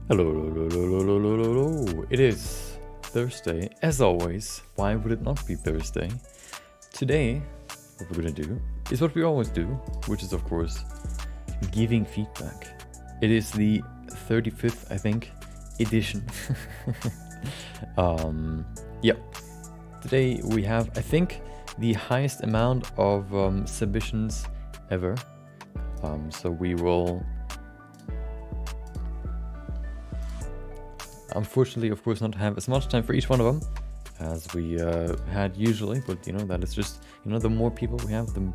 Hello, hello, hello, hello, hello, hello, hello. It is Thursday, as always. Why would it not be Thursday? Today, what we're gonna do is what we always do, which is, of course, giving feedback. It is the 35th, I think, edition. Yeah. Today we have, I think, the highest amount of submissions ever. So we will... unfortunately, of course, not have as much time for each one of them as we had usually, but you know, that is just, you know, the more people we have, the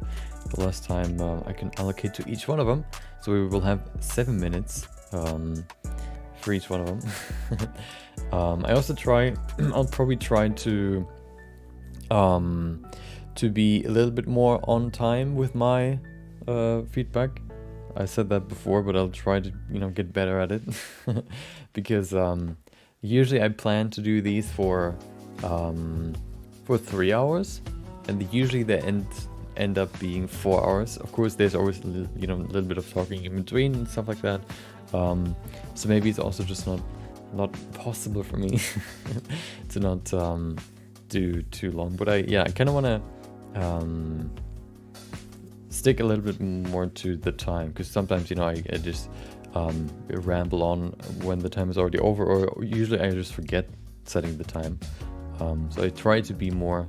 less time I can allocate to each one of them. So we will have 7 minutes for each one of them. I also try, I'll probably try to be a little bit more on time with my feedback. I said that before, but I'll try to, you know, get better at it. Because usually I plan to do these for 3 hours, and usually they end up being 4 hours. Of course, there's always a little bit of talking in between and stuff like that. So maybe it's also just not possible for me to not do too long. But I kind of want to stick a little bit more to the time, because sometimes, you know, I just ramble on when the time is already over, or usually I just forget setting the time. So I try to be more,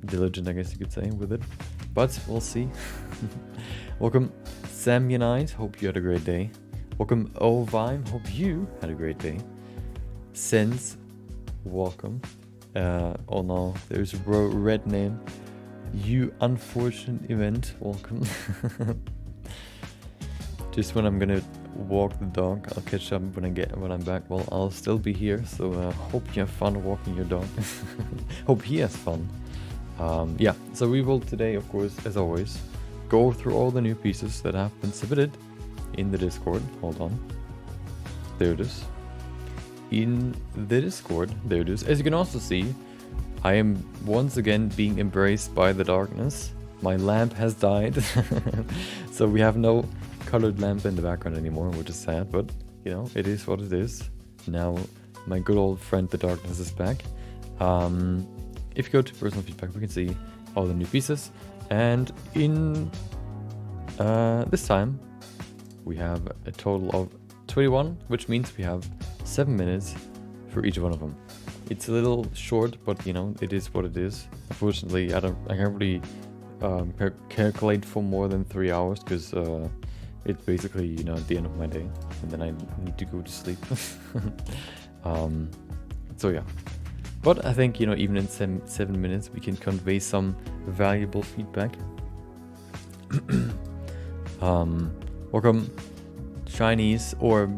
diligent, I guess you could say, with it. But we'll see. Welcome, Sam Unite. Hope you had a great day. Welcome, Ovime. Hope you had a great day. Sense, welcome. Oh no, there's a red name. You unfortunate event, welcome. Just when I'm gonna walk the dog, I'll catch up when I'm back. Well, I'll still be here, so hope you have fun walking your dog. Hope he has fun. Yeah, so we will today, of course, as always, go through all the new pieces that have been submitted in the Discord. Hold on. There it is. In the Discord, there it is. As you can also see, I am once again being embraced by the darkness. My lamp has died. So we have no colored lamp in the background anymore, which is sad, but you know, it is what it is. Now my good old friend the darkness is back. If you go to personal feedback, we can see all the new pieces, and in this time we have a total of 21, which means we have 7 minutes for each one of them. It's a little short, but you know, it is what it is. Unfortunately, I can't really calculate for more than 3 hours, because it's basically, you know, at the end of my day, and then I need to go to sleep. So yeah, but I think, you know, even in 7 minutes we can convey some valuable feedback. Welcome, Chinese or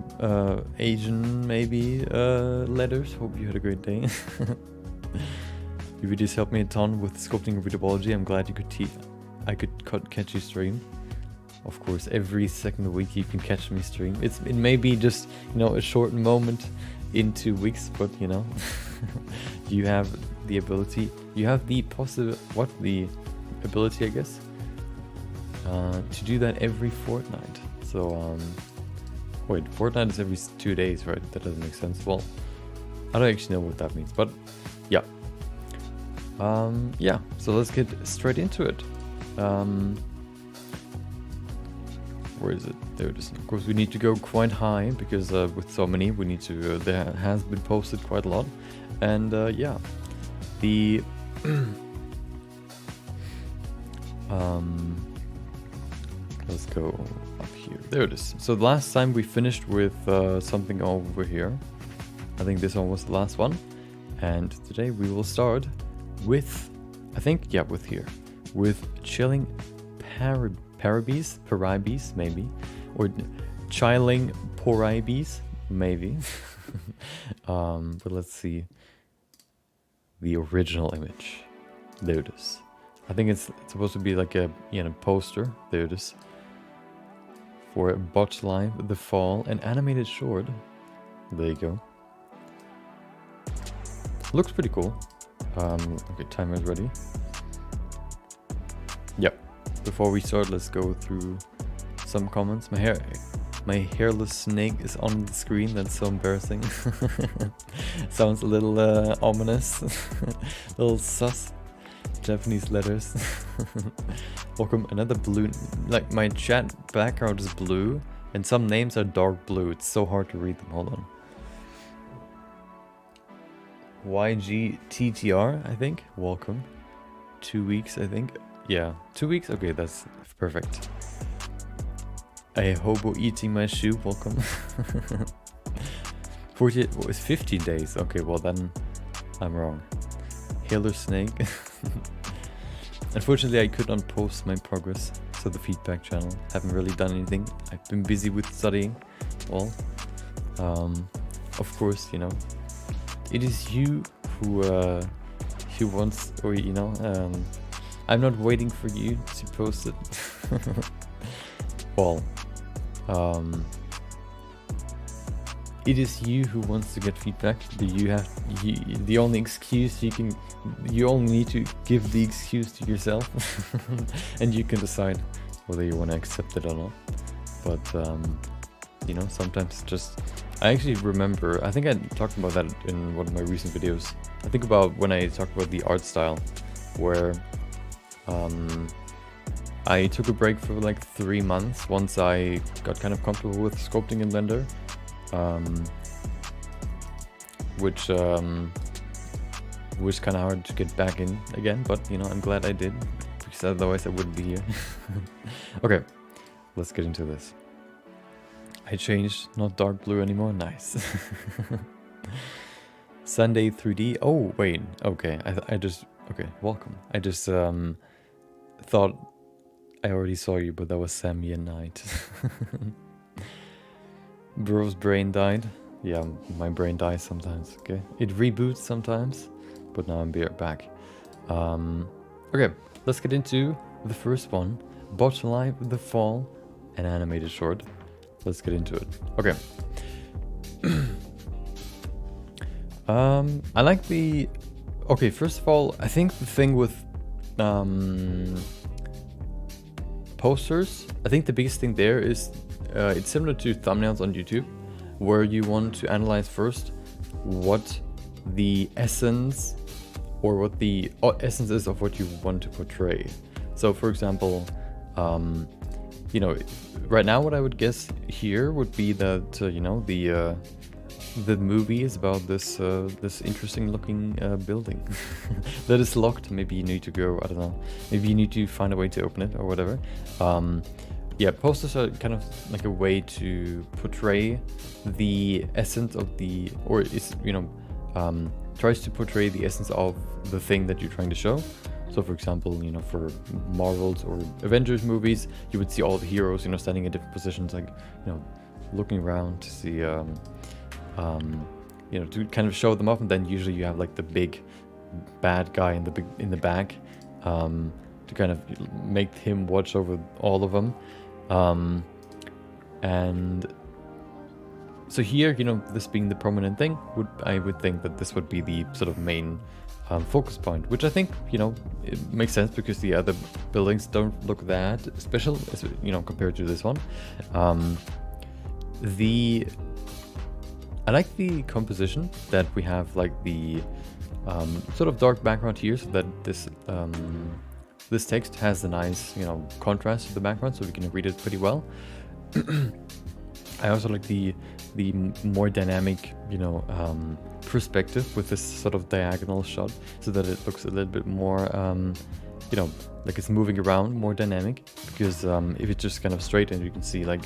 Asian maybe letters. Hope you had a great day. Your videos helped me a ton with sculpting and readability. I'm glad you could catch you stream. Of course, every second week you can catch me stream. It may be just, you know, a short moment in 2 weeks, but you know, you have the ability, you have the ability, I guess, to do that every fortnight. So wait, fortnight is every 2 days, right? That doesn't make sense. Well, I don't actually know what that means, but yeah. Yeah, so let's get straight into it. Where is it? There it is. Of course, we need to go quite high, because with so many, we need to. There has been posted quite a lot, and yeah, the let's go up here. There it is. So the last time we finished with something over here. I think this one was the last one, and today we will start with, I think, yeah, with chilling Paribes, maybe, or chilling Poribes, maybe. But let's see the original image. There it is. I think it's supposed to be like a, you know, poster. There it is. For Botch Live, The Fall, an animated short. There you go. Looks pretty cool. Okay, timer is ready. Yep. Before we start, let's go through some comments. My hair My hairless snake is on the screen. That's so embarrassing. Sounds a little ominous. A little sus. Japanese letters. Welcome. Another blue. Like, my chat background is blue, and some names are dark blue. It's so hard to read them. Hold on. YGTTR, I think. Welcome. 2 weeks, I think. Yeah, 2 weeks? Okay, that's perfect. A hobo eating my shoe. Welcome. 50 days. Okay, well then I'm wrong. Hairless snake. Unfortunately, I could not post my progress, so the feedback channel. Haven't really done anything. I've been busy with studying. Well, of course, you know, it is you who wants, or you know, I'm not waiting for you to post it. Well, it is you who wants to get feedback. The only excuse you only need to give the excuse to yourself, and you can decide whether you want to accept it or not. But you know, sometimes just, I actually remember, I think I talked about that in one of my recent videos. I think about when I talked about the art style, where I took a break for like 3 months once I got kind of comfortable with sculpting in Blender, which was kind of hard to get back in again, but you know, I'm glad I did, because otherwise I wouldn't be here. Okay, let's get into this. I changed, not dark blue anymore. Nice. Sunday 3D. Oh wait, okay. I just, okay. Welcome. I just thought I already saw you, but that was Sammy and Knight. Bro's brain died. Yeah, my brain dies sometimes. Okay, it reboots sometimes, but now I'm back. Okay, let's get into the first one. Bot Live The Fall, an animated short. Let's get into it. Okay. I like the... Okay, first of all, I think the thing with posters, I think the biggest thing there is it's similar to thumbnails on YouTube, where you want to analyze first what the essence or what the essence is of what you want to portray. So for example, you know, right now what I would guess here would be that you know, the movie is about this this interesting looking building that is locked. Maybe you need to go, I don't know, maybe you need to find a way to open it or whatever. Yeah, posters are kind of like a way to portray the essence of the, or is, you know, tries to portray the essence of the thing that you're trying to show. So for example, you know, for Marvel's or Avengers movies, you would see all the heroes, you know, standing in different positions, like, you know, looking around to see, you know, to kind of show them off. And then usually you have like the big bad guy in the back, to kind of make him watch over all of them. And so here, you know, this being the prominent thing, I would think that this would be the sort of main focus point, which I think, you know, it makes sense because the other buildings don't look that special, you know, compared to this one. I like the composition that we have, like the sort of dark background here, so that this this text has a nice, you know, contrast to the background, so we can read it pretty well. I also like the more dynamic, you know, perspective with this sort of diagonal shot, so that it looks a little bit more, you know, like it's moving around, more dynamic. Because if it's just kind of straight and you can see like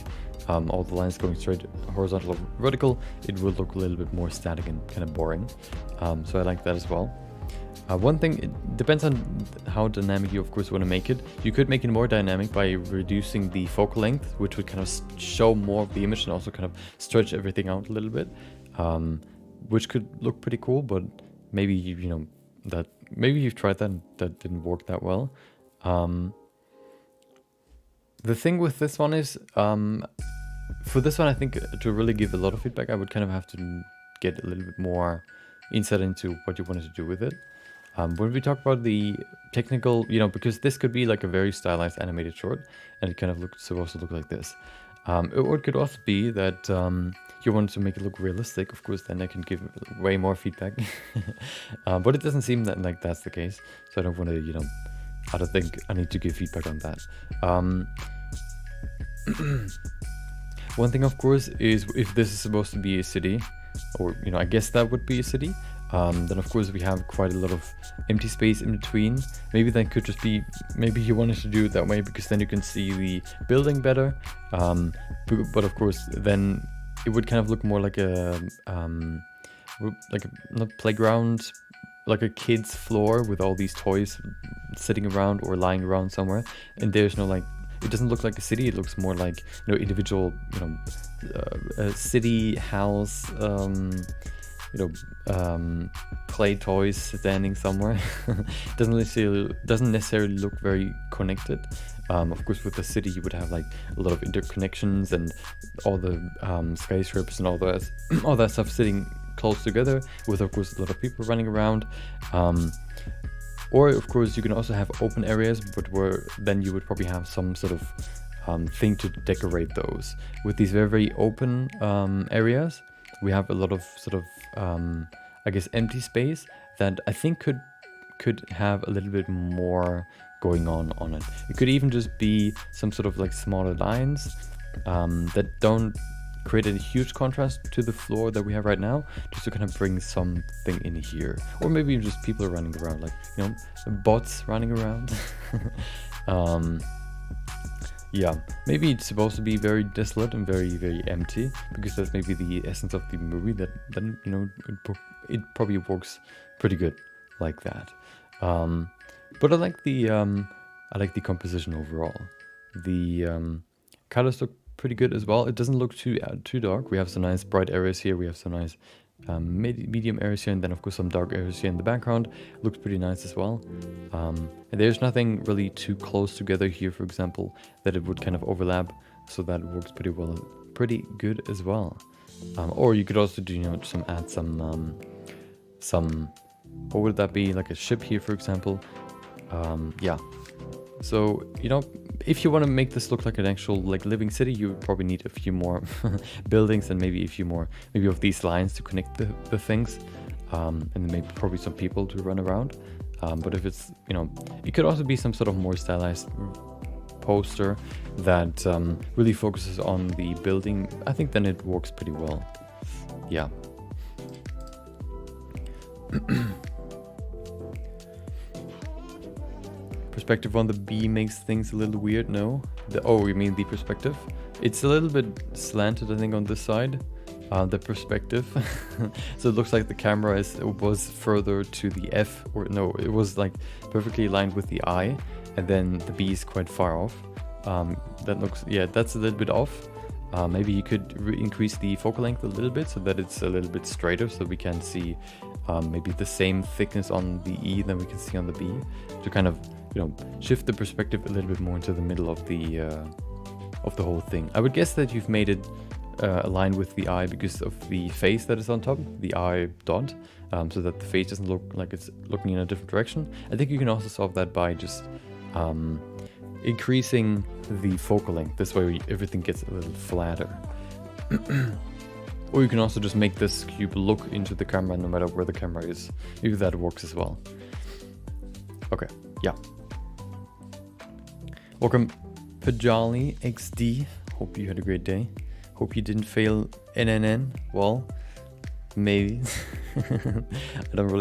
all the lines going straight, horizontal or vertical, it will look a little bit more static and kind of boring. So I like that as well. One thing, it depends on how dynamic you of course want to make it. You could make it more dynamic by reducing the focal length, which would kind of show more of the image and also kind of stretch everything out a little bit, which could look pretty cool. But maybe you know that maybe you've tried that and that didn't work that well. The thing with this one is, for this one, I think to really give a lot of feedback, I would kind of have to get a little bit more insight into what you wanted to do with it. When we talk about the technical, you know, because this could be like a very stylized animated short, and it kind of supposed to look like this. Or it could also be that you want to make it look realistic. Of course, then I can give way more feedback. But it doesn't seem that like that's the case. So I don't want to, you know, I don't think I need to give feedback on that. One thing, of course, is if this is supposed to be a city, or, you know, I guess that would be a city, then of course we have quite a lot of empty space in between. Maybe that could just be, maybe he wanted to do it that way because then you can see the building better. But of course, then it would kind of look more like a, not playground, like a kid's floor with all these toys sitting around or lying around somewhere. And there's no like, it doesn't look like a city. It looks more like, you know, individual, you know, a city house, play toys standing somewhere. doesn't necessarily look very connected. Of course, with the city, you would have like a lot of interconnections and all the skyscrapers and all that stuff sitting close together, with of course a lot of people running around. Or of course you can also have open areas, but where then you would probably have some sort of thing to decorate those. With these very, very open areas, we have a lot of sort of I guess empty space that I think could have a little bit more going on it. It could even just be some sort of like smaller lines that don't create a huge contrast to the floor that we have right now, just to kind of bring something in here. Or maybe just people are running around, like, you know, bots running around. Yeah, maybe it's supposed to be very desolate and very, very empty, because that's maybe the essence of the movie, that then, you know, it probably works pretty good like that. But I like the composition overall. The colors look pretty good as well. It doesn't look too dark. We have some nice bright areas here. We have some nice medium areas here, and then of course some dark areas here in the background. Looks pretty nice as well. And there's nothing really too close together here, for example, that it would kind of overlap. So that works pretty well, pretty good as well. Or you could also do, you know, add some, what would that be? Like a ship here, for example. Yeah. So, you know, if you want to make this look like an actual like living city, you would probably need a few more buildings and maybe a few more, maybe of these lines to connect the things, and then maybe probably some people to run around. But if it's, you know, it could also be some sort of more stylized poster that really focuses on the building. I think then it works pretty well. Yeah. Perspective on the bee makes things a little weird. No, oh, you mean the perspective? It's a little bit slanted, I think, on this side, the perspective. So it looks like the camera was further to the F, or no, it was like perfectly aligned with the eye, and then the bee is quite far off. That looks, yeah, that's a little bit off. Maybe you could increase the focal length a little bit so that it's a little bit straighter, so we can see maybe the same thickness on the E than we can see on the B, to kind of, you know, shift the perspective a little bit more into the middle of the whole thing. I would guess that you've made it aligned with the eye because of the face that is on top, the eye dot, so that the face doesn't look like it's looking in a different direction. I think you can also solve that by just increasing the focal length. This way everything gets a little flatter. Or you can also just make this cube look into the camera no matter where the camera is. Maybe that works as well. Okay, yeah. Welcome, Pajali XD. Hope you had a great day. Hope you didn't fail NNN. Well, maybe. I'm not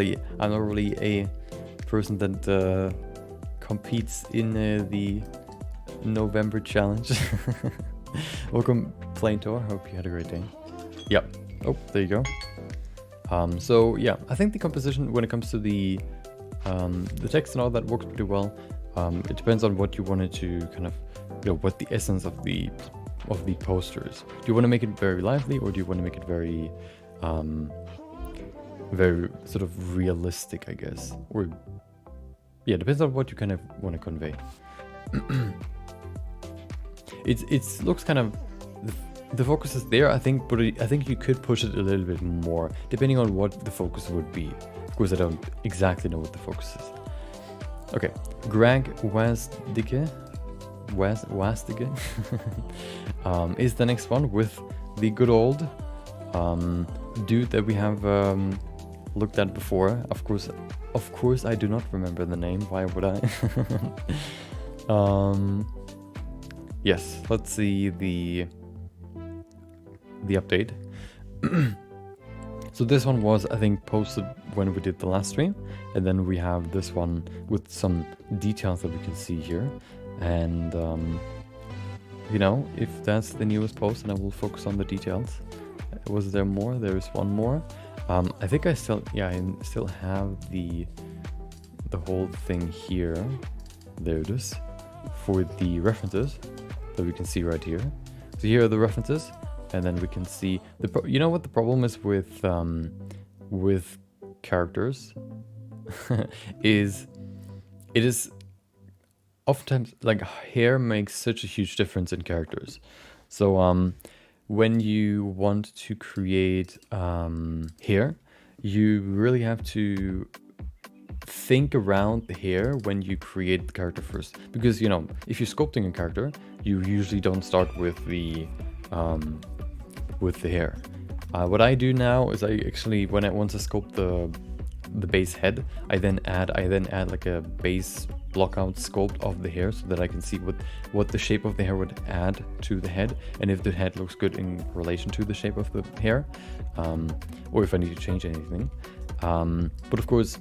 really a person that competes in the November challenge. Welcome, Plaintor. Hope you had a great day. Yep. Oh, there you go. So yeah, I think the composition when it comes to the text and all that works pretty well. It depends on what you wanted to kind of, you know, what the essence of the posters. Do you want to make it very lively, or do you want to make it very very sort of realistic, I guess? Or yeah, it depends on what you kind of want to convey. It looks kind of, the focus is there, I think, but I think you could push it a little bit more, depending on what the focus would be. Of course, I don't exactly know what the focus is. Okay, Greg Wasdicke, Wastige is the next one with the good old dude that we have looked at before. Of course, I do not remember the name. Why would I? Yes, let's see the update. So this one was, I think, posted when we did the last stream, and then we have this one with some details that we can see here. And you know, if that's the newest post, then I will focus on the details. Was there more? There is one more. I think I still have the whole thing here. There it is, for the references that we can see right here. So here are the references, and then we can see you know what the problem is with characters is it is oftentimes like hair makes such a huge difference in characters. So when you want to create hair, you really have to think around the hair when you create the character first, because you know, if you're sculpting a character, you usually don't start with the hair. What I do now is I actually, once I sculpt the base head, I then add like a base blockout sculpt of the hair, so that I can see what the shape of the hair would add to the head, and if the head looks good in relation to the shape of the hair, or if I need to change anything. But of course,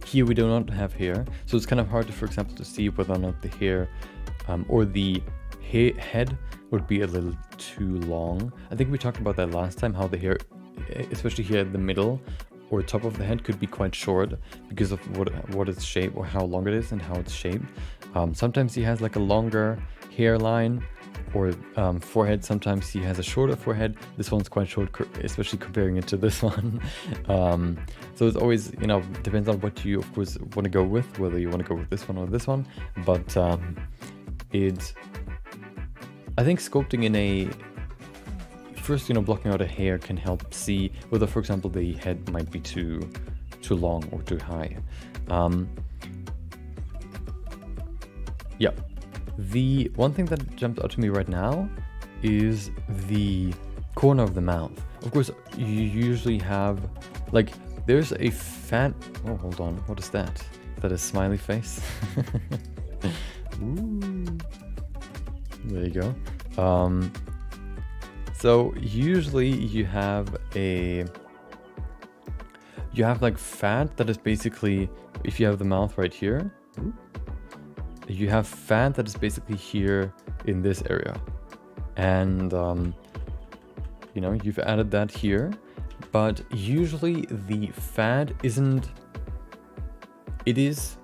here we do not have hair, so it's kind of hard to, for example, to see whether or not the hair or the head would be a little too long. I think we talked about that last time, how the hair, especially here in the middle or top of the head, could be quite short because of what its shape, or how long it is and how it's shaped. Sometimes he has like a longer hairline or forehead. Sometimes he has a shorter forehead. This one's quite short, especially comparing it to this one. So it's always, you know, depends on what you, of course, want to go with, whether you want to go with this one or this one. But I think sculpting in a first, you know, blocking out a hair can help see whether, for example, the head might be too long or too high. Yeah. The one thing that jumped out to me right now is the corner of the mouth. Of course, you usually have, like, there's a fat... Oh, hold on. What is that? Is that a smiley face? Ooh. There you go. So usually you have like fat that is basically, if you have the mouth right here, you have fat that is basically here in this area, and you know, you've added that here, but usually the fat isn't, it is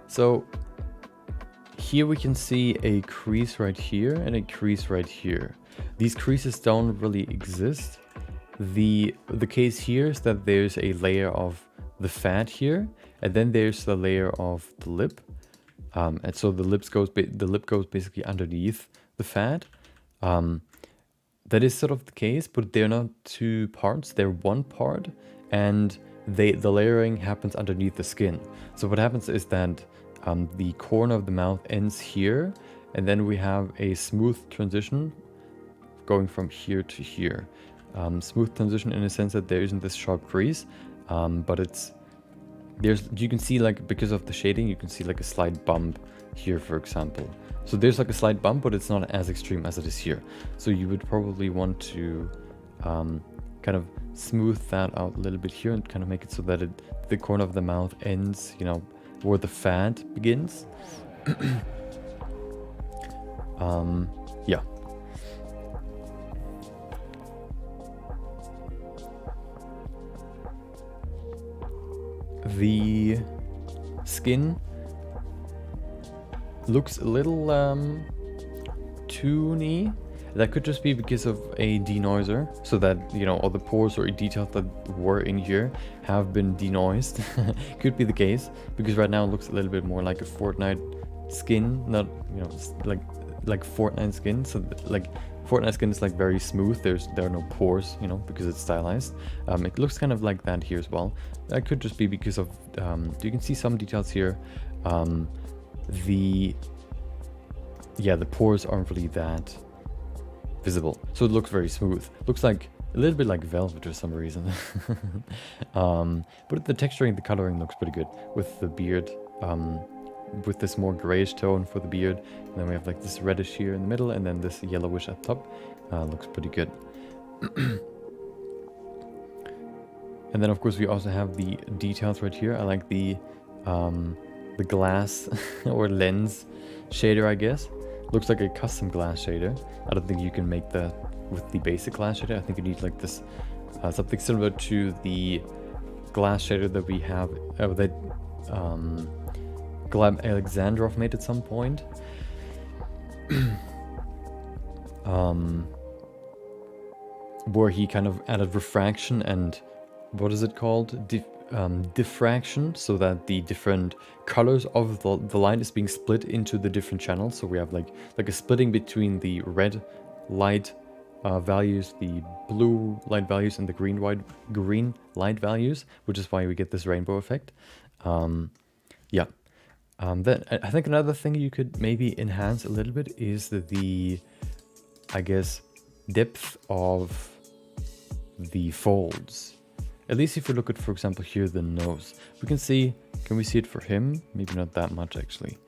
so here we can see a crease right here and a crease right here. These creases don't really exist. The case here is that there's a layer of the fat here, and then there's the layer of the lip, and so the lip goes basically underneath the fat. That is sort of the case, but they're not two parts, they're one part, and the layering happens underneath the skin. So what happens is that the corner of the mouth ends here, and then we have a smooth transition going from here to here. Smooth transition in a sense that there isn't this sharp crease, but you can see, like, because of the shading, you can see like a slight bump here, for example. So there's like a slight bump, but it's not as extreme as it is here. So you would probably want to kind of smooth that out a little bit here and kind of make it so that the corner of the mouth ends, you know, where the fat begins. Yeah. The skin looks a little toony. That could just be because of a denoiser, so that, you know, all the pores or details that were in here have been denoised. Could be the case, because right now it looks a little bit more like a Fortnite skin, not, you know, like Fortnite skin. So like Fortnite skin is like very smooth. There are no pores, you know, because it's stylized. It looks kind of like that here as well. That could just be because of you can see some details here. The pores aren't really that visible, so it looks very smooth. Looks like a little bit like velvet for some reason. But the texturing, the coloring looks pretty good with the beard. With this more grayish tone for the beard, and then we have like this reddish here in the middle, and then this yellowish up top. Looks pretty good. And then of course we also have the details right here. I like the glass or lens shader, I guess. Looks like a custom glass shader. I don't think you can make that with the basic glass shader. I think you need like this something similar to the glass shader that we have that Gleb Alexandrov made at some point. Where he kind of added refraction and what is it called? Diffraction, so that the different colors of the light is being split into the different channels. So we have like a splitting between the red light values, the blue light values, and the green light values, which is why we get this rainbow effect. Then I think another thing you could maybe enhance a little bit is the I guess, depth of the folds. At least if you look at, for example, here the nose, we can see. Can we see it for him? Maybe not that much actually.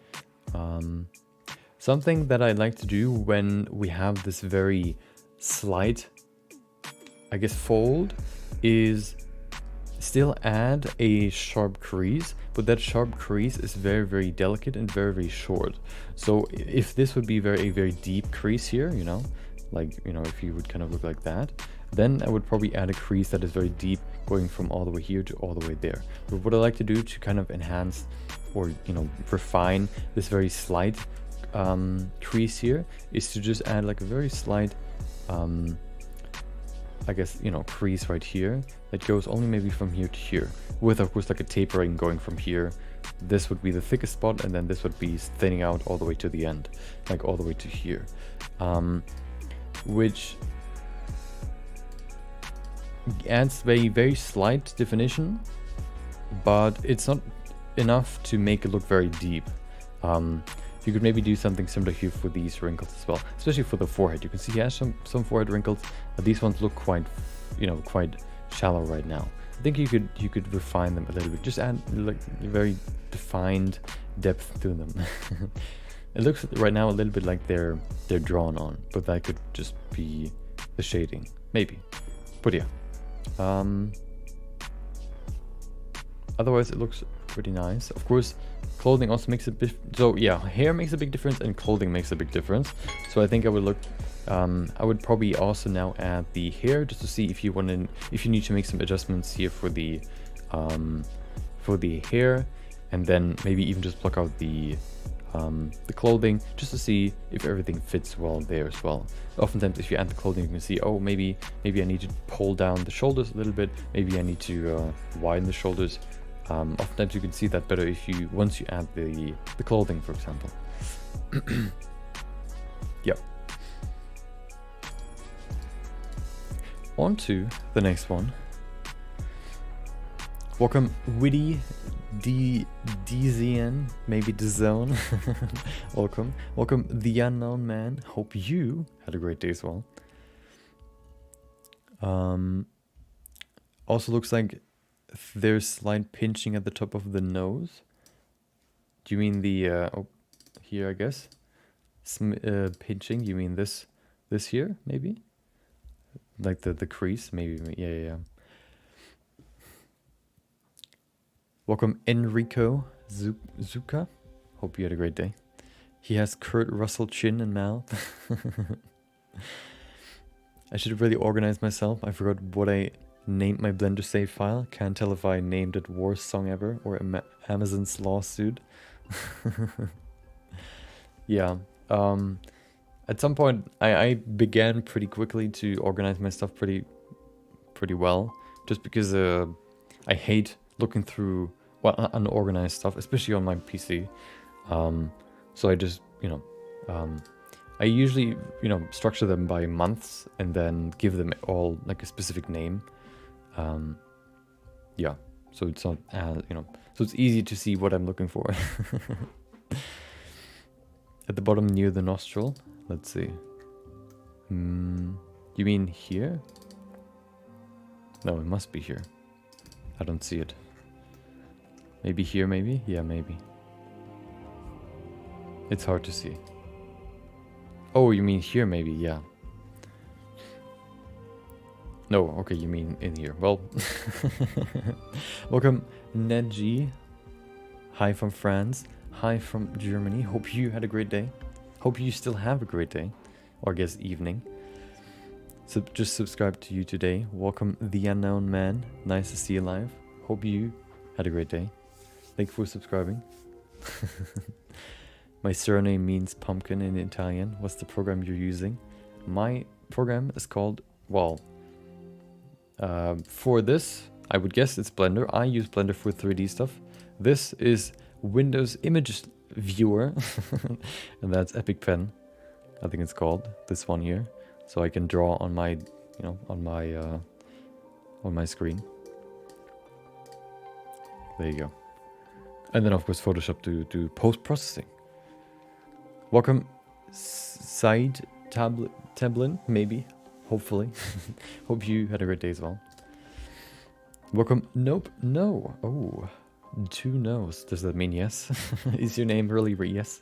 Something that I like to do when we have this very slight, I guess, fold is still add a sharp crease, but that sharp crease is very, very delicate and very, very short. So if this would be a very deep crease here, you know, like, you know, if you would kind of look like that, then I would probably add a crease that is very deep, going from all the way here to all the way there. But what I like to do to kind of enhance or, you know, refine this very slight crease here is to just add like a very slight I guess, you know, crease right here that goes only maybe from here to here, with of course like a tapering going from here. This would be the thickest spot, and then this would be thinning out all the way to the end, like all the way to here, which adds a very slight definition, but it's not enough to make it look very deep. You could maybe do something similar here for these wrinkles as well, especially for the forehead. You can see he has some forehead wrinkles. These ones look quite, you know, quite shallow right now. I think you could refine them a little bit. Just add like very defined depth to them. It looks right now a little bit like they're drawn on, but that could just be the shading, maybe. But yeah. Otherwise, it looks pretty nice. Of course, clothing also makes a bit. So yeah, hair makes a big difference, and clothing makes a big difference. So I think I would look. I would probably also now add the hair just to see if you need to make some adjustments here for the hair, and then maybe even just pluck out the clothing just to see if everything fits well there as well. Oftentimes, if you add the clothing, you can see, oh, maybe I need to pull down the shoulders a little bit. Maybe I need to widen the shoulders. Oftentimes you can see that better once you add the clothing, for example. Yep. On to the next one. Welcome, Witty DZN, maybe DZone. Welcome, The Unknown Man. Hope you had a great day as well. Also looks like there's slight pinching at the top of the nose. Do you mean the here, I guess? Pinching, you mean this here, maybe? Like the crease, maybe. Yeah. Welcome, Enrico Zuka. Hope you had a great day. He has Kurt Russell chin and mouth. I should really organize myself. I forgot what I named my Blender save file. Can't tell if I named it Worst Song Ever or Amazon's Lawsuit. Yeah. At some point, I began pretty quickly to organize my stuff pretty well, just because I hate looking through unorganized stuff, especially on my PC. So I just, you know, I usually, structure them by months and then give them all like a specific name. Yeah, so it's not, so it's easy to see what I'm looking for. At the bottom near the nostril, let's see. You mean here? No, it must be here. I don't see it. Maybe here, maybe? Yeah, maybe. It's hard to see. Oh, you mean here, maybe? Yeah. No, okay, you mean in here. Well, welcome, Nedji. Hi from France. Hi from Germany. Hope you had a great day. Hope you still have a great day. Or I guess evening. So just subscribe to you today. Welcome, The Unknown Man. Nice to see you live. Hope you had a great day. Thank you for subscribing. My surname means pumpkin in Italian. What's the program you're using? My program is called, well, for this, I would guess it's Blender. I use Blender for 3D stuff. This is Windows Image Viewer, and that's Epic Pen, I think it's called, this one here. So I can draw on my, on my screen. There you go. And then of course Photoshop to do post-processing. Welcome, Said Tablin, maybe, hopefully. Hope you had a great day as well. Welcome, nope, no. Oh, 2 no's. Does that mean yes? Is your name really yes?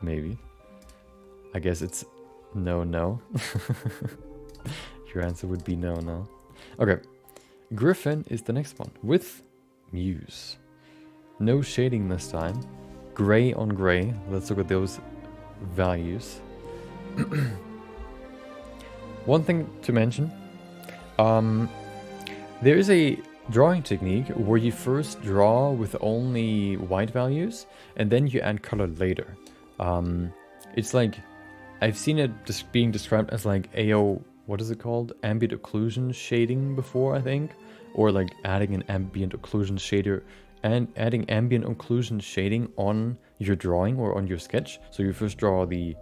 Maybe. I guess it's no. Your answer would be no. Okay, Griffin is the next one with Muse. No shading this time. Gray on gray. Let's look at those values. One thing to mention, there is a drawing technique where you first draw with only white values and then you add color later. It's like, I've seen it being described as like AO, what is it called? Ambient occlusion shading before, I think, or like adding an ambient occlusion shader and adding ambient occlusion shading on your drawing or on your sketch. So you first draw the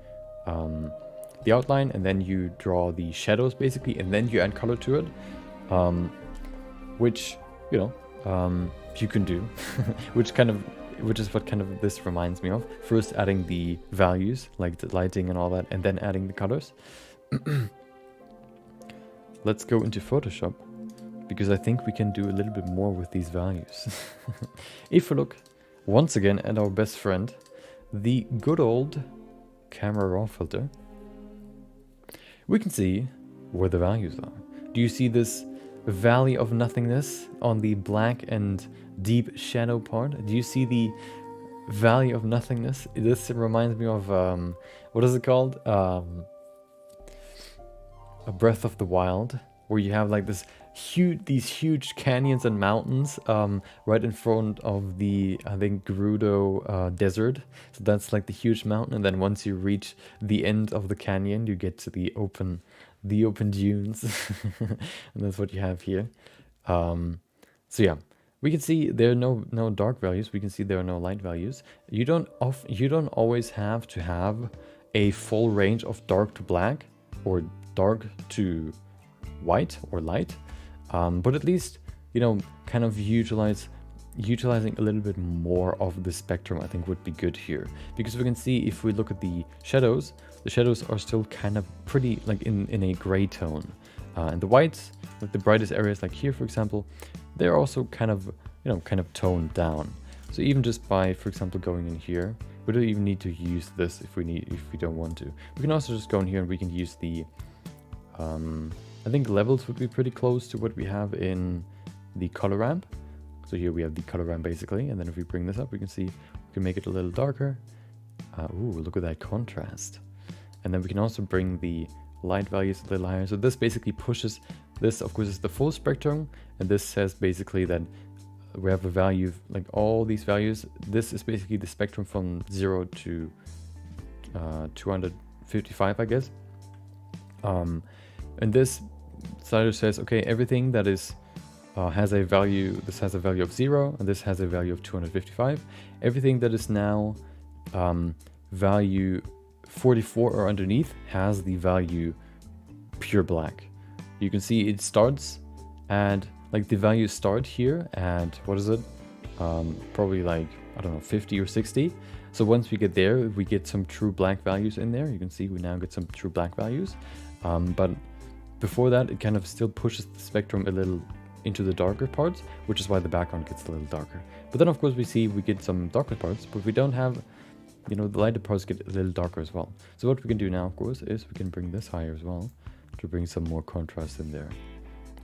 outline and then you draw the shadows basically, and then you add color to it, which you can do, which is what kind of this reminds me of. First adding the values like the lighting and all that, and then adding the colors. Let's go into Photoshop, because I think we can do a little bit more with these values. If we look once again at our best friend, the good old camera raw filter, we can see where the values are. Do you see this valley of nothingness on the black and deep shadow part? Do you see the valley of nothingness? This reminds me of what is it called? A Breath of the Wild, where you have like these huge canyons and mountains right in front of the, I think, Gerudo desert. So that's like the huge mountain, and then once you reach the end of the canyon, you get to the open dunes. And that's what you have here. So yeah, we can see there are no dark values. We can see there are no light values. You don't always have to have a full range of dark to black or dark to white or light, but at least kind of utilizing a little bit more of the spectrum, I think, would be good here, because we can see if we look at the shadows are still kind of pretty like in a gray tone, and the whites, like the brightest areas like here for example, they're also kind of toned down. So even just by, for example, going in here, we don't even need to use this if we don't want to. We can also just go in here and we can use the I think levels would be pretty close to what we have in the color ramp. So here we have the color ramp basically, and then if we bring this up, we can see we can make it a little darker. Ooh, look at that contrast. And then we can also bring the light values a little higher. So this basically pushes this, of course, is the full spectrum, and this says basically that we have a value like all these values. This is basically the spectrum from 0 to 255, I guess. And this slider says, okay, everything that is has a value, this has a value of 0, and this has a value of 255. Everything that is now value 44 or underneath has the value pure black. You can see it starts and like the values start here and what is it? Probably like, I don't know, 50 or 60. So once we get there, we get some true black values in there. You can see we now get some true black values. But before that, it kind of still pushes the spectrum a little into the darker parts, which is why the background gets a little darker. But then of course we get some darker parts, but we don't have, you know, the lighter parts get a little darker as well. So what we can do now, of course, is we can bring this higher as well to bring some more contrast in there.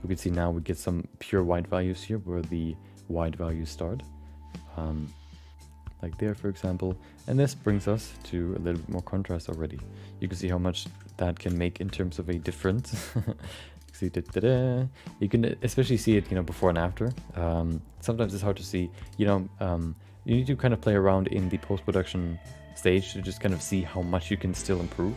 We can see now we get some pure white values here where the white values start. Like there, for example. And this brings us to a little bit more contrast already. You can see how much that can make in terms of a difference. See, you can especially see it, you know, before and after. Sometimes it's hard to see, you know, you need to kind of play around in the post-production stage to just kind of see how much you can still improve.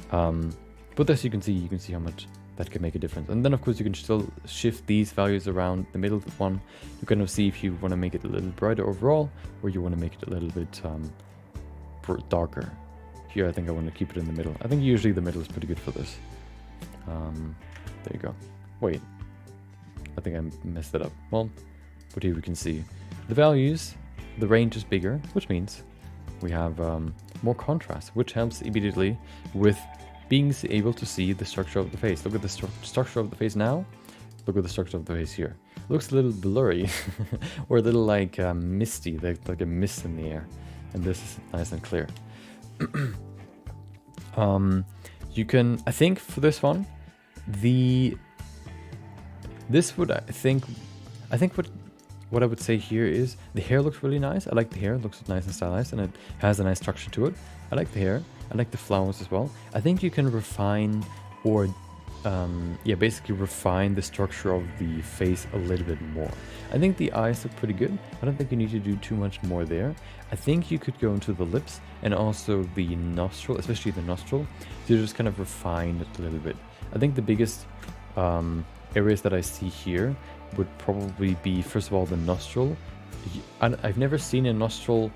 But as you can see how much that can make a difference. And then of course you can still shift these values around the middle one. You kind of see if you want to make it a little brighter overall, or you want to make it a little bit darker. Here I think I want to keep it in the middle. I think usually the middle is pretty good for this. There you go. Wait, I think I messed it up. Well, but here we can see the values, the range is bigger, which means we have more contrast, which helps immediately with being able to see the structure of the face. Look at the structure of the face now. Look at the structure of the face here. It looks a little blurry or a little like misty, like a mist in the air. And this is nice and clear. You can, I think for this one, what I would say here is the hair looks really nice. I like the hair, it looks nice and stylized and it has a nice structure to it. I like the hair, I like the flowers as well. I think you can refine or basically refine the structure of the face a little bit more. I think the eyes look pretty good. I don't think you need to do too much more there. I think you could go into the lips and also the nostril, especially the nostril, to just kind of refine it a little bit. I think the biggest areas that I see here would probably be, first of all, the nostril. I've never seen a nostril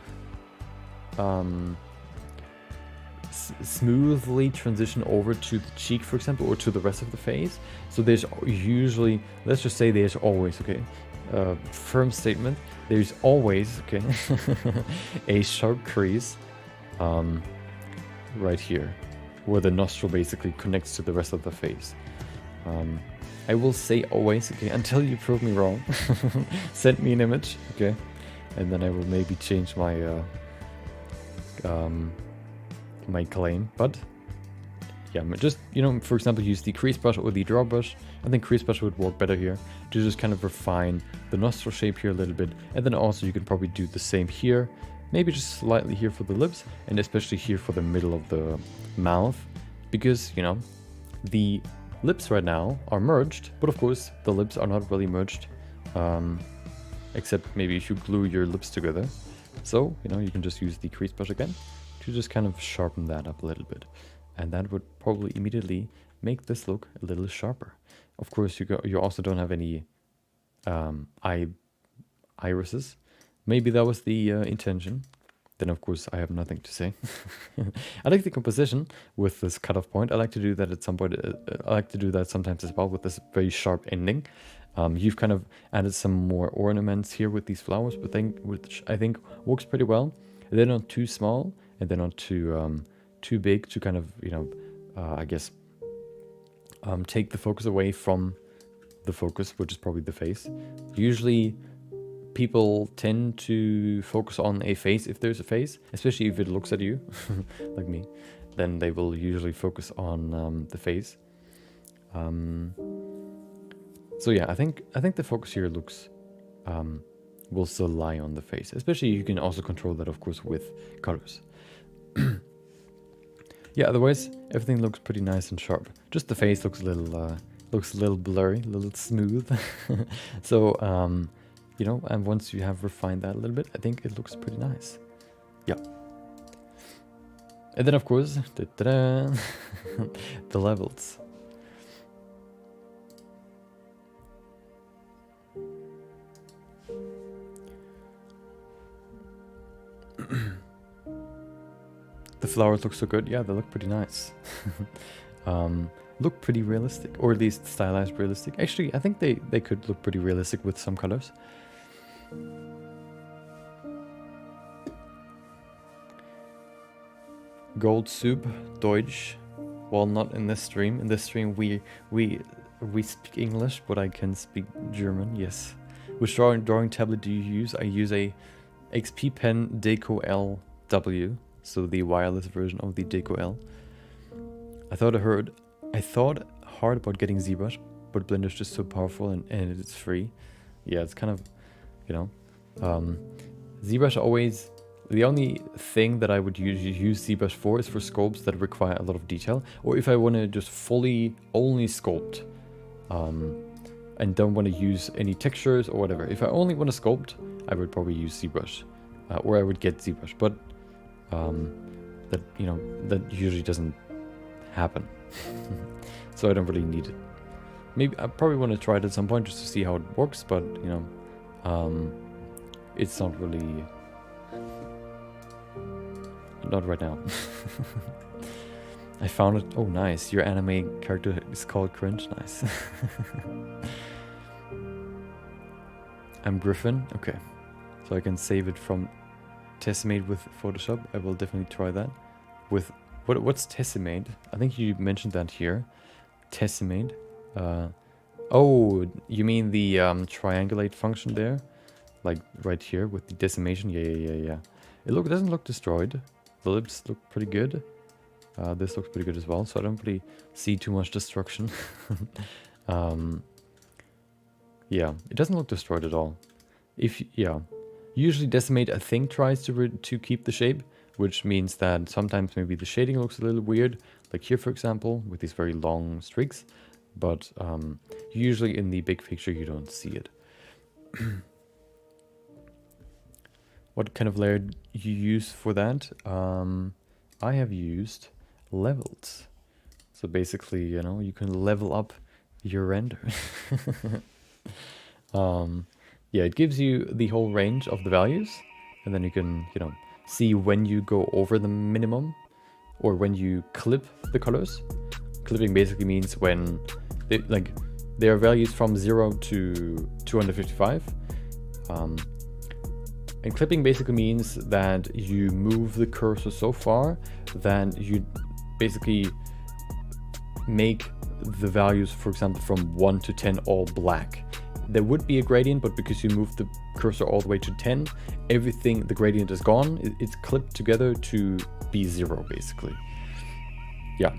smoothly transition over to the cheek, for example, or to the rest of the face. So there's usually, let's just say there's always, okay, firm statement, there's always, okay, a sharp crease right here, where the nostril basically connects to the rest of the face. I will say always, okay, until you prove me wrong. Send me an image, okay, and then I will maybe change my my claim. But yeah, just, you know, for example, use the crease brush or the draw brush. I think crease brush would work better here to just kind of refine the nostril shape here a little bit, and then also you can probably do the same here, maybe just slightly here for the lips, and especially here for the middle of the mouth, because, you know, the lips right now are merged, but of course the lips are not really merged, except maybe if you glue your lips together. So, you know, you can just use the crease brush again to just kind of sharpen that up a little bit, and that would probably immediately make this look a little sharper. Of course, you also don't have any irises. Maybe that was the intention. Then of course I have nothing to say. I like the composition with this cutoff point. I like to do that at some point. I like to do that sometimes as well with this very sharp ending. You've kind of added some more ornaments here with these flowers, but which I think works pretty well. They're not too small and they're not too big to kind of, you know, I guess take the focus away from the focus, which is probably the face. Usually people tend to focus on a face if there's a face, especially if it looks at you, like me. Then they will usually focus on the face. So yeah, I think the focus here looks will still lie on the face. Especially you can also control that, of course, with colors. Yeah, otherwise everything looks pretty nice and sharp. Just the face looks a little blurry, a little smooth. So you know, and once you have refined that a little bit, I think it looks pretty nice. Yeah. And then of course, the levels. The flowers look so good. Yeah, they look pretty nice. Look pretty realistic, or at least stylized realistic. Actually, I think they could look pretty realistic with some colors. Gold soup, Deutsch. Well, not in this stream. In this stream, we speak English, but I can speak German. Yes. Which drawing tablet do you use? I use a XP Pen Deco LW, so the wireless version of the Deco L. I thought hard about getting ZBrush, but Blender's just so powerful and it's free. Yeah, it's kind of, you know, ZBrush always. The only thing that I would use ZBrush for is for sculpts that require a lot of detail, or if I want to just fully only sculpt, and don't want to use any textures or whatever. If I only want to sculpt, I would probably use ZBrush, or I would get ZBrush, but that, you know, that usually doesn't happen, so I don't really need it. Maybe I probably want to try it at some point just to see how it works, but you know, it's not really. Not right now. I found it. Oh, nice. Your anime character is called Cringe. Nice. I'm Griffin. Okay. So I can save it from Tessimate with Photoshop. I will definitely try that. With what's Tessimate? I think you mentioned that here. Tessimate. Oh, you mean the triangulate function there? Like right here with the decimation? Yeah. It doesn't look destroyed. The lips look pretty good. This looks pretty good as well, so I don't really see too much destruction. Yeah, it doesn't look destroyed at all. Usually Decimate, I think, tries to keep the shape, which means that sometimes maybe the shading looks a little weird, like here, for example, with these very long streaks. But usually in the big picture, you don't see it. What kind of layer do you use for that? I have used levels. So basically, you know, you can level up your render. Yeah, it gives you the whole range of the values, and then you can, you know, see when you go over the minimum or when you clip the colors. Clipping basically means when there are values from 0 to 255. And clipping basically means that you move the cursor so far that you basically make the values, for example, from 1 to 10 all black. There would be a gradient, but because you move the cursor all the way to 10, everything, the gradient is gone. It's clipped together to be 0, basically. Yeah.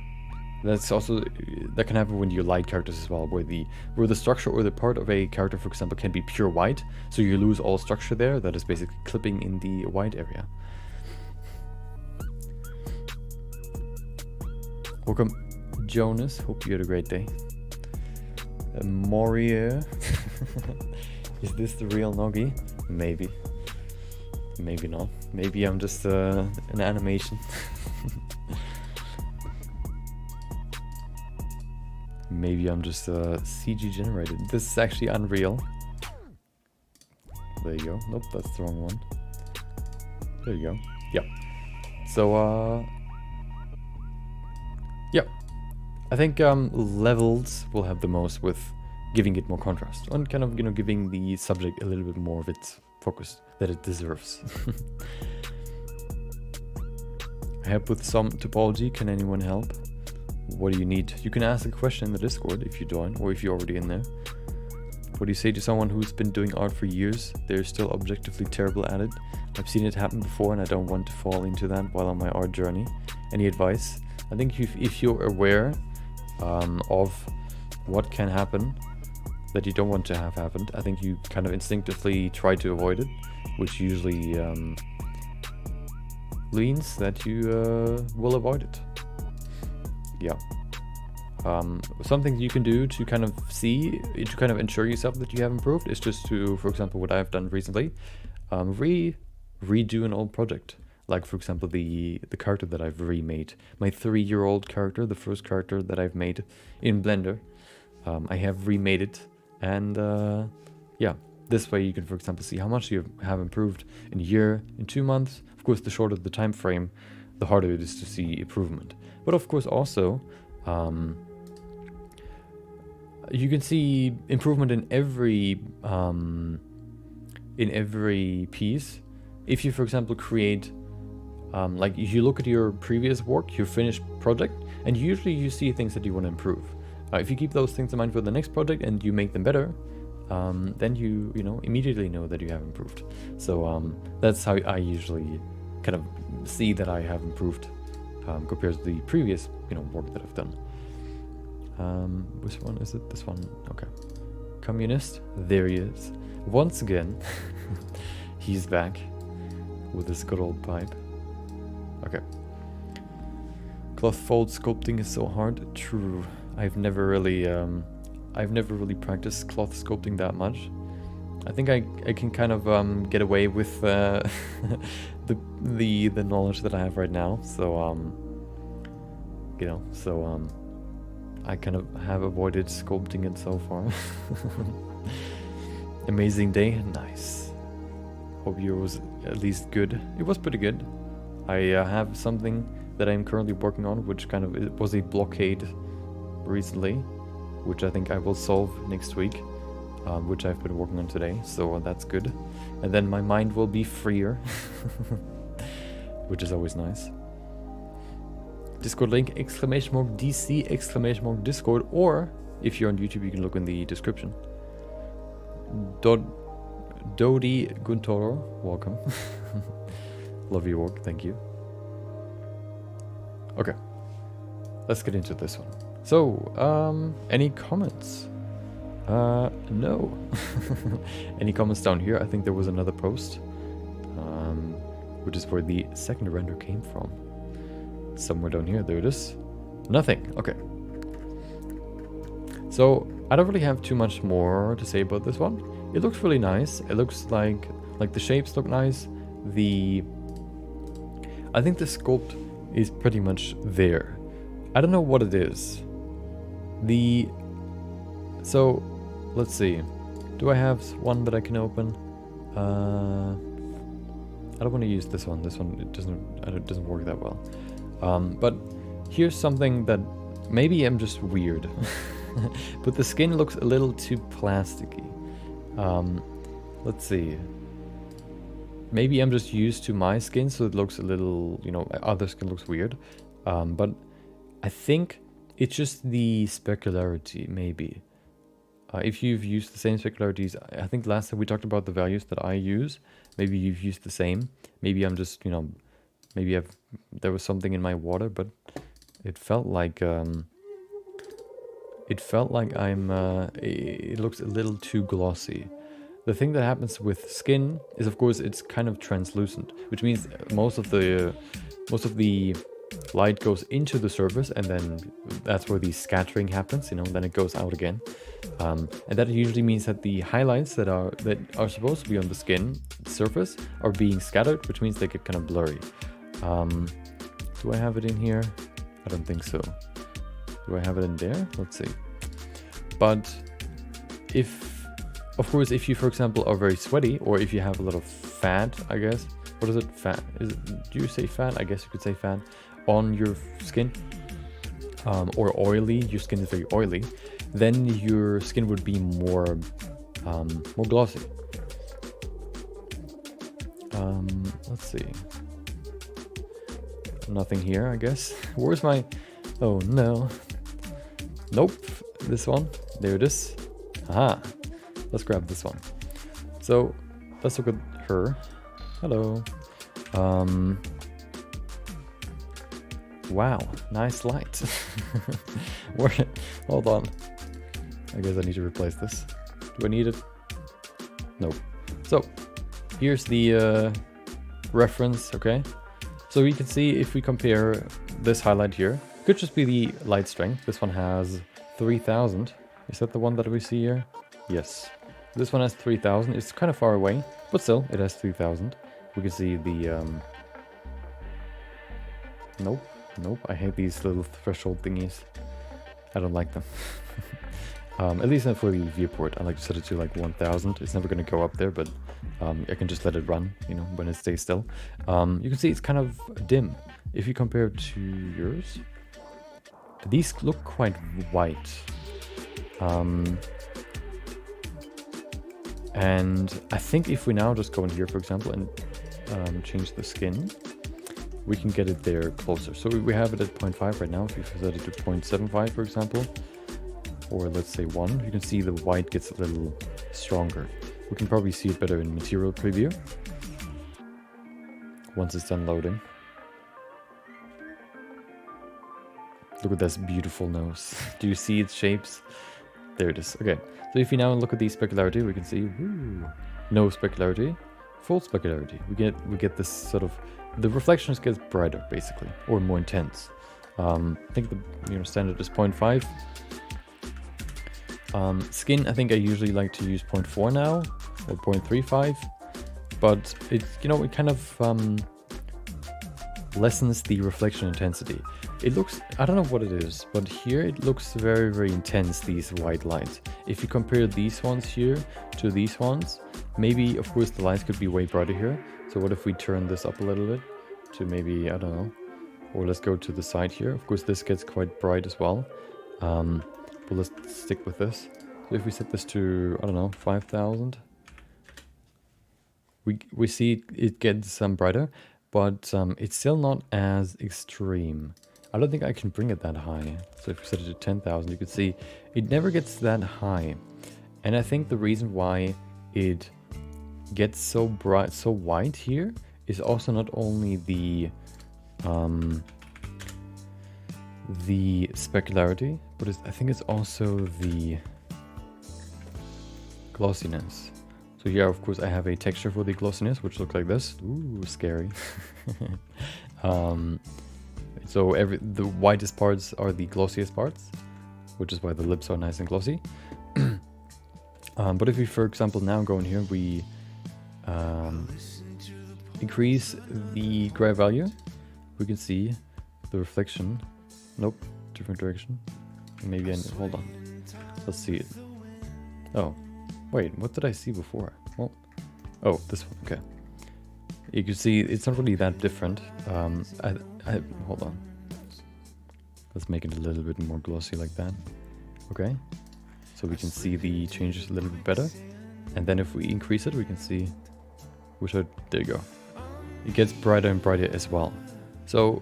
That can happen when you light characters as well, where the structure or the part of a character, for example, can be pure white, so you lose all structure there. That is basically clipping in the white area. Welcome, Jonas. Hope you had a great day. Moria. Is this the real Noggy? Maybe. Maybe not. Maybe I'm just an animation. Maybe I'm just CG generated. This is actually Unreal. There you go. Nope, that's the wrong one. There you go. Yeah. So, yeah. I think levels will have the most with giving it more contrast and kind of, you know, giving the subject a little bit more of its focus that it deserves. I help with some topology. Can anyone help? What do you need? You can ask a question in the Discord if you join, or if you're already in there. What do you say to someone who's been doing art for years? They're still objectively terrible at it. I've seen it happen before and I don't want to fall into that while on my art journey. Any advice? I think if you're aware of what can happen that you don't want to have happened, I think you kind of instinctively try to avoid it, which usually means that you will avoid it. Yeah. Something you can do to kind of ensure yourself that you have improved is just to, for example, what I've done recently, redo an old project. Like, for example, the character that I've remade. My 3-year-old character, the first character that I've made in Blender. I have remade it, and yeah, this way you can, for example, see how much you have improved in a year, in 2 months. Of course, the shorter the time frame, the harder it is to see improvement. But of course also, you can see improvement in every piece. If you, for example, create, like if you look at your previous work, your finished project, and usually you see things that you want to improve. If you keep those things in mind for the next project and you make them better, then you immediately know that you have improved. So that's how I usually kind of see that I have improved compared to the previous work that I've done. Which one is it? This one. Okay. Communist. There he is. Once again, he's back with his good old pipe. Okay. Cloth fold sculpting is so hard. True. I've never really practiced cloth sculpting that much. I think I can kind of get away with the knowledge that I have right now. So I kind of have avoided sculpting it so far. Amazing day, nice. Hope yours was at least good. It was pretty good. I have something that I'm currently working on, which kind of, it was a blockade recently, which I think I will solve next week, which I've been working on today, so that's good. And then my mind will be freer, which is always nice. Discord link, !DC, !Discord, or if you're on YouTube, you can look in the description. Dodi Guntoro, welcome. Love your work, thank you. Okay, let's get into this one. So, any comments? No. Any comments down here? I think there was another post, which is where the second render came from. Somewhere down here, there it is. Nothing, okay. So, I don't really have too much more to say about this one. It looks really nice. It looks like the shapes look nice. I think the sculpt is pretty much there. I don't know what it is. So, let's see. Do I have one that I can open? I don't want to use this one. This one, it doesn't work that well. But here's something that maybe I'm just weird. But the skin looks a little too plasticky. Let's see. Maybe I'm just used to my skin, so it looks a little, other skin looks weird. But I think it's just the specularity, maybe. If you've used the same specularities, I think last time we talked about the values that I use. Maybe you've used the same. Maybe I'm just, maybe there was something in my water, but it felt like it looks a little too glossy. The thing that happens with skin is, of course, it's kind of translucent, which means most of the light goes into the surface, and then that's where the scattering happens. Then it goes out again, and that usually means that the highlights that are supposed to be on the skin surface are being scattered, which means they get kind of blurry. Do I have it in here? I don't think so. Do I have it in there? Let's see. But of course, if you, for example, are very sweaty, or if you have a lot of fat, I guess. What is it? Fat? Do you say fat? I guess you could say fat on your skin. Or oily. Your skin is very oily. Then your skin would be more glossy. Let's see. Nothing here, I guess. Where's my... Oh, no. Nope. This one. There it is. Aha. Let's grab this one. So, let's look at her. Hello. Wow, nice light. Hold on. I guess I need to replace this. Do I need it? Nope. So, here's the reference, okay? So we can see if we compare this highlight here, could just be the light strength. This one has 3000. Is that the one that we see here? Yes. This one has 3000. It's kind of far away, but still, it has 3000. We can see the... Nope. I hate these little threshold thingies. I don't like them. At least not for the viewport. I like to set it to like 1000. It's never going to go up there, but I can just let it run, you know, when it stays still. You can see it's kind of dim. If you compare it to yours, these look quite white. And I think if we now just go in here, for example, and change the skin, we can get it there closer. So we have it at 0.5 right now. If you set it to 0.75, for example, or let's say 1, you can see the white gets a little stronger. We can probably see it better in material preview once it's done loading. Look at this beautiful nose. Do you see its shapes? There it is. Okay, so if you now look at the specularity, we can see no specularity, full specularity. We get this sort of, the reflections gets brighter basically, or more intense. I think the standard is 0.5. Skin, I think I usually like to use 0.4 now, or 0.35, but it kind of lessens the reflection intensity. It looks, I don't know what it is, but here it looks very, very intense, these white lights. If you compare these ones here to these ones, maybe, of course, the lights could be way brighter here. So what if we turn this up a little bit to maybe, I don't know, or let's go to the side here. Of course, this gets quite bright as well. But let's stick with this. So if we set this to, I don't know, 5000, we see it gets brighter, but it's still not as extreme. I don't think I can bring it that high. So if we set it to 10,000, you can see it never gets that high. And I think the reason why it gets so bright, so white here, is also not only the specularity, but I think it's also the glossiness. So here, of course, I have a texture for the glossiness, which looks like this. Ooh, scary. So the whitest parts are the glossiest parts, which is why the lips are nice and glossy. But if we, for example, now go in here, we increase the gray value, we can see the reflection. Nope, different direction. Maybe hold on. Let's see it. Oh, wait, what did I see before? Well, oh, this one. Okay. You can see it's not really that different. Hold on. Let's make it a little bit more glossy like that. Okay. So we can see the changes a little bit better. And then if we increase it, we can see, there you go. It gets brighter and brighter as well. So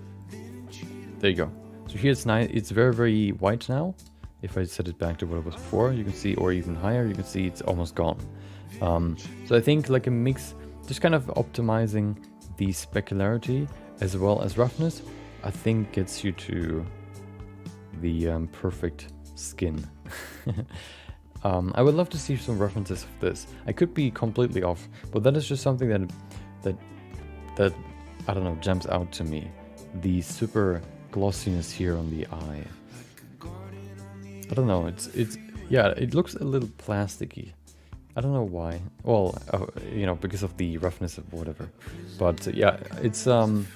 there you go. So here it's nice. It's very, very white now. If I set it back to what it was before, you can see, or even higher, you can see it's almost gone. So I think like a mix, just kind of optimizing the specularity as well as roughness, I think gets you to the perfect skin. I would love to see some references of this. I could be completely off, but that is just something that I don't know, jumps out to me. The super glossiness here on the eye. I don't know. Yeah. It looks a little plasticky. I don't know why. Well, because of the roughness of whatever. But yeah, it's the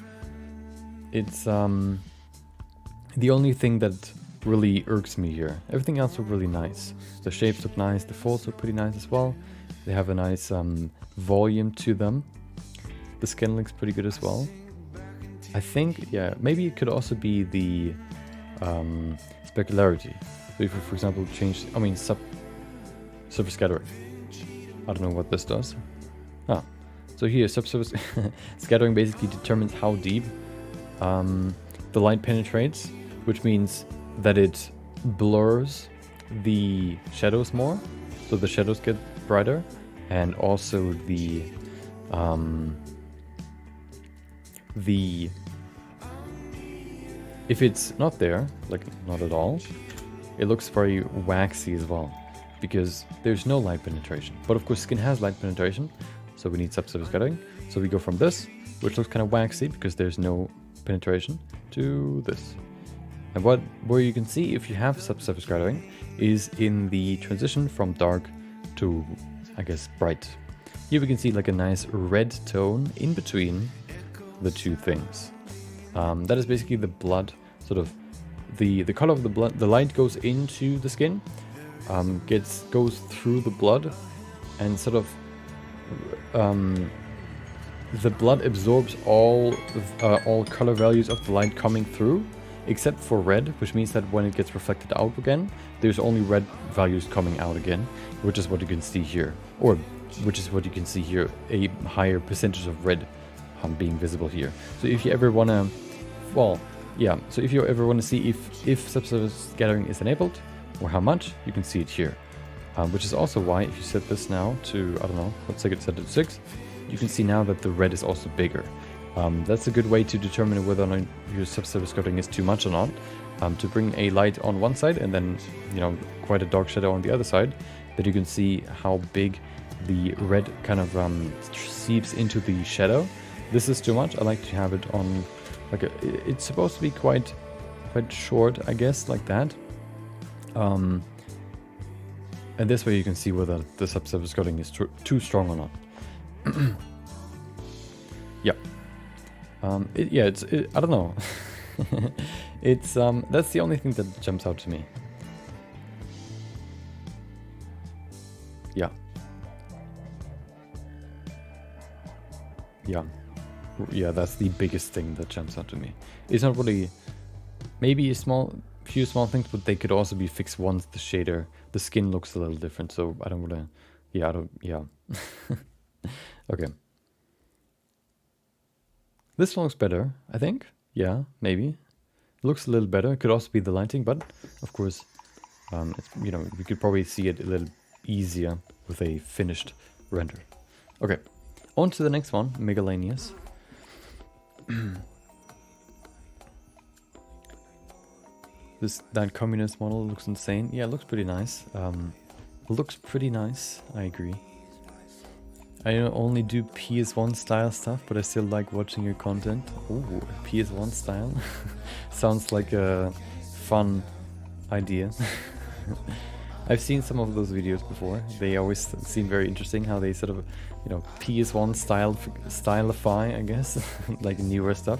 only thing that really irks me here. Everything else look really nice. The shapes look nice. The folds look pretty nice as well. They have a nice volume to them. The skin looks pretty good as well. I think, yeah, maybe it could also be the specularity. So if we, for example, change, surface scattering. I don't know what this does. So here, subsurface scattering basically determines how deep the light penetrates, which means that it blurs the shadows more, so the shadows get brighter, and also if it's not there, like not at all, it looks very waxy as well, because there's no light penetration. But of course skin has light penetration, so we need subsurface scattering. So we go from this, which looks kind of waxy because there's no penetration, to this. And where you can see if you have subsurface scattering is in the transition from dark to, I guess, bright. Here we can see like a nice red tone in between the two things. That is basically the blood, sort of the color of the blood. The light goes into the skin, goes through the blood, and sort of the blood absorbs all color values of the light coming through, except for red, which means that when it gets reflected out again, there's only red values coming out again, which is what you can see here, or which is what you can see here, a higher percentage of red being visible here. So if you ever want to, well, yeah, so if you ever want to see if subsurface scattering is enabled, or how much, you can see it here. Which is also why, if you set this now to, I don't know, let's say it's set to 6, you can see now that the red is also bigger. That's a good way to determine whether or not your subsurface scattering is too much or not. To bring a light on one side and then, you know, quite a dark shadow on the other side, that you can see how big the red kind of seeps into the shadow. This is too much. I like to have it on, like, it's supposed to be quite short, I guess, like that. And this way you can see whether the subsurface coating is too strong or not. Yeah. I don't know. It's that's the only thing that jumps out to me. Yeah. Yeah, that's the biggest thing that jumps out to me. It's not really, maybe few small things, but they could also be fixed once the skin looks a little different. So I don't want to, yeah. Okay. This one looks better, I think. Yeah, maybe. It looks a little better. It could also be the lighting, but of course, it's, you know, we could probably see it a little easier with a finished render. Okay, on to the next one, Megalanius. That communist model looks insane. Yeah, it looks pretty nice. Looks pretty nice, I agree. I only do PS1 style stuff, but I still like watching your content. Ooh, PS1 style? Sounds like a fun idea. I've seen some of those videos before. They always seem very interesting how they sort of, you know, PS1 stylify, I guess, like newer stuff.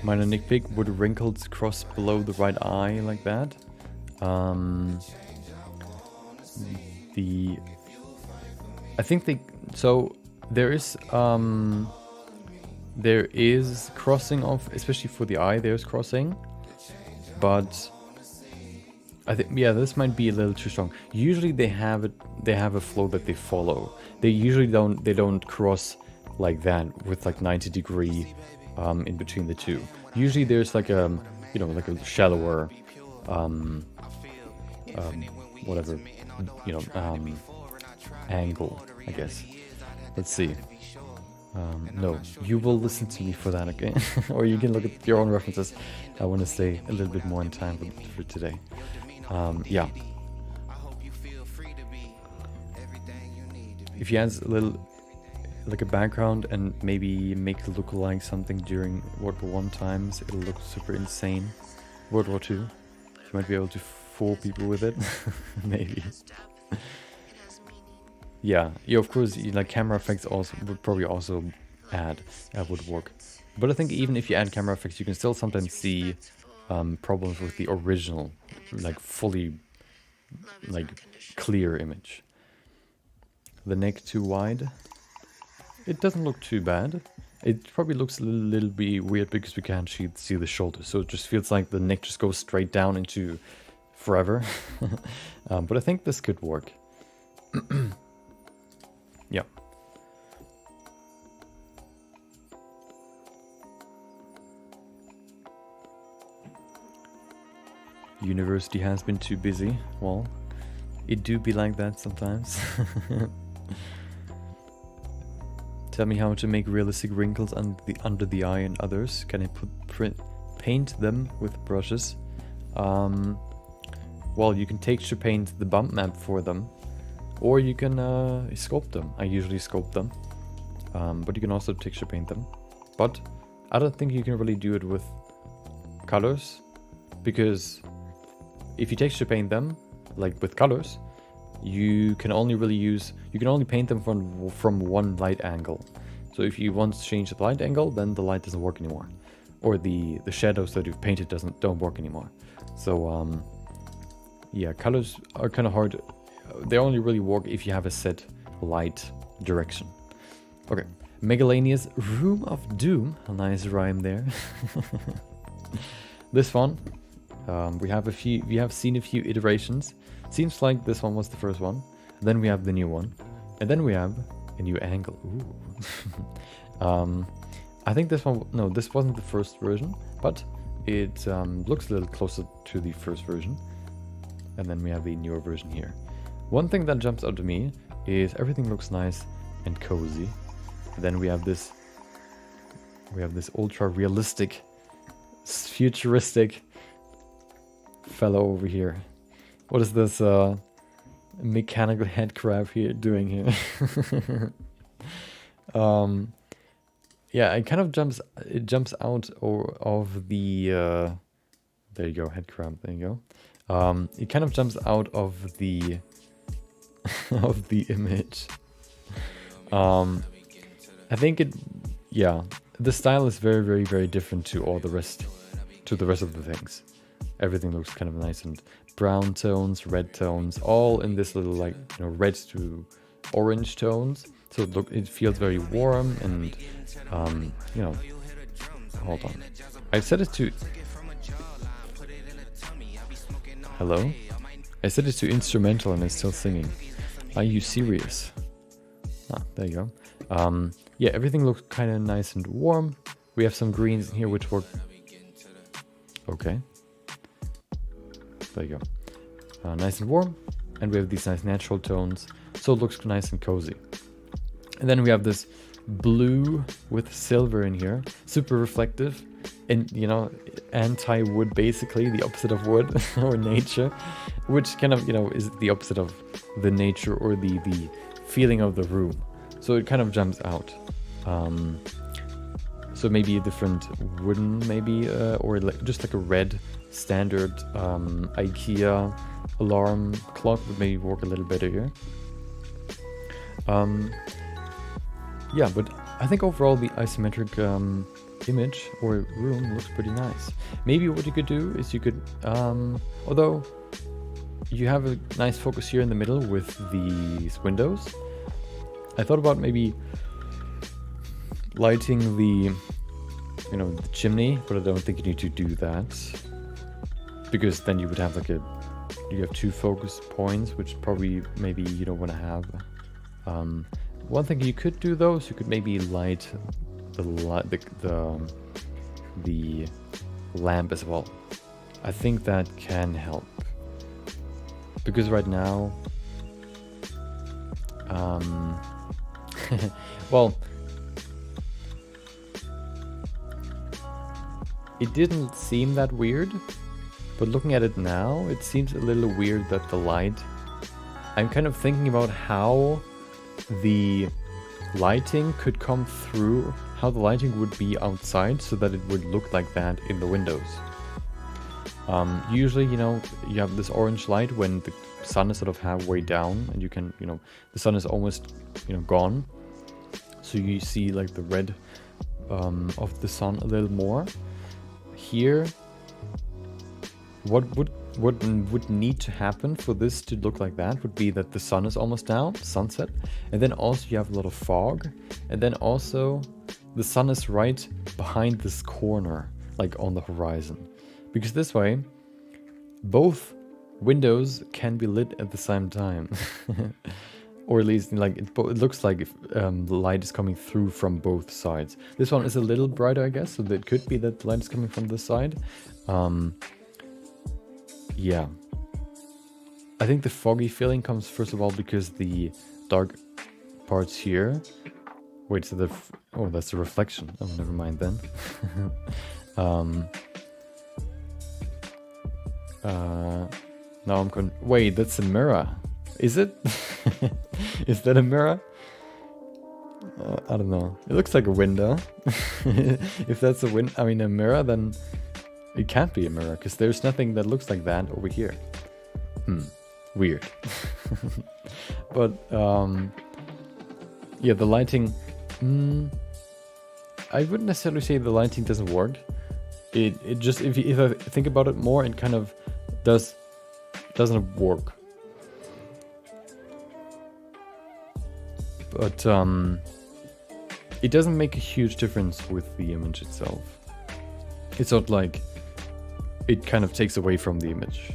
Minor nitpick, would wrinkles cross below the right eye like that? I think so there is crossing of, especially for the eye, there's crossing, but I think, yeah, this might be a little too strong. Usually they have a flow that they follow. They usually don't cross like that with like 90-degree in between the two. Usually there's like a, you know, like a shallower whatever, you know, angle, I guess. Let's see. No, you will listen to me for that, okay? Or you can look at your own references. I want to stay a little bit more in time for today. Yeah. If you add a little, like a background and maybe make it look like something during World War I times, it'll look super insane. World War II, you might be able to fool people with it. Maybe. Yeah, of course, like camera effects also would probably also would work. But I think even if you add camera effects, you can still sometimes see problems with the original, like fully, like clear image. The neck too wide. It doesn't look too bad. It probably looks a little bit weird because we can't see the shoulders, so it just feels like the neck just goes straight down into forever. But I think this could work. Yeah. University has been too busy. Well, it do be like that sometimes. Tell me how to make realistic wrinkles under the eye and others. Can I paint them with brushes? Well, you can texture paint the bump map for them, or you can sculpt them. I usually sculpt them, but you can also texture paint them. But I don't think you can really do it with colors, because if you texture paint them, like with colors, you can only paint them from one light angle. So if you want to change the light angle, then the light doesn't work anymore. or the shadows that you've painted don't work anymore. So yeah, colors are kind of hard. They only really work if you have a set light direction. Okay, Megalania's Room of Doom. A nice rhyme there. This one, we have seen a few iterations. Seems like this one was the first one. Then we have the new one, and then we have a new angle. Ooh. I think this one, no, this wasn't the first version, but it looks a little closer to the first version. And then we have the newer version here. One thing that jumps out to me is everything looks nice and cozy. And then we have this ultra realistic, futuristic fellow over here. What is this mechanical head crab here doing here? Yeah, it kind of jumps out of the there you go, head crab, there you go. It kind of jumps out of the of the image. I think the style is very, very, very different to the rest of the things. Everything looks kind of nice and brown tones, red tones, all in this little, like, you know, red to orange tones. So it feels very warm and you know, hold on. I set it to hello? I set it to instrumental and it's still singing. Are you serious? Ah, there you go. Yeah, everything looks kind of nice and warm. We have some greens in here which work. Okay. There you go. Nice and warm. And we have these nice natural tones. So it looks nice and cozy. And then we have this blue with silver in here. Super reflective. And, you know, anti-wood, basically. The opposite of wood or nature. Which kind of, you know, is the opposite of the nature or the feeling of the room. So it kind of jumps out. So maybe a different wooden, maybe, or just like a red standard IKEA alarm clock would maybe work a little better here. Yeah, but I think overall the isometric image or room looks pretty nice. Maybe what you could do is you could, although you have a nice focus here in the middle with these windows, I thought about maybe lighting the, you know, the chimney, but I don't think you need to do that, because then you would have like you have two focus points, which probably maybe you don't want to have. One thing you could do though is you could maybe light the lamp as well. I think that can help, because right now, well, it didn't seem that weird, but looking at it now, it seems a little weird that the light... I'm kind of thinking about how the lighting could come through, how the lighting would be outside so that it would look like that in the windows. Usually, you know, you have this orange light when the sun is sort of halfway down and you can, you know, the sun is almost, you know, gone. So you see like the red of the sun a little more. Here, what would need to happen for this to look like that would be that the sun is almost down, sunset, and then also you have a lot of fog, and then also the sun is right behind this corner, like on the horizon. Because this way, both windows can be lit at the same time. Or at least, like, it looks like if, the light is coming through from both sides. This one is a little brighter, I guess, so it could be that the light is coming from this side. Yeah. I think the foggy feeling comes first of all because the dark parts here... Wait, so oh, that's the reflection. Oh, never mind then. Now I'm wait, that's a mirror. Is it? Is that a mirror? I don't know. It looks like a window. If that's a mirror, then it can't be a mirror, because there's nothing that looks like that over here. Weird. But, yeah, the lighting... I wouldn't necessarily say the lighting doesn't work. it just, if I think about it more, it kind of doesn't work. But it doesn't make a huge difference with the image itself. It's not like it kind of takes away from the image.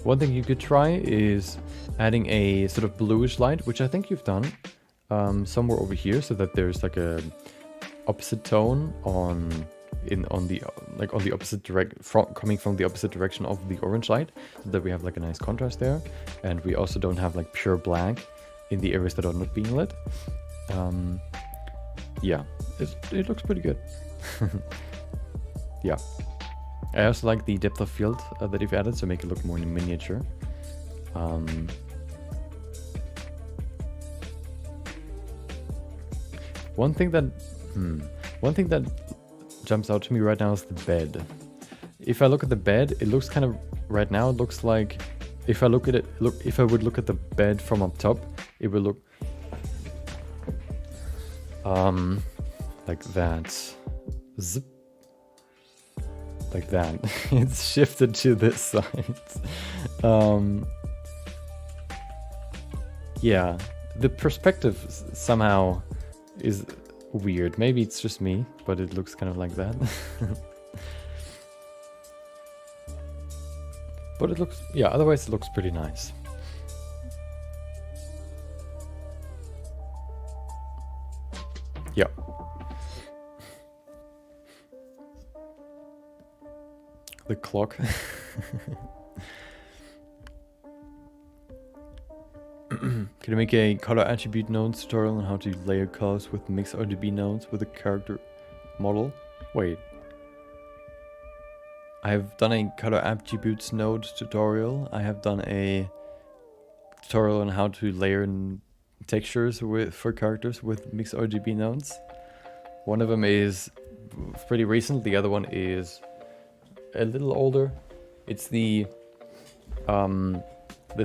One thing you could try is adding a sort of bluish light, which I think you've done somewhere over here, so that there's like a opposite tone on the opposite coming from the opposite direction of the orange light, so that we have like a nice contrast there, and we also don't have like pure black in the areas that are not being lit. Yeah, it looks pretty good. Yeah. I also like the depth of field that you've added, so make it look more miniature. One thing that jumps out to me right now is the bed. If I look at the bed, it looks kind of, right now it looks like, if I would look at the bed from up top, it would look like that. Zip. Like that. It's shifted to this side. Yeah, the perspective somehow is weird. Maybe it's just me, but it looks kind of like that. But it looks, yeah, otherwise it looks pretty nice. Yeah. The clock. Can you make a color attribute nodes tutorial on how to layer colors with mixed RGB nodes with a character model? Wait. I have done a color attributes node tutorial. I have done a tutorial on how to layer textures for characters with mixed RGB nodes. One of them is pretty recent, the other one is a little older. It's the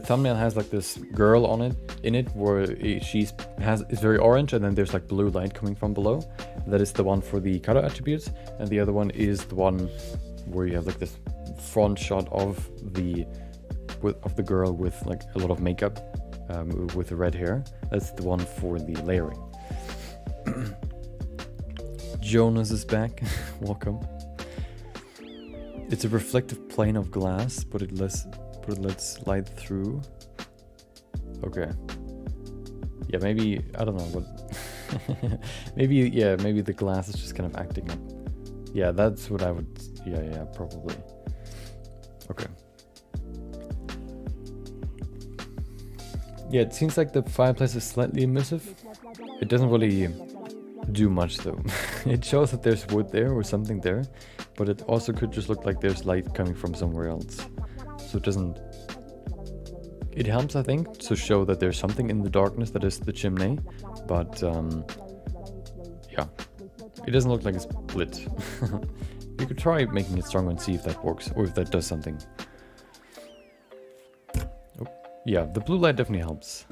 thumbnail has like this girl in it where it's very orange, and then there's like blue light coming from below. That is the one for the color attributes, and the other one is the one where you have like this front shot of the girl with like a lot of makeup with the red hair. That's the one for the layering. Jonas is back. Welcome. It's a reflective plane of glass, but it lets light through. Okay. Yeah, maybe, I don't know what. maybe the glass is just kind of acting up. Yeah, that's what I would, yeah, probably. Okay. Yeah, it seems like the fireplace is slightly emissive. It doesn't really do much though. It shows that there's wood there or something there, but it also could just look like there's light coming from somewhere else. So it doesn't... It helps, I think, to show that there's something in the darkness that is the chimney, but yeah, it doesn't look like it's lit. You could try making it stronger and see if that works, or if that does something. Oh, yeah, the blue light definitely helps.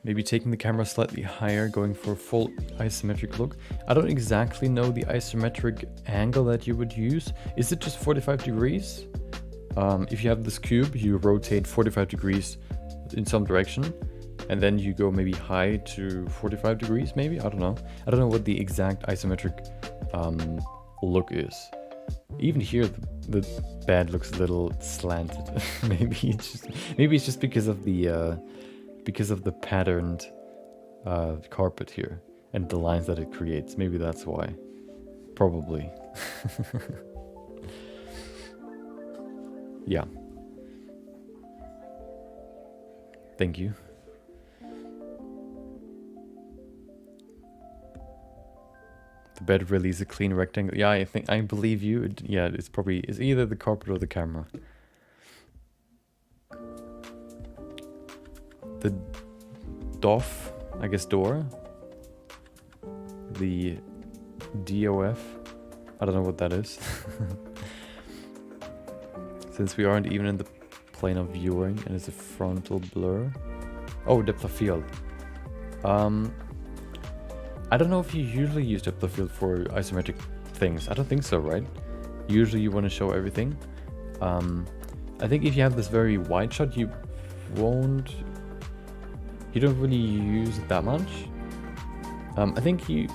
Maybe taking the camera slightly higher, going for a full isometric look. I don't exactly know the isometric angle that you would use. Is it just 45 degrees? If you have this cube, you rotate 45 degrees in some direction, and then you go maybe high to 45 degrees, maybe? I don't know. I don't know what the exact isometric look is. Even here, the bed looks a little slanted. maybe it's just because of the patterned carpet here and the lines that it creates. Maybe that's why. Probably. Yeah. Thank you. The bed really is a clean rectangle. Yeah, I believe you. Yeah, it's either the carpet or the camera. The DOF, I guess door. The DOF. I don't know what that is. Since we aren't even in the plane of viewing and it's a frontal blur. Oh, depth of field. I don't know if you usually use depth of field for isometric things. I don't think so, right? Usually you want to show everything. I think if you have this very wide shot, you don't really use it that much. I think it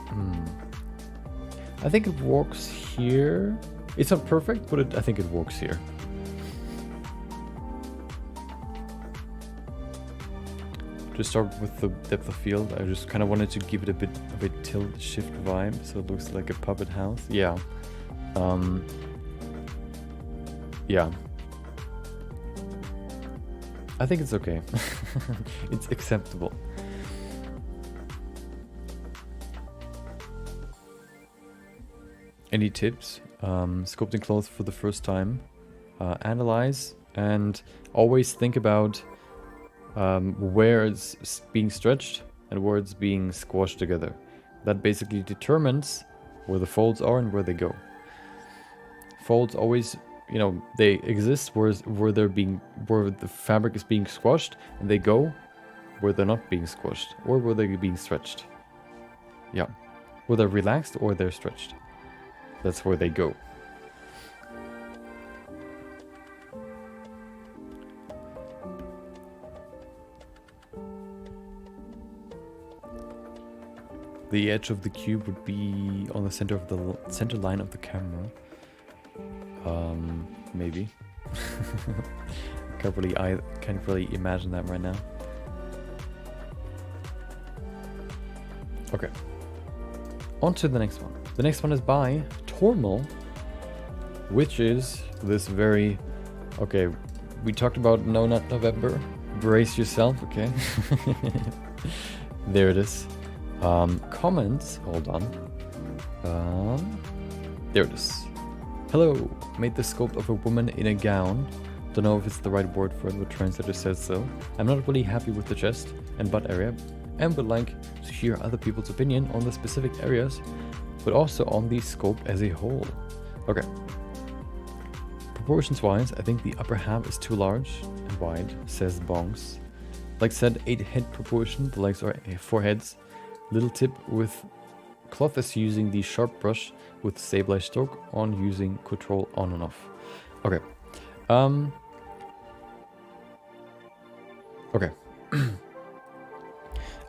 works here. It's not perfect, but I think it works here. To start with the depth of field, I just kind of wanted to give it a bit of a tilt shift vibe, so it looks like a puppet house. Yeah. Yeah. I think it's okay. It's acceptable. Any tips? Sculpting clothes for the first time. Analyze and always think about where it's being stretched and where it's being squashed together. That basically determines where the folds are and where they go. Folds always, you know, they exist where the fabric is being squashed, and they go where they're not being squashed or where they're being stretched. Yeah, where they're relaxed or they're stretched. That's where they go. The edge of the cube would be on the center of the center line of the camera. Maybe. I can't really imagine that right now. Okay. On to the next one. The next one is by Tormal, which is this very... Okay, we talked about No Nut November. Brace yourself, okay? There it is. Comments, hold on. There it is. Hello, made the sculpt of a woman in a gown. Don't know if it's the right word for it, but translator says so. I'm not really happy with the chest and butt area, and would like to hear other people's opinion on the specific areas, but also on the sculpt as a whole. Okay. Proportions wise, I think the upper half is too large and wide, says Bongs. Like said, 8 head proportion, the legs are 4 heads. Little tip with cloth is using the sharp brush with stabilize stroke on, using control on and off. Okay. Okay.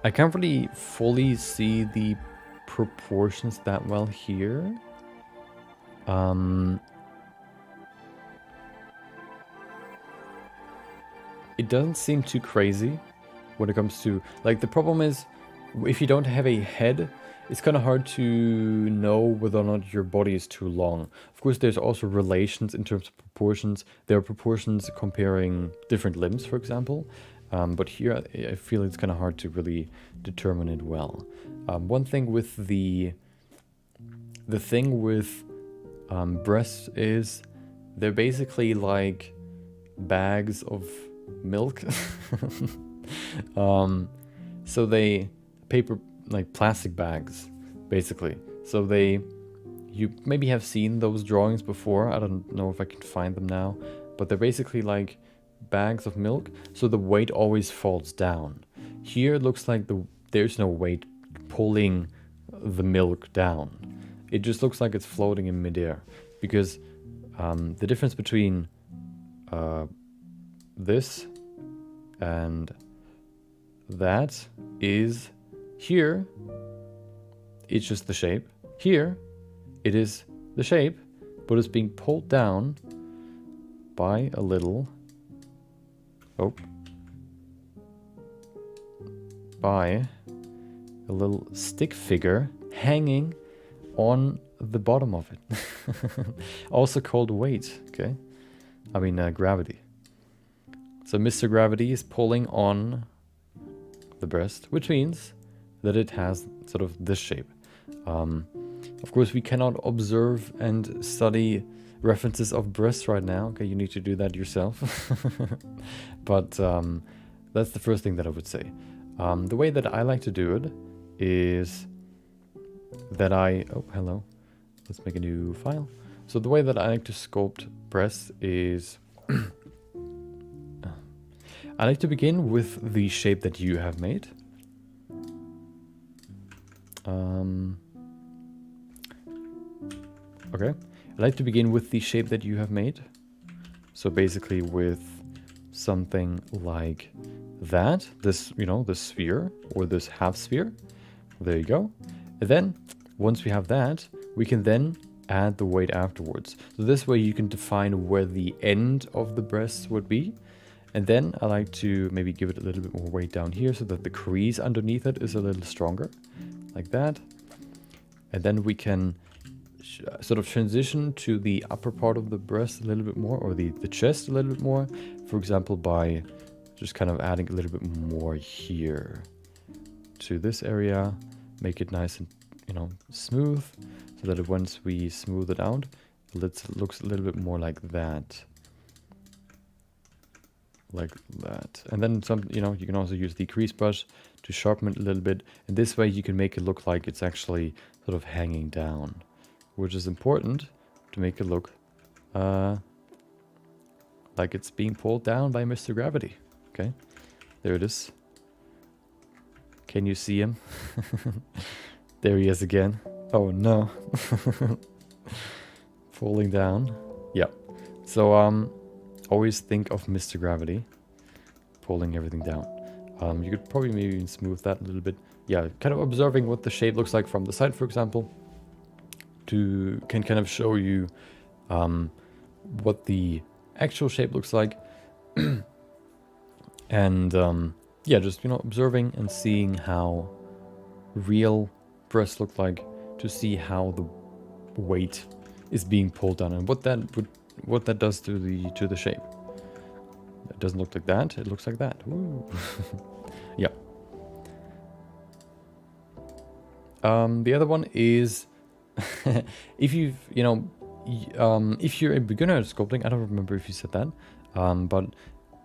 I can't really fully see the proportions that well here. It doesn't seem too crazy when it comes to, like, the problem is if you don't have a head, it's kind of hard to know whether or not your body is too long. Of course, there's also relations in terms of proportions. There are proportions comparing different limbs, for example. But here, I feel it's kind of hard to really determine it well. One thing with the thing with breasts is they're basically like bags of milk. So they plastic bags, basically. So you maybe have seen those drawings before. I don't know if I can find them now, but they're basically like bags of milk, so the weight always falls down. Here it looks like there's no weight pulling the milk down. It just looks like it's floating in midair, because the difference between this and that is here it's just the shape. Here it is the shape, but it's being pulled down by a little stick figure hanging on the bottom of it. Also called weight, okay? I mean gravity. So Mr. Gravity is pulling on the breast, which means that it has sort of this shape. Of course, we cannot observe and study references of breasts right now. Okay, you need to do that yourself. But that's the first thing that I would say. The way that I like to do it is that hello. Let's make a new file. So the way that I like to sculpt breasts is I like to begin with the shape that you have made. Okay, I'd like to begin with the shape that you have made. So basically with something like that, this, you know, this sphere or this half sphere. There you go. And then once we have that, we can then add the weight afterwards. So this way you can define where the end of the breast would be. And then I like to maybe give it a little bit more weight down here so that the crease underneath it is a little stronger, like that. And then we can sort of transition to the upper part of the breast a little bit more, or the chest a little bit more. For example, by just kind of adding a little bit more here to this area, make it nice and, you know, smooth, so that once we smooth it out, it looks a little bit more like that. Like that. And then some, you know, you can also use the crease brush to sharpen it a little bit. And this way you can make it look like it's actually sort of hanging down, which is important to make it look like it's being pulled down by Mr. Gravity. Okay, there it is. Can you see him? There he is again. Oh no. Falling down. Yeah. So always think of Mr. Gravity pulling everything down. You could probably maybe even smooth that a little bit. Yeah, kind of observing what the shape looks like from the side, for example, can kind of show you what the actual shape looks like. And yeah, just, you know, observing and seeing how real breasts look like, to see how the weight is being pulled down and what that does to the shape. It doesn't look like that, it looks like that. Woo. Yeah. The other one is if you've, you know, if you're a beginner at sculpting, I don't remember if you said that, but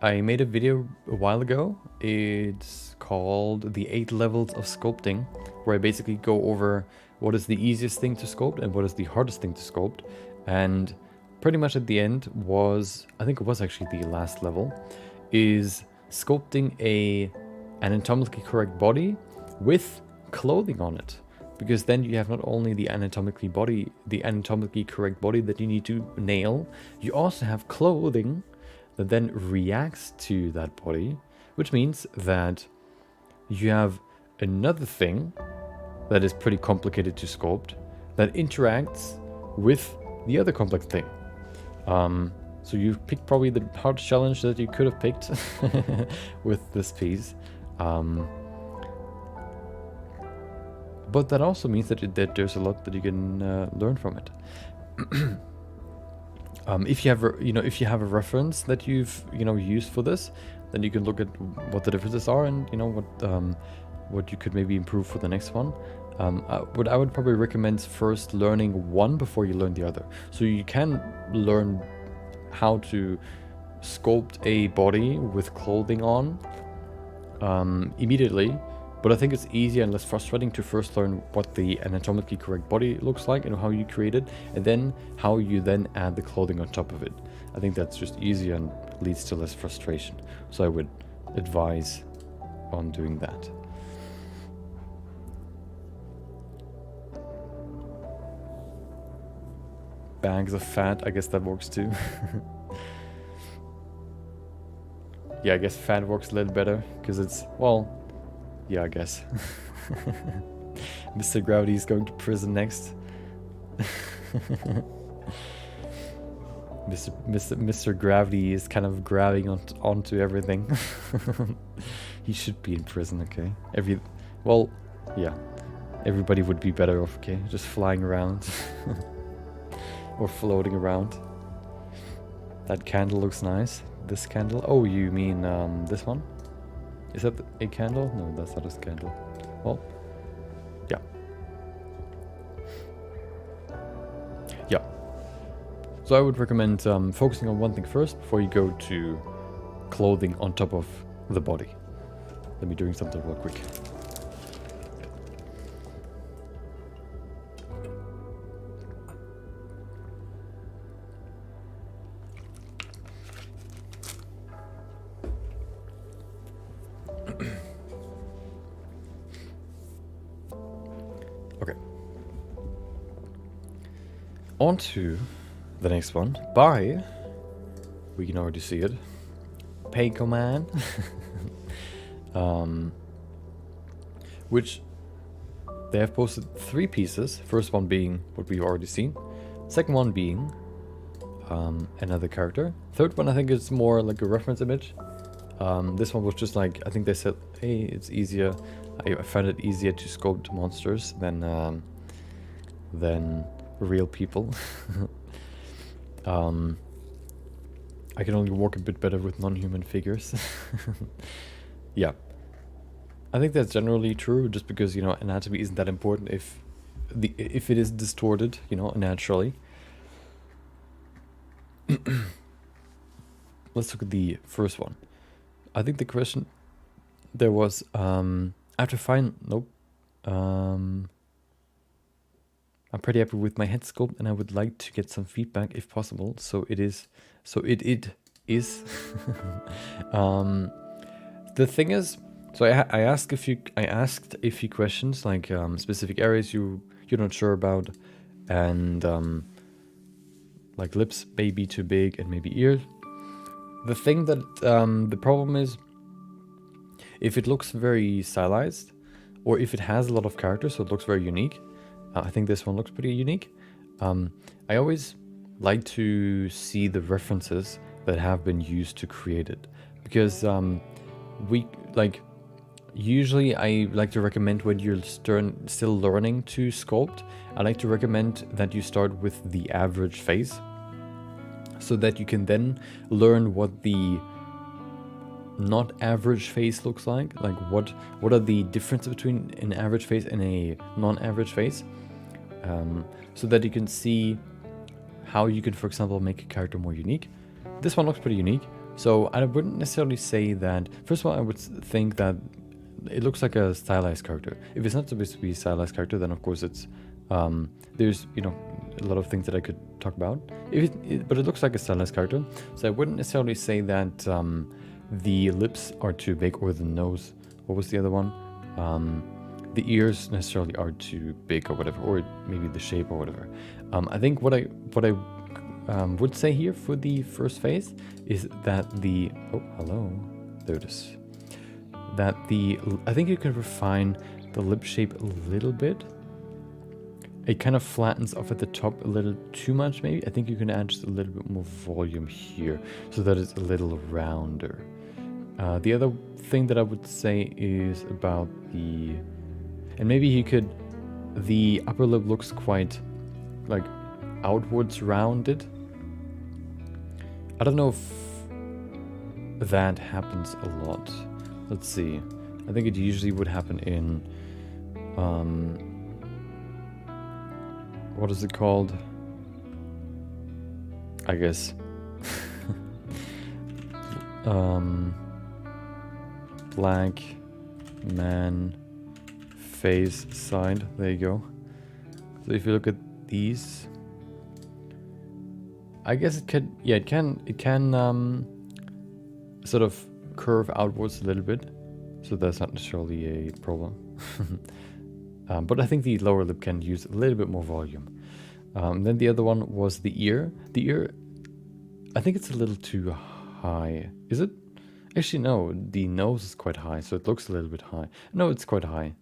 I made a video a while ago. It's called The 8 Levels of Sculpting, where I basically go over what is the easiest thing to sculpt and what is the hardest thing to sculpt. And pretty much at the end was, I think it was actually the last level, is sculpting a anatomically correct body with clothing on it. Because then you have not only the anatomically correct body that you need to nail, you also have clothing that then reacts to that body, which means that you have another thing that is pretty complicated to sculpt that interacts with the other complex thing. So you've picked probably the hardest challenge that you could have picked with this piece. But that also means that there's a lot that you can learn from it. If you have a reference that you've used for this, then you can look at what the differences are and what you could maybe improve for the next one. What I would probably recommend is first learning one before you learn the other. So you can learn how to sculpt a body with clothing on immediately. But I think it's easier and less frustrating to first learn what the anatomically correct body looks like and how you create it, and then how you then add the clothing on top of it. I think that's just easier and leads to less frustration. So I would advise on doing that. Bags of fat, I guess that works too. Yeah, I guess fat works a little better because it's, well, yeah, I guess. Mr. Gravity is going to prison next. Mr. Gravity is kind of grabbing onto everything. He should be in prison, okay? Well, yeah. Everybody would be better off, okay? Just flying around. Or floating around. That candle looks nice. This candle? Oh, you mean this one? Is that a candle? No, that's not a candle. Well, yeah. Yeah. So I would recommend focusing on one thing first before you go to clothing on top of the body. Let me do something real quick. On to the next one by, we can already see it, Payco Man. Which they have posted 3 pieces. First one being what we've already seen. Second one being another character. Third one I think is more like a reference image. This one was just like, I think they said, hey, it's easier. I found it easier to sculpt monsters than real people. I can only work a bit better with non-human figures. Yeah. I think that's generally true, just because, you know, anatomy isn't that important if it is distorted, you know, naturally. Let's look at the first one. I think the question there was after nope. I'm pretty happy with my head sculpt, and I would like to get some feedback if possible. So it is. The thing is, so I asked a few questions, like specific areas you're not sure about, and like lips maybe too big and maybe ears. The thing that the problem is, if it looks very stylized, or if it has a lot of characters, so it looks very unique. I think this one looks pretty unique. I always like to see the references that have been used to create it, because usually I like to recommend, when you're still learning to sculpt, I like to recommend that you start with the average face, so that you can then learn what the not average face looks like what are the differences between an average face and a non-average face, so that you can see how you can, for example, make a character more unique. This one looks pretty unique, so I wouldn't necessarily say that. First of all, I would think that it looks like a stylized character. If it's not supposed to be a stylized character, then of course it's there's, you know, a lot of things that I could talk about. But it looks like a stylized character, so I wouldn't necessarily say that the lips are too big, or the nose. What was the other one? The ears necessarily are too big or whatever, or maybe the shape or whatever. I think what I would say here for the first face is that there it is. That I think you can refine the lip shape a little bit. It kind of flattens off at the top a little too much, maybe. I think you can add just a little bit more volume here, so that it's a little rounder. The other thing that I would say is about the upper lip looks quite like outwards rounded. I don't know if that happens a lot. Let's see. I think it usually would happen in what is it called? I guess black man face side. There you go. So if you look at these, I guess it can sort of curve outwards a little bit, so that's not necessarily a problem. But I think the lower lip can use a little bit more volume. Then the other one was the ear. The ear, I think it's a little too high. Is it? Actually, no. The nose is quite high, so it looks a little bit high. No, it's quite high.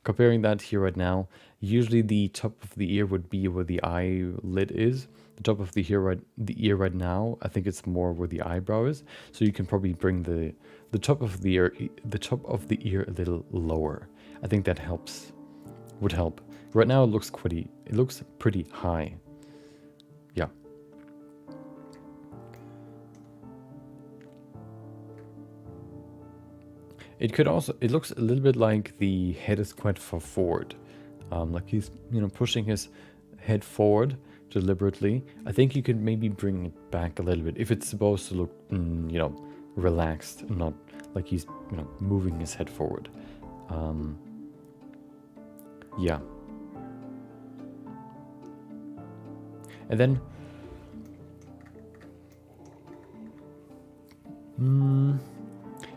Comparing that here right now, usually the top of the ear would be where the eyelid is. The top of the ear right now, I think it's more where the eyebrow is. So you can probably bring the top of the ear a little lower. I think that would help. Right now it looks pretty high. Yeah. It looks a little bit like the head is quite far forward. Like he's, pushing his head forward deliberately. I think you could maybe bring it back a little bit if it's supposed to look, relaxed, not like he's, moving his head forward. Yeah. And then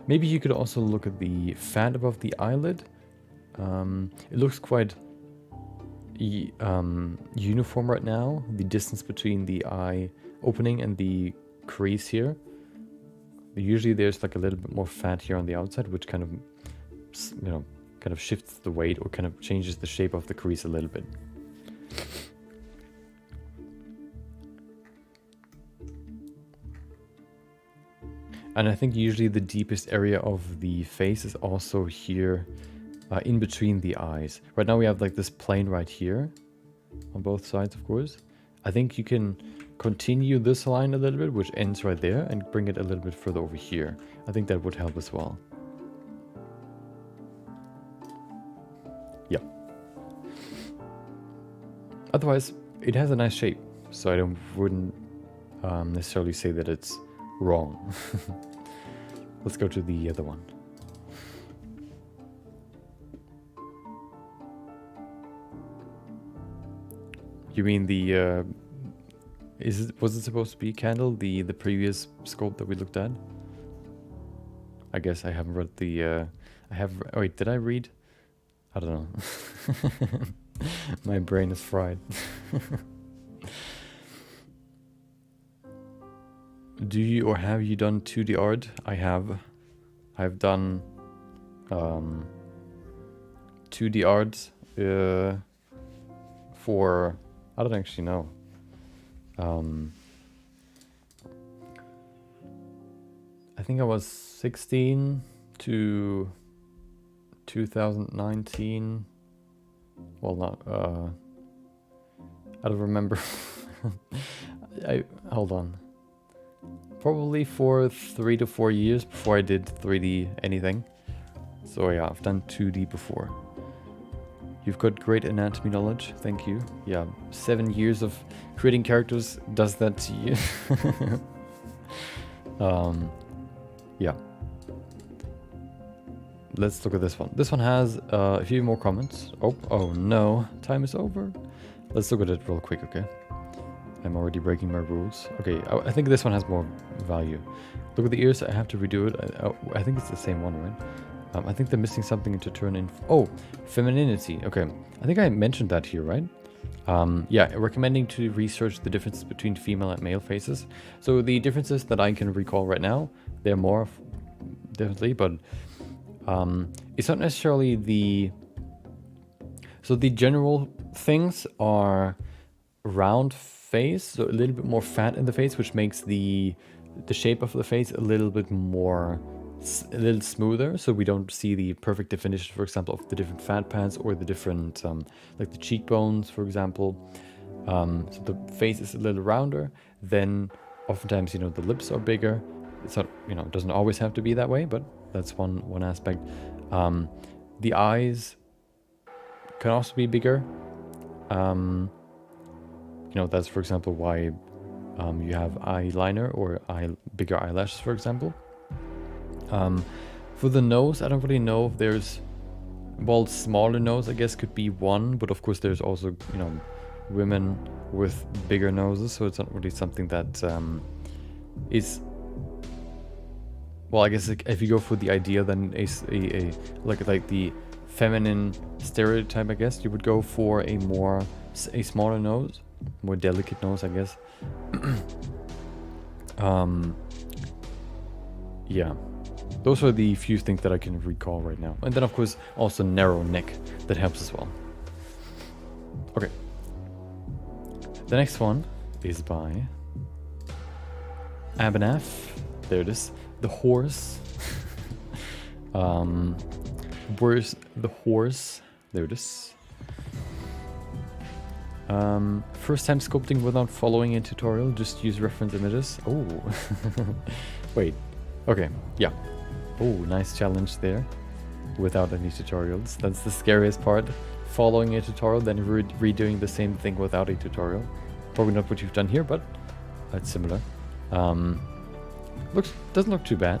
maybe you could also look at the fat above the eyelid. It looks quite uniform right now, the distance between the eye opening and the crease here. Usually there's like a little bit more fat here on the outside, which kind of, you know, kind of shifts the weight or kind of changes the shape of the crease a little bit. And I think usually the deepest area of the face is also here in between the eyes. Right now we have like this plane right here on both sides, of course. I think you can continue this line a little bit, which ends right there, and bring it a little bit further over here. I think that would help as well. Yeah. Otherwise, it has a nice shape, so I wouldn't necessarily say that it's wrong. Let's go to the other one. You mean the was it supposed to be candle, the previous sculpt that we looked at? I guess I haven't read the wait, did I read? I don't know. My brain is fried. Do you or have you done 2D art? I have. I've done 2D art for, I don't actually know. I think I was 16 to 2019. Well, not, I don't remember. Hold on. Probably for 3 to 4 years before I did 3D anything. So yeah, I've done 2D before. You've got great anatomy knowledge, thank you. Yeah, 7 years of creating characters does that to you. Yeah. Let's look at this one. This one has a few more comments. Oh no, time is over. Let's look at it real quick, okay? I'm already breaking my rules. Okay, I think this one has more value. Look at the ears, I have to redo it. I think it's the same one, right? I think they're missing something to turn in. Oh, femininity. Okay, I think I mentioned that here, right? Yeah, recommending to research the differences between female and male faces. So the differences that I can recall right now, they're more definitely, but it's not necessarily the... So the general things are round face, so a little bit more fat in the face, which makes the shape of the face a little bit more... a little smoother, so we don't see the perfect definition, for example, of the different fat pads or the different, like the cheekbones, for example. So the face is a little rounder. Then oftentimes, you know, the lips are bigger. It's not, you know, it doesn't always have to be that way, but that's one aspect. The eyes can also be bigger. You know, that's, for example, why you have eyeliner or bigger eyelashes, for example. For the nose, I don't really know if there's, well, smaller nose, I guess, could be one, but of course there's also, you know, women with bigger noses, so it's not really something that is, well, I guess if you go for the idea, then like the feminine stereotype, I guess, you would go for a smaller nose, more delicate nose, I guess. Yeah. Those are the few things that I can recall right now. And then, of course, also narrow neck. That helps as well. Okay. The next one is by Abanaf. There it is. The horse. Where's the horse? There it is. First time sculpting without following a tutorial. Just use reference images. Oh. Wait. Okay. Yeah. Oh, nice challenge there. Without any tutorials. That's the scariest part. Following a tutorial, then redoing the same thing without a tutorial. Probably not what you've done here, but it's similar. Doesn't look too bad.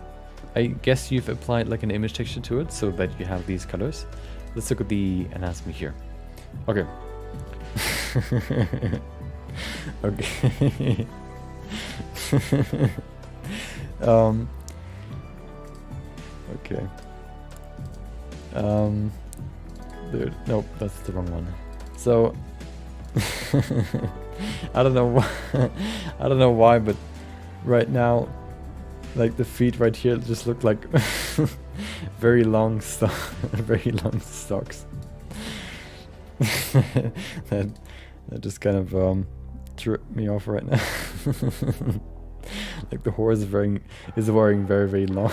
I guess you've applied like an image texture to it so that you have these colors. Let's look at the anatomy here. Okay. Okay. Okay. Nope, that's the wrong one. So I don't know why, I don't know why, but right now, like the feet right here just look like very long very long socks. that just kind of tripped me off right now. Like the horse is wearing very, very long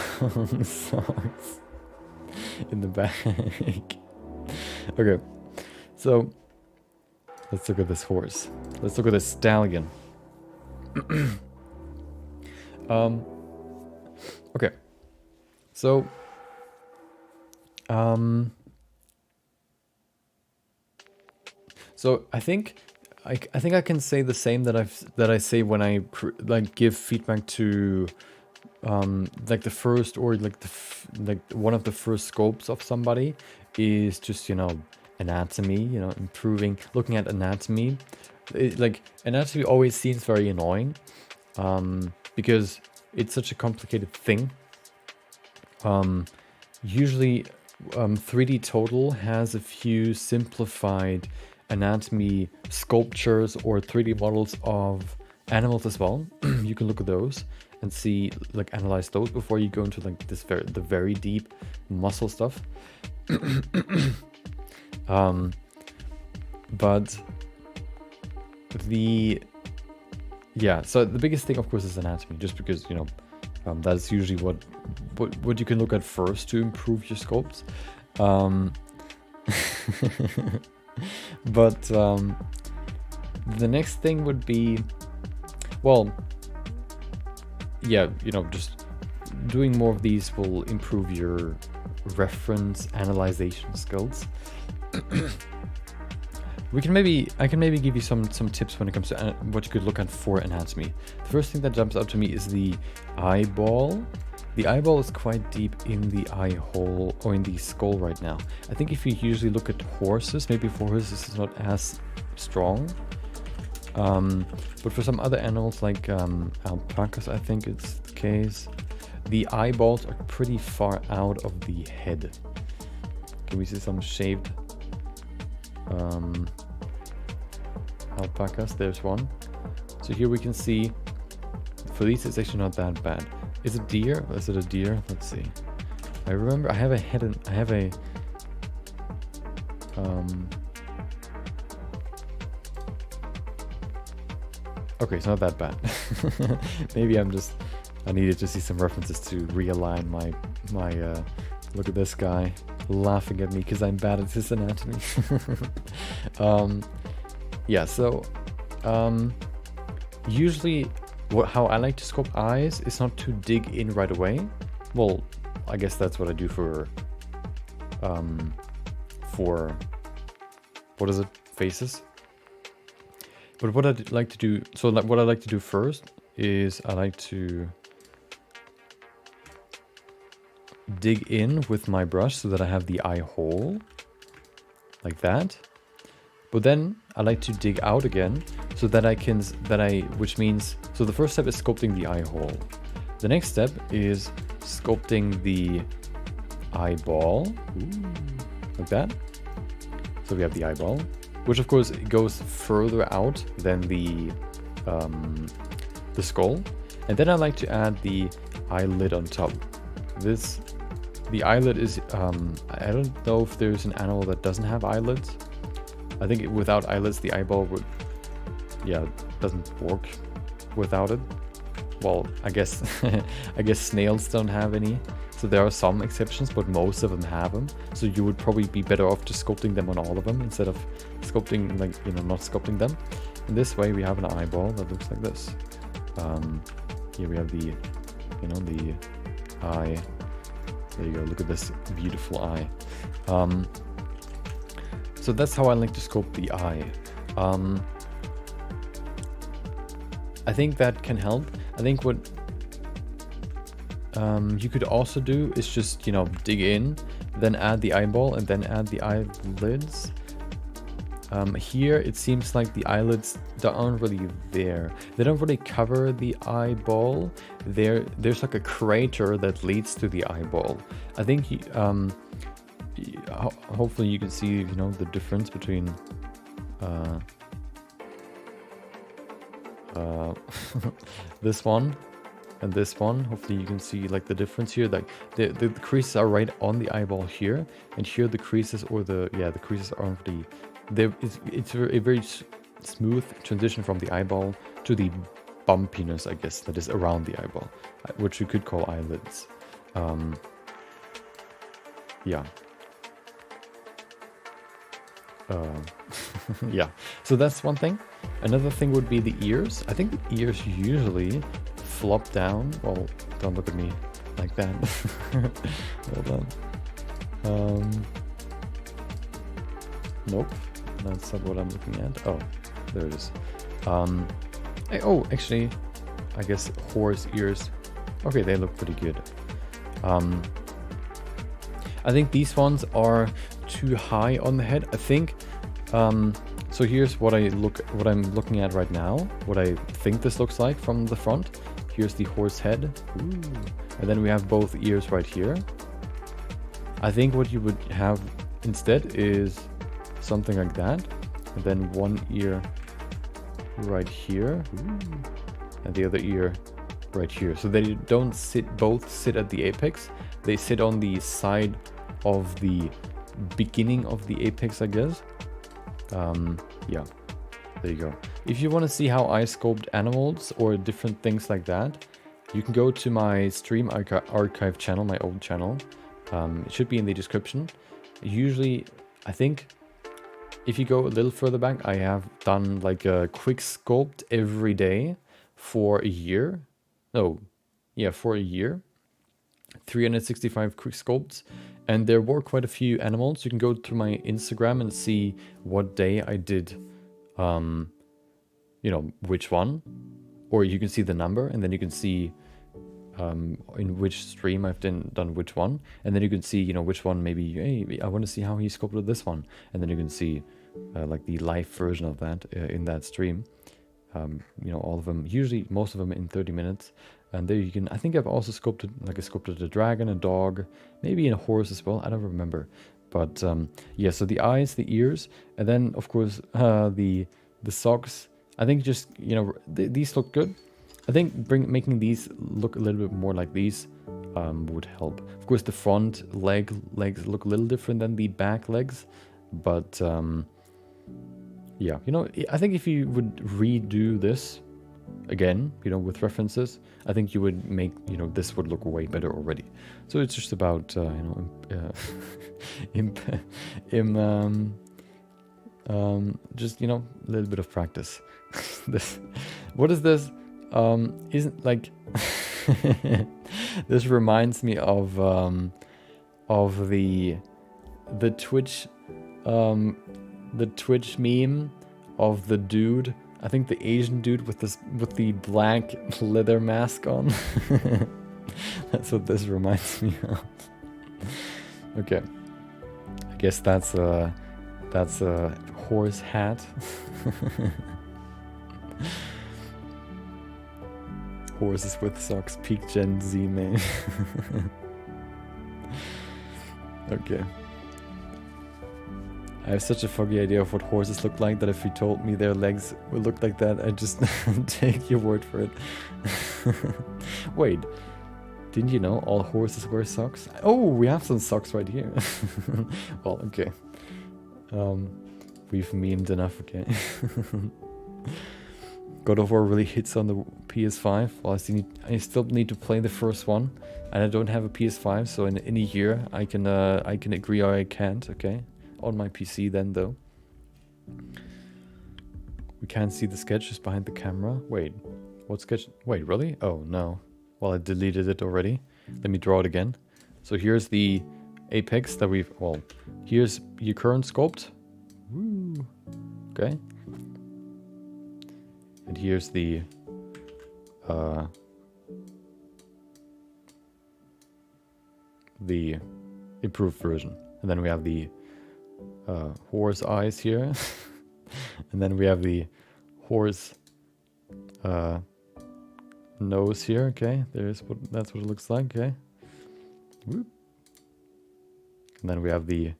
socks in the back. Okay, so let's look at this horse. Let's look at this stallion. Okay, so so I think I can say the same that I say when I like give feedback to like the first, or like like one of the first scopes of somebody is just, you know, anatomy, you know, looking at anatomy. Like anatomy always seems very annoying because it's such a complicated thing. Usually 3D Total has a few simplified anatomy sculptures or 3D models of animals as well. You can look at those and see, like, analyze those before you go into like this the very deep muscle stuff. But so the biggest thing, of course, is anatomy, just because, you know, that's usually what you can look at first to improve your sculpts. But the next thing would be, well, yeah, you know, just doing more of these will improve your reference analyzation skills. I can maybe give you some tips when it comes to what you could look at for anatomy. The first thing that jumps out to me is the eyeball. The eyeball is quite deep in the eye hole, or in the skull right now. I think if you usually look at horses, maybe for horses it's not as strong. But for some other animals like alpacas, I think it's the case, the eyeballs are pretty far out of the head. Can we see some shaved alpacas? There's one. So here we can see, for these it's actually not that bad. Is it deer? Is it a deer? Let's see. I remember I have a head and I have a okay, it's not that bad. Maybe I needed to see some references to realign my look at this guy laughing at me because I'm bad at his anatomy. Yeah, so usually how I like to sculpt eyes is not to dig in right away. Well, I guess that's what I do for what is it? Faces. But what I'd like to do, so what I like to do first is I like to dig in with my brush so that I have the eye hole, like that. But then I like to dig out again so that which means, so the first step is sculpting the eye hole. The next step is sculpting the eyeball, like that. So we have the eyeball, which of course goes further out than the skull. And then I like to add the eyelid on top. The eyelid is, I don't know if there's an animal that doesn't have eyelids. I think without eyelids, the eyeball doesn't work without it. Well, I guess snails don't have any. So there are some exceptions, but most of them have them. So you would probably be better off just sculpting them on all of them instead of sculpting, like, you know, not sculpting them. In this way, we have an eyeball that looks like this. Here we have the, you know, the eye. There you go. Look at this beautiful eye. So that's how I like to sculpt the eye. I think that can help. I think what you could also do is just, you know, dig in, then add the eyeball, and then add the eyelids. Here it seems like the eyelids aren't really there. They don't really cover the eyeball. There's like a crater that leads to the eyeball. I think hopefully you can see, you know, the difference between this one and this one. Hopefully you can see like the difference here. Like the creases are right on the eyeball here, and here the creases, or the creases are on it's a very smooth transition from the eyeball to the bumpiness, I guess, that is around the eyeball, which you could call eyelids. Yeah. Yeah, so that's one thing. Another thing would be the ears. I think the ears usually flop down. Well, don't look at me like that. Hold on. Nope, that's not what I'm looking at. Oh, there it is. Oh, actually, I guess horse ears. Okay, they look pretty good. I think these ones are too high on the head. I think. So here's what I'm looking at right now. What I think this looks like from the front. Here's the horse head. Ooh. And then we have both ears right here. I think what you would have instead is something like that. And then one ear right here. Ooh. And the other ear right here. So they don't both sit at the apex. They sit on the side of the beginning of the apex, I guess. Yeah, there you go. If you want to see how I sculpt animals or different things like that, you can go to my stream archive channel, my old channel. It should be in the description. Usually, I think if you go a little further back, I have done like a quick sculpt every day for a year. No, yeah, for a year. 365 quick sculpts. And there were quite a few animals. You can go to my Instagram and see what day I did, you know, which one. Or you can see the number, and then you can see in which stream I've done which one. And then you can see, you know, which one maybe, hey, I want to see how he sculpted this one. And then you can see like the live version of that in that stream. You know, all of them, usually most of them in 30 minutes. And there you can, I think I've also sculpted, like I sculpted a dragon, a dog, maybe a horse as well. I don't remember. But yeah, so the eyes, the ears, and then of course the socks. I think just, you know, these look good. I think making these look a little bit more like these would help. Of course, the front legs look a little different than the back legs. But yeah, you know, I think if you would redo this again, you know, with references, I think you would make, you know, this would look way better already. So it's just about, you know, just, you know, a little bit of practice. What is this? Isn't like, this reminds me of the Twitch, the Twitch meme of the dude. I think the Asian dude with the black leather mask on. That's what this reminds me of. Okay, I guess that's a horse hat. Horses with socks, peak Gen Z, man. Okay. I have such a foggy idea of what horses look like that if you told me their legs would look like that, I'd just take your word for it. Wait, didn't you know all horses wear socks? Oh, we have some socks right here. Well, okay. We've memed enough, okay. God of War really hits on the PS5. Well, I still need to play the first one, and I don't have a PS5, so in a year I can agree or I can't, okay? On my PC then, though. We can't see the sketches behind the camera. Wait, what sketch? Wait, really? Oh, no. Well, I deleted it already. Let me draw it again. So here's the apex that we've... Well, here's your current sculpt. Woo. Okay. And here's the... the improved version. And then we have the... horse eyes here. And then we have the horse nose here. Okay, that's what it looks like. Okay. Whoop. And then we have the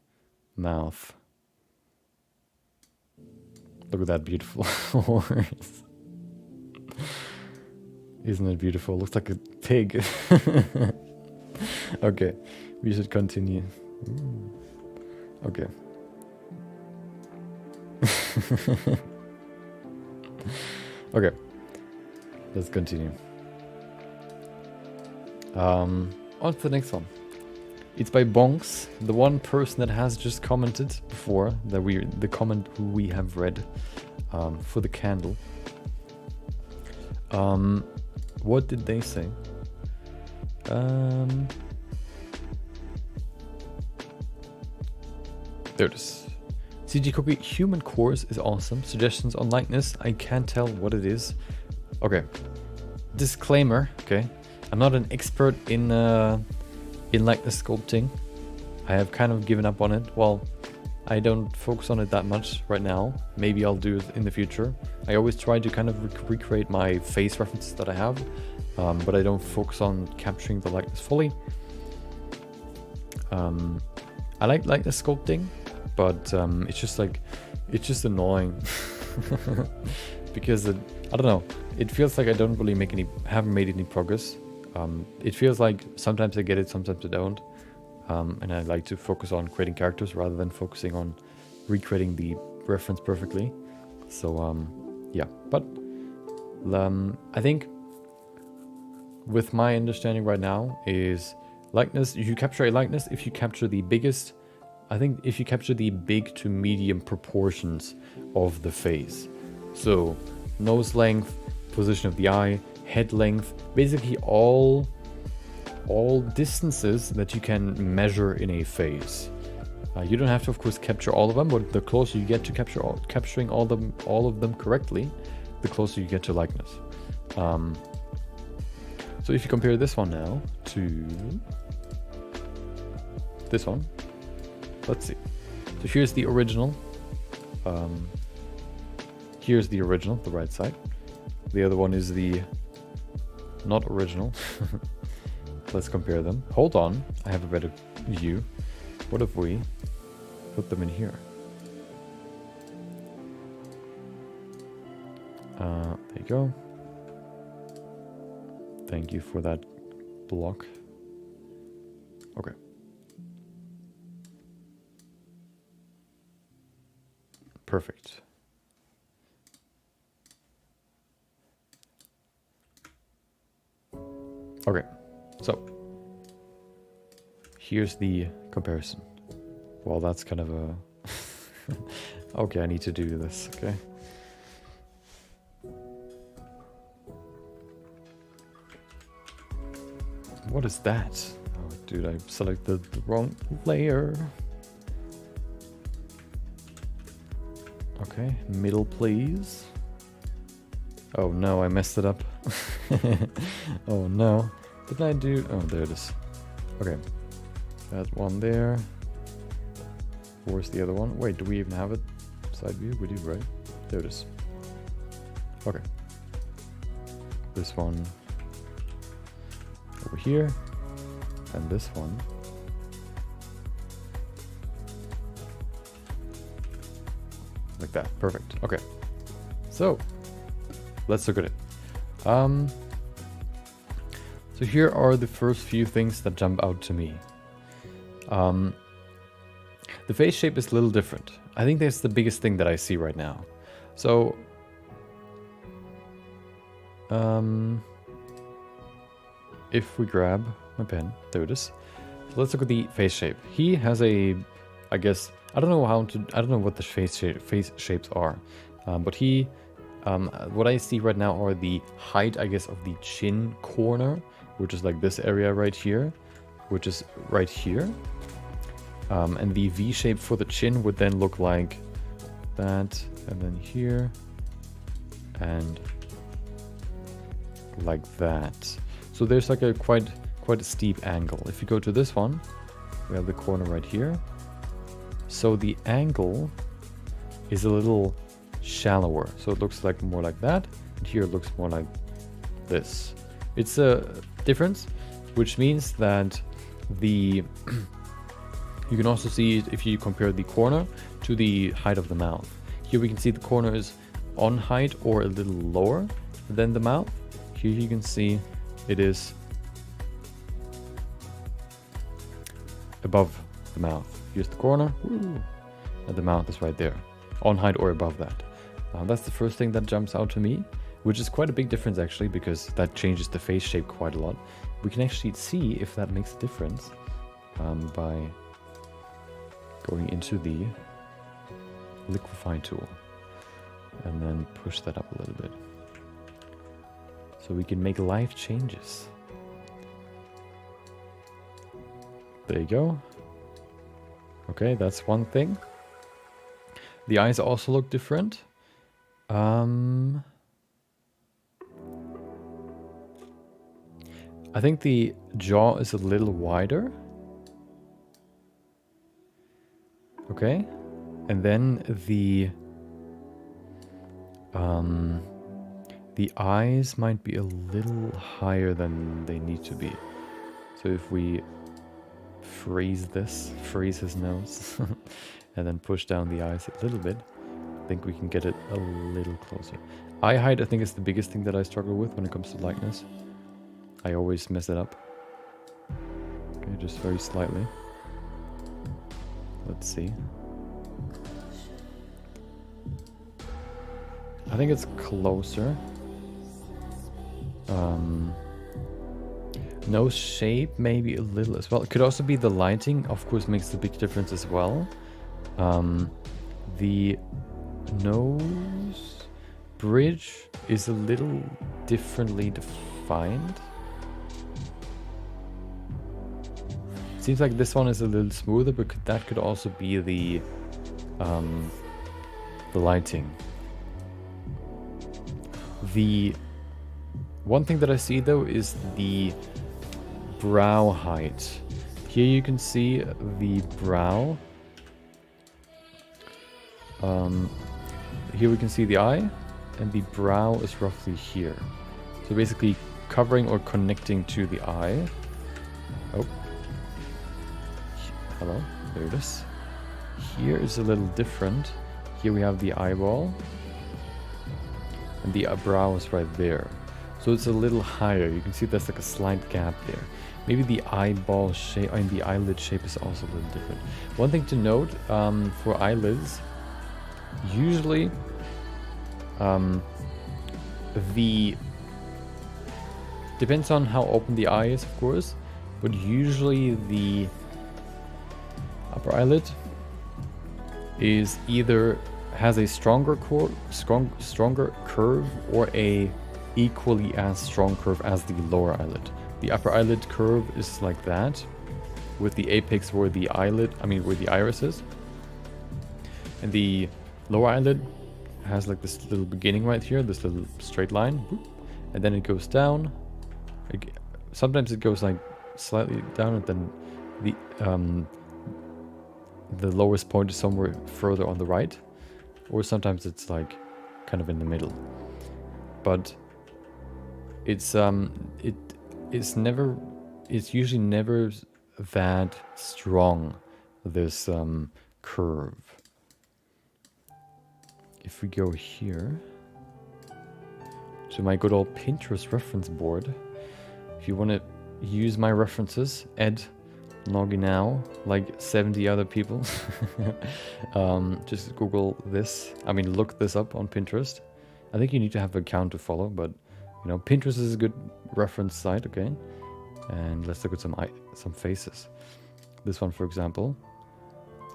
mouth. Look at that beautiful horse. Isn't it beautiful? Looks like a pig. Okay, we should continue. Okay. Okay, let's continue. On to the next one. It's by Bonks, the one person that has just commented before, the comment who we have read for the candle. What did they say? There it is. CG Cookie, human cores is awesome. Suggestions on likeness, I can't tell what it is. Okay. Disclaimer, okay. I'm not an expert in likeness sculpting. I have kind of given up on it. Well, I don't focus on it that much right now. Maybe I'll do it in the future. I always try to kind of recreate my face references that I have, but I don't focus on capturing the likeness fully. I like likeness sculpting, but it's just annoying because I don't know. It feels like I don't really haven't made any progress. It feels like sometimes I get it, sometimes I don't. And I like to focus on creating characters rather than focusing on recreating the reference perfectly. So yeah, but I think with my understanding right now is likeness, you capture a likeness if you capture the biggest, I think if you capture the big to medium proportions of the face. So nose length, position of the eye, head length, basically all distances that you can measure in a face. You don't have to, of course, capture all of them, but the closer you get to capturing all of them correctly, the closer you get to likeness. So if you compare this one now to this one, let's see. So here's the original. Here's the original, the right side. The other one is the not original. Let's compare them. Hold on, I have a better view. What if we put them in here? There you go. Thank you for that block. Okay. Perfect. Okay, so here's the comparison. Well, that's kind of a... Okay, I need to do this, okay. What is that? Oh, dude, I selected the wrong layer. Okay, middle please. Oh no, I messed it up. Oh no. Didn't I do... Oh, there it is. Okay. That one there. Where's the other one? Wait, do we even have it? Side view? We do, right? There it is. Okay. This one over here. And this one. Like that. Perfect. Okay. So, let's look at it. So here are the first few things that jump out to me. The face shape is a little different. I think that's the biggest thing that I see right now. So, if we grab my pen, there it is. So let's look at the face shape. He has a, I guess, I don't know what the face shapes are, but he, what I see right now are the height, I guess, of the chin corner, which is like this area right here, which is right here. And the V shape for the chin would then look like that, and then here, and like that. So there's like a quite a steep angle. If you go to this one, we have the corner right here. So the angle is a little shallower. So it looks like more like that, and here it looks more like this. It's a difference, which means that the you can also see it if you compare the corner to the height of the mouth. Here we can see the corner is on height or a little lower than the mouth. Here you can see it is above the mouth. Here's the corner, woo, and the mouth is right there, on height or above that. That's the first thing that jumps out to me, which is quite a big difference actually, because that changes the face shape quite a lot. We can actually see if that makes a difference by going into the liquefy tool and then push that up a little bit. So we can make live changes. There you go. Okay, that's one thing. The eyes also look different. I think the jaw is a little wider. Okay. And then the eyes might be a little higher than they need to be. So if we freeze his nose, and then push down the eyes a little bit, I think we can get it a little closer. Eye height, I think, is the biggest thing that I struggle with when it comes to likeness. I always mess it up. Okay, just very slightly. Let's see. I think it's closer. Nose shape maybe a little as well. It could also be the lighting, of course, makes a big difference as well. The nose bridge is a little differently defined. Seems like this one is a little smoother, but that could also be the lighting. The one thing that I see though is the brow height. Here you can see the brow. Here we can see the eye, and the brow is roughly here. So basically covering or connecting to the eye. Oh. Hello, there it is. Here is a little different. Here we have the eyeball, and the brow is right there. So it's a little higher. You can see there's like a slight gap there. Maybe the eyeball shape, I mean the eyelid shape is also a little different. One thing to note for eyelids, usually depends on how open the eye is, of course, but usually the upper eyelid is either has a stronger curve or a equally as strong curve as the lower eyelid. The upper eyelid curve is like that, with the apex where the eyelid, where the iris is. And the lower eyelid has like this little beginning right here, this little straight line, and then it goes down. Sometimes it goes like slightly down, and then the lowest point is somewhere further on the right, or sometimes it's like kind of in the middle. But it's usually never that strong, this curve. If we go here to my good old Pinterest reference board, if you want to use my references, Ed Noginau, like 70 other people, just Google this. Look this up on Pinterest. I think you need to have an account to follow, but Pinterest is a good reference site. Okay, and let's look at some faces. This one, for example.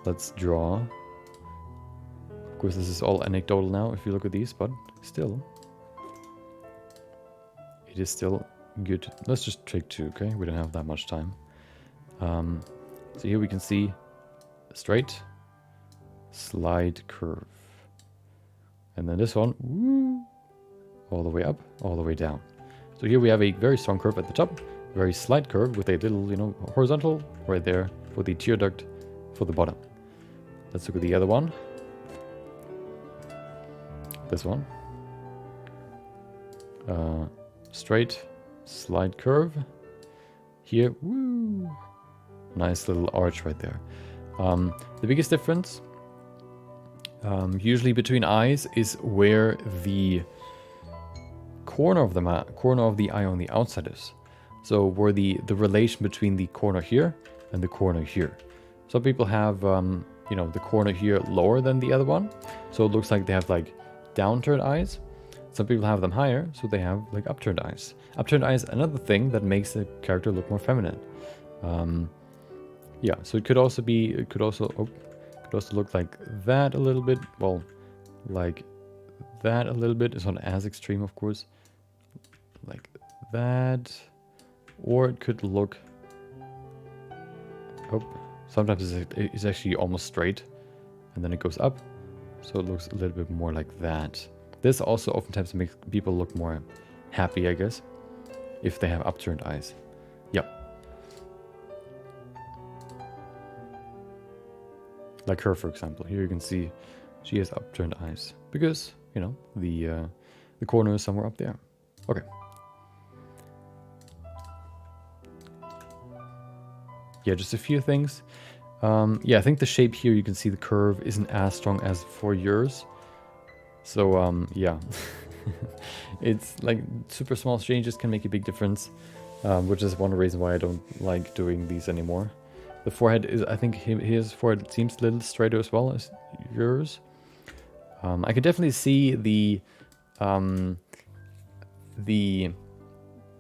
Let's draw. Of course, this is all anecdotal now if you look at these, but still, it is still good. Let's just take two. Okay, we don't have that much time. So here we can see straight, slide curve, and then this one, woo, all the way up, all the way down. So here we have a very strong curve at the top, very slight curve with a little, horizontal right there for the tear duct for the bottom. Let's look at the other one. This one. Straight, slight curve. Here, woo, nice little arch right there. The biggest difference Usually between eyes is where the corner of the eye on the outside is. So where the relation between the corner here and the corner here. Some people have, you know, the corner here lower than the other one. So it looks like they have like downturned eyes. Some people have them higher, so they have like upturned eyes. Upturned eyes, another thing that makes the character look more feminine. Yeah, so it could also be, it could also look like that a little bit. Well, like that a little bit. It's not as extreme, of course. Like that. Or it could look... Oh, sometimes it's actually almost straight. And then it goes up. So it looks a little bit more like that. This also oftentimes makes people look more happy, I guess. If they have upturned eyes. Yep. Like her, for example. Here you can see she has upturned eyes. Because, you know, the corner is somewhere up there. Okay. Yeah, just a few things. Yeah, I think the shape here, you can see the curve isn't as strong as for yours. So, yeah. It's like super small changes can make a big difference. Which is one reason why I don't like doing these anymore. The forehead is, I think his forehead seems a little straighter as well as yours. I could definitely see the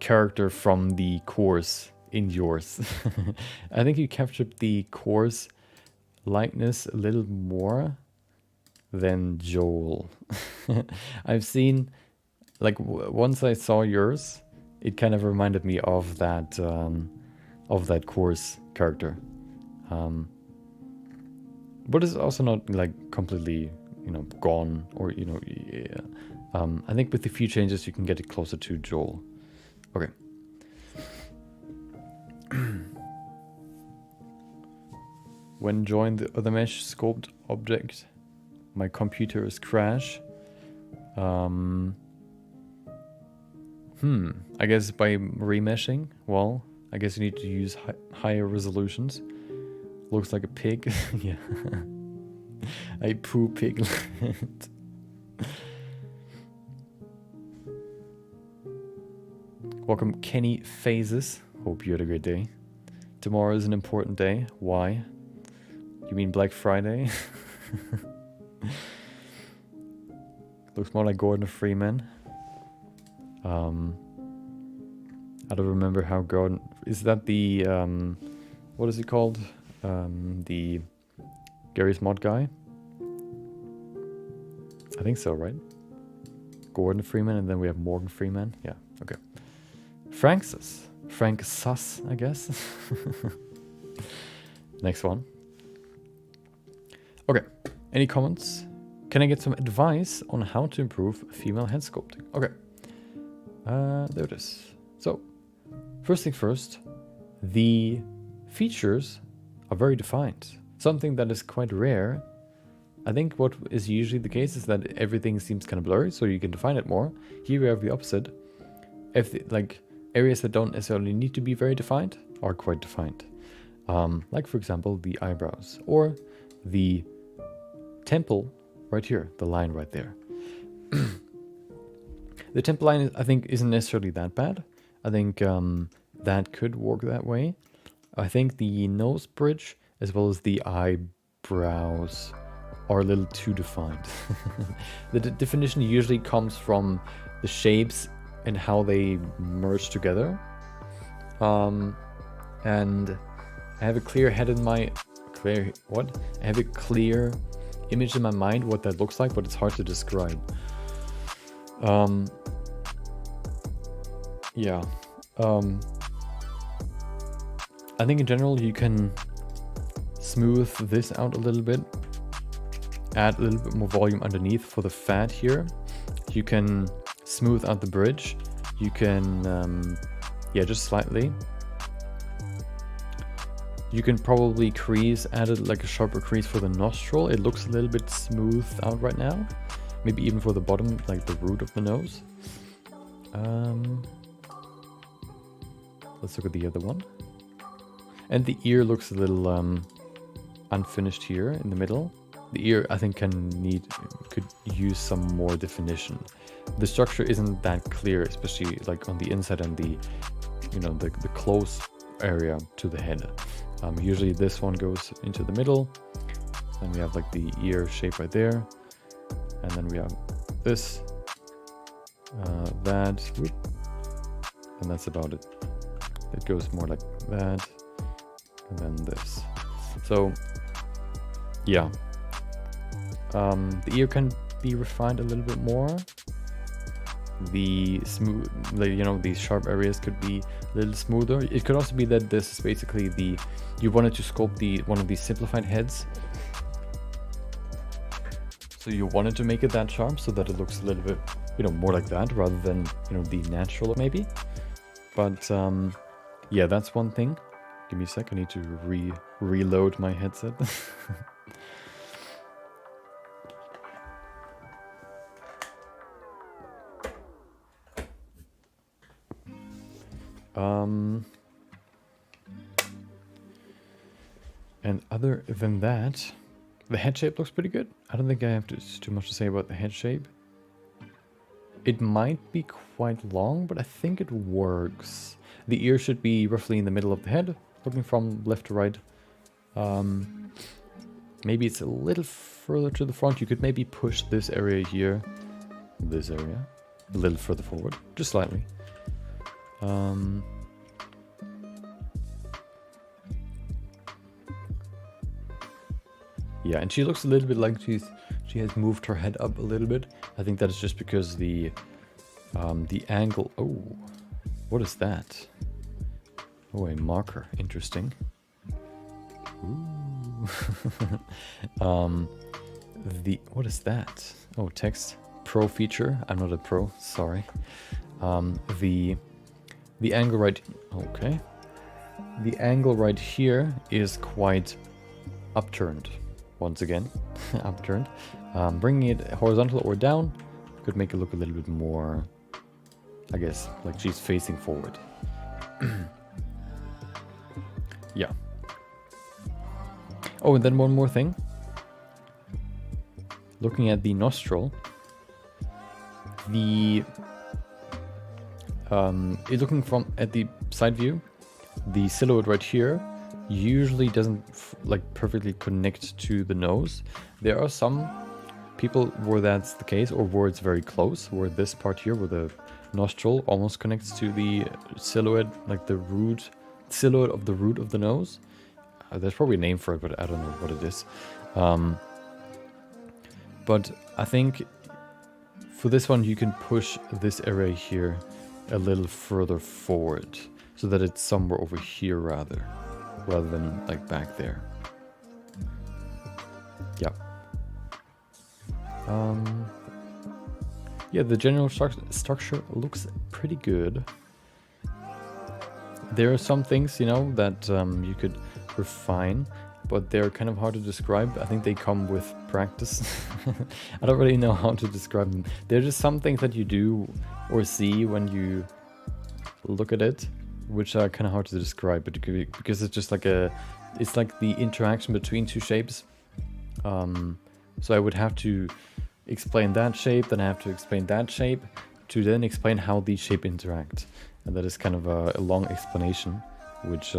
character from the course in yours. I think you captured the course likeness a little more than Joel. I've seen, like, once I saw yours, it kind of reminded me of that course character. But it's also not like completely, you know, gone, or, you know, yeah. I think with a few changes you can get it closer to Joel. Okay. When join the other mesh scoped object, my computer is crash. I guess by remeshing, well, I guess you need to use higher resolutions. Looks like a pig. Yeah. A poo piglet. Welcome, Kenny Phases. Hope you had a great day. Tomorrow is an important day. Why? You mean Black Friday? Looks more like Gordon Freeman. I don't remember how Gordon... Is that the... what is he called? The Gary's Mod guy? I think so, right? Gordon Freeman, and then we have Morgan Freeman. Yeah, okay. Frank Sus, I guess. Next one. Okay, any comments? Can I get some advice on how to improve female head sculpting? Okay, there it is. So, first thing first, the features are very defined. Something that is quite rare. I think what is usually the case is that everything seems kind of blurry, so you can define it more. Here we have the opposite. If like areas that don't necessarily need to be very defined are quite defined. Like for example, the eyebrows or the temple right here, the line right there. The temple line, I think, isn't necessarily that bad. I think that could work that way. I think the nose bridge as well as the eyebrows are a little too defined. The definition usually comes from the shapes and how they merge together. And I have a clear head in my... I have a clear image in my mind what that looks like, but it's hard to describe. Yeah. I think in general you can smooth this out a little bit. Add a little bit more volume underneath for the fat here. You can smooth out the bridge. You can, yeah, just slightly. You can probably add like a sharper crease for the nostril. It looks a little bit smooth out right now. Maybe even for the bottom, like the root of the nose. Let's look at the other one. And the ear looks a little unfinished here in the middle. The ear, I think, could use some more definition. The structure isn't that clear, especially like on the inside and the, you know, the close area to the head. Usually this one goes into the middle, and we have like the ear shape right there, and then we have this, that, whoop, and that's about it. It goes more like that, and then this. So yeah, the ear can be refined a little bit more. The smooth, you know, these sharp areas could be a little smoother. It could also be that this is basically you wanted to sculpt one of these simplified heads. So you wanted to make it that sharp so that it looks a little bit, you know, more like that rather than, you know, the natural maybe. But yeah, that's one thing. Give me a sec, I need to reload my headset. And other than that, the head shape looks pretty good. I don't think I have too much to say about the head shape. It might be quite long, but I think it works. The ear should be roughly in the middle of the head, looking from left to right. Maybe it's a little further to the front. You could maybe push this area here, this area, a little further forward, just slightly. Yeah, and she looks a little bit like she has moved her head up a little bit. I think that is just because the angle. Oh, what is that? Oh, a marker. Interesting. Ooh. What is that? Oh, text pro feature. I'm not a pro. Sorry. The angle right. Okay. The angle right here is quite upturned. Once again, upturned. Bringing it horizontal or down could make it look a little bit more, I guess, like she's facing forward. Yeah. Oh, and then one more thing. Looking at the nostril, looking from at the side view, the silhouette right here usually doesn't like perfectly connect to the nose. There are some people where that's the case, or where it's very close, where this part here, where the nostril almost connects to the silhouette, like the silhouette of the root of the nose. There's probably a name for it, but I don't know what it is. But I think for this one, you can push this area here a little further forward, so that it's somewhere over here rather than like back there. Yeah. Yeah, the general structure looks pretty good. There are some things, you know, that you could refine, but they're kind of hard to describe. I think they come with practice. I don't really know how to describe them. They're just some things that you do or see when you look at it, which are kind of hard to describe, but because it's just like it's like the interaction between two shapes. So I would have to explain that shape, then I have to explain that shape, to then explain how these shapes interact. And that is kind of a long explanation, which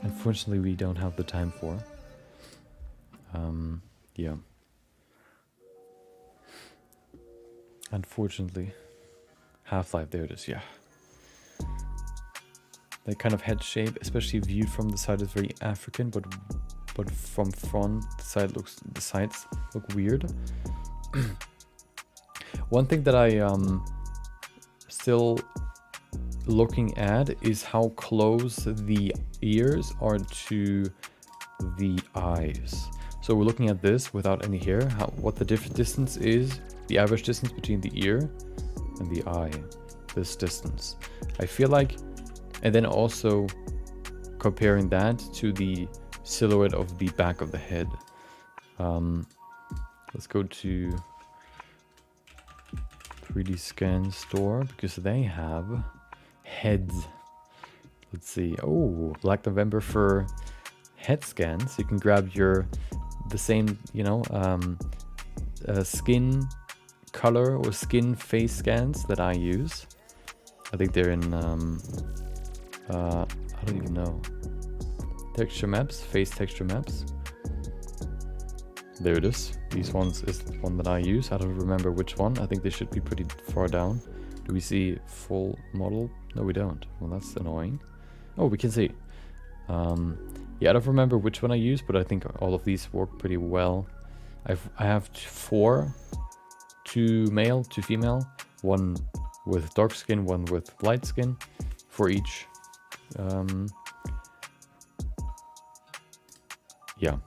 unfortunately we don't have the time for. Yeah. Unfortunately. Half-Life, there it is, yeah. That kind of head shape, especially viewed from the side, is very African, but from front, the sides look weird. One thing that I still looking at is how close the ears are to the eyes. So we're looking at this without any hair, what the distance is, the average distance between the ear and the eye, this distance. I feel like, and then also comparing that to the silhouette of the back of the head. Let's go to 3D Scan Store, because they have heads. Let's see. Oh, Black November for head scans. You can grab the the same, you know, skin color or skin face scans that I use. I think they're in, I don't even know. Texture maps, face texture maps. There it is. These ones is the one that I use. I don't remember which one. I think they should be pretty far down. Do we see full model? No, we don't. Well, that's annoying. Oh, we can see. Yeah, I don't remember which one I use, but I think all of these work pretty well. I have 4, 2 male, 2 female, 1 with dark skin, 1 with light skin for each. Yeah.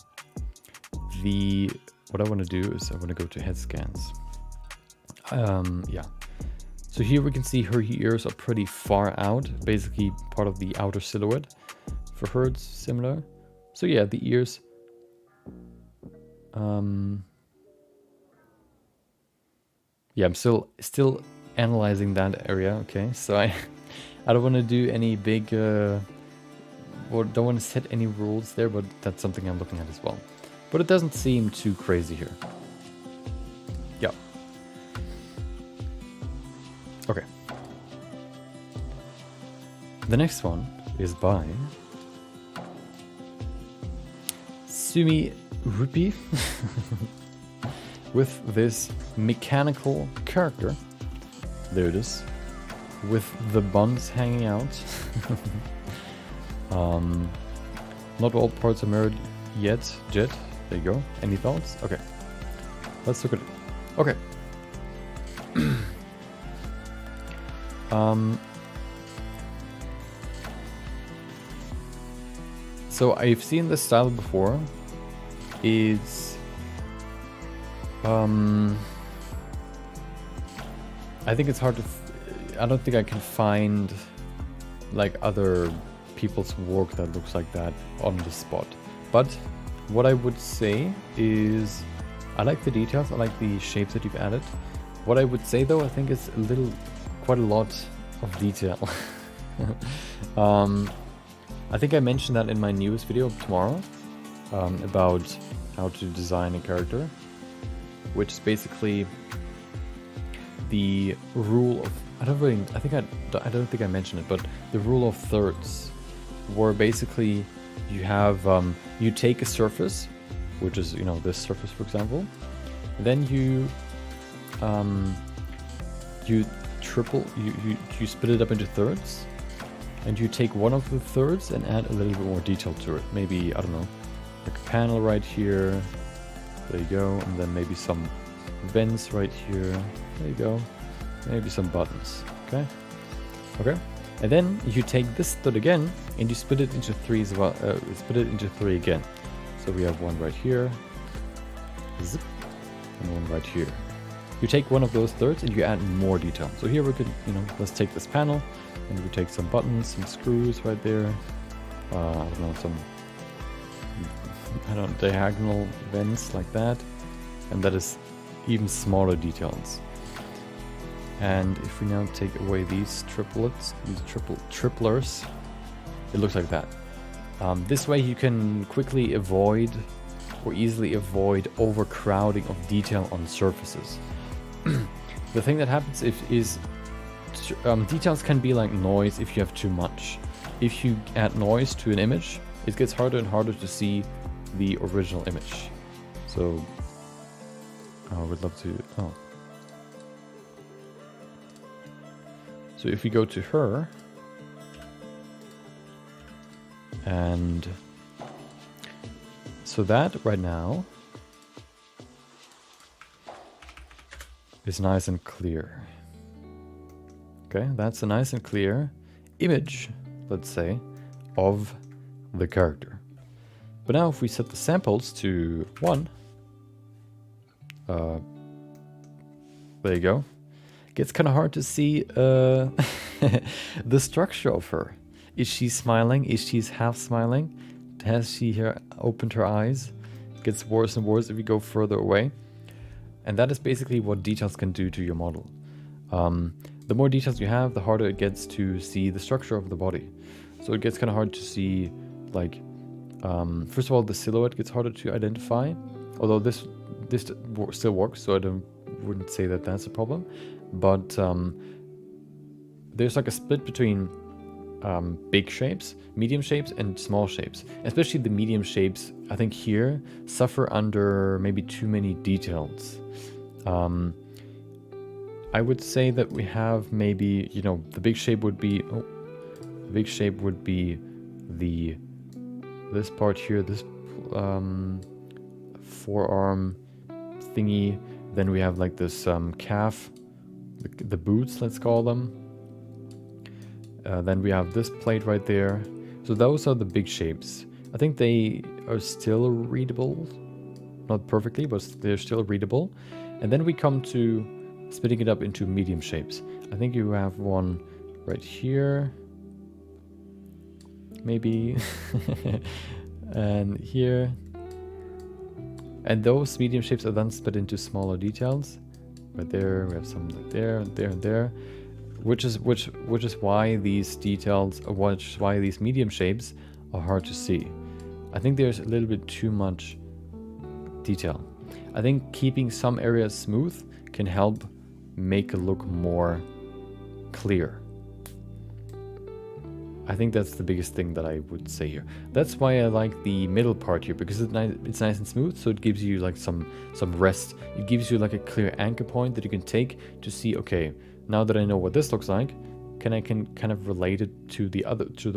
What I want to do is I want to go to head scans. Yeah. So here we can see her ears are pretty far out, basically part of the outer silhouette. For her it's similar. So yeah, the ears. Yeah, I'm still analyzing that area. Okay, so I don't want to do any big or don't want to set any rules there, but that's something I'm looking at as well. But it doesn't seem too crazy here. Yeah. Okay. The next one is by Sumi Rupi with this mechanical character. There it is. With the buns hanging out. Not all parts are mirrored yet. Jet. There you go. Any thoughts? Okay. Let's look at it. Okay. So I've seen this style before. It's I think it's hard to I don't think I can find like other people's work that looks like that on the spot. But what I would say is I like the details, I like the shapes that you've added. What I would say though, I think it's quite a lot of detail. I think I mentioned that in my newest video tomorrow about how to design a character, which is basically the rule of I don't think I mentioned it, but the rule of thirds, where basically you have you take a surface, which is, you know, this surface for example, then you split it up into thirds, and you take one of the thirds and add a little bit more detail to it. Maybe, I don't know, like a panel right here. There you go, and then maybe some vents right here. There you go. Maybe some buttons. Okay. And then you take this third again and you split it into 3 as well. Split it into 3 again. So we have one right here, zip, and one right here. You take one of those thirds and you add more detail. So here we could, you know, let's take this panel and we take some buttons, some screws right there. I don't know, some diagonal vents like that. And that is even smaller details. And if we now take away these triplets, these triplers, it looks like that. This way you can quickly avoid or easily avoid overcrowding of detail on surfaces. The thing that happens is details can be like noise if you have too much. If you add noise to an image, it gets harder and harder to see the original image. So I would love to... Oh. So if we go to her, and so that right now is nice and clear. Okay, that's a nice and clear image, let's say, of the character. But now if we set the samples to 1, there you go. It's kind of hard to see the structure of her. Is she smiling? Is she half smiling? Has she opened her eyes? It gets worse and worse if you go further away. And that is basically what details can do to your model. The more details you have, the harder it gets to see the structure of the body. So it gets kind of hard to see, like, first of all, the silhouette gets harder to identify. Although this still works, so wouldn't say that that's a problem. But there's like a split between big shapes, medium shapes, and small shapes. Especially the medium shapes, I think here, suffer under maybe too many details. I would say that we have maybe, you know, the big shape would be, this part here, this forearm thingy. Then we have like this calf, the boots, let's call them. Then we have this plate right there. So those are the big shapes. I think they are still readable. Not perfectly, but they're still readable. And then we come to splitting it up into medium shapes. I think you have one right here. Maybe. And here. And those medium shapes are then split into smaller details. Right there, we have some like there, there, and there. Which is why these details, why these medium shapes are hard to see. I think there's a little bit too much detail. I think keeping some areas smooth can help make it look more clear. I think that's the biggest thing that I would say here. That's why I like the middle part here, because it's nice and smooth, so it gives you like some rest. It gives you like a clear anchor point that you can take to see, okay, now that I know what this looks like, I can kind of relate it to the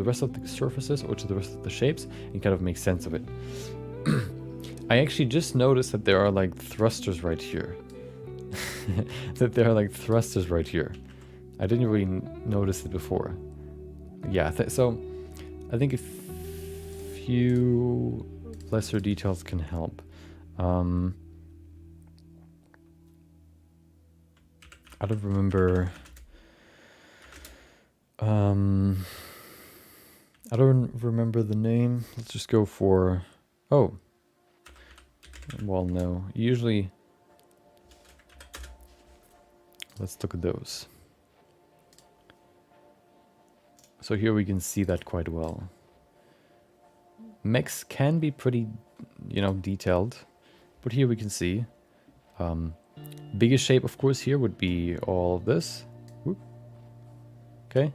rest of the surfaces or to the rest of the shapes and kind of make sense of it. I actually just noticed that there are like thrusters right here. I didn't really notice it before. Yeah, so I think a few lesser details can help. I don't remember. I don't remember the name. Let's just go for. Oh. Well, no. Usually. Let's look at those. So here we can see that quite well. Mechs can be pretty, you know, detailed, but here we can see. Biggest shape, of course, here would be all of this. Whoop. Okay.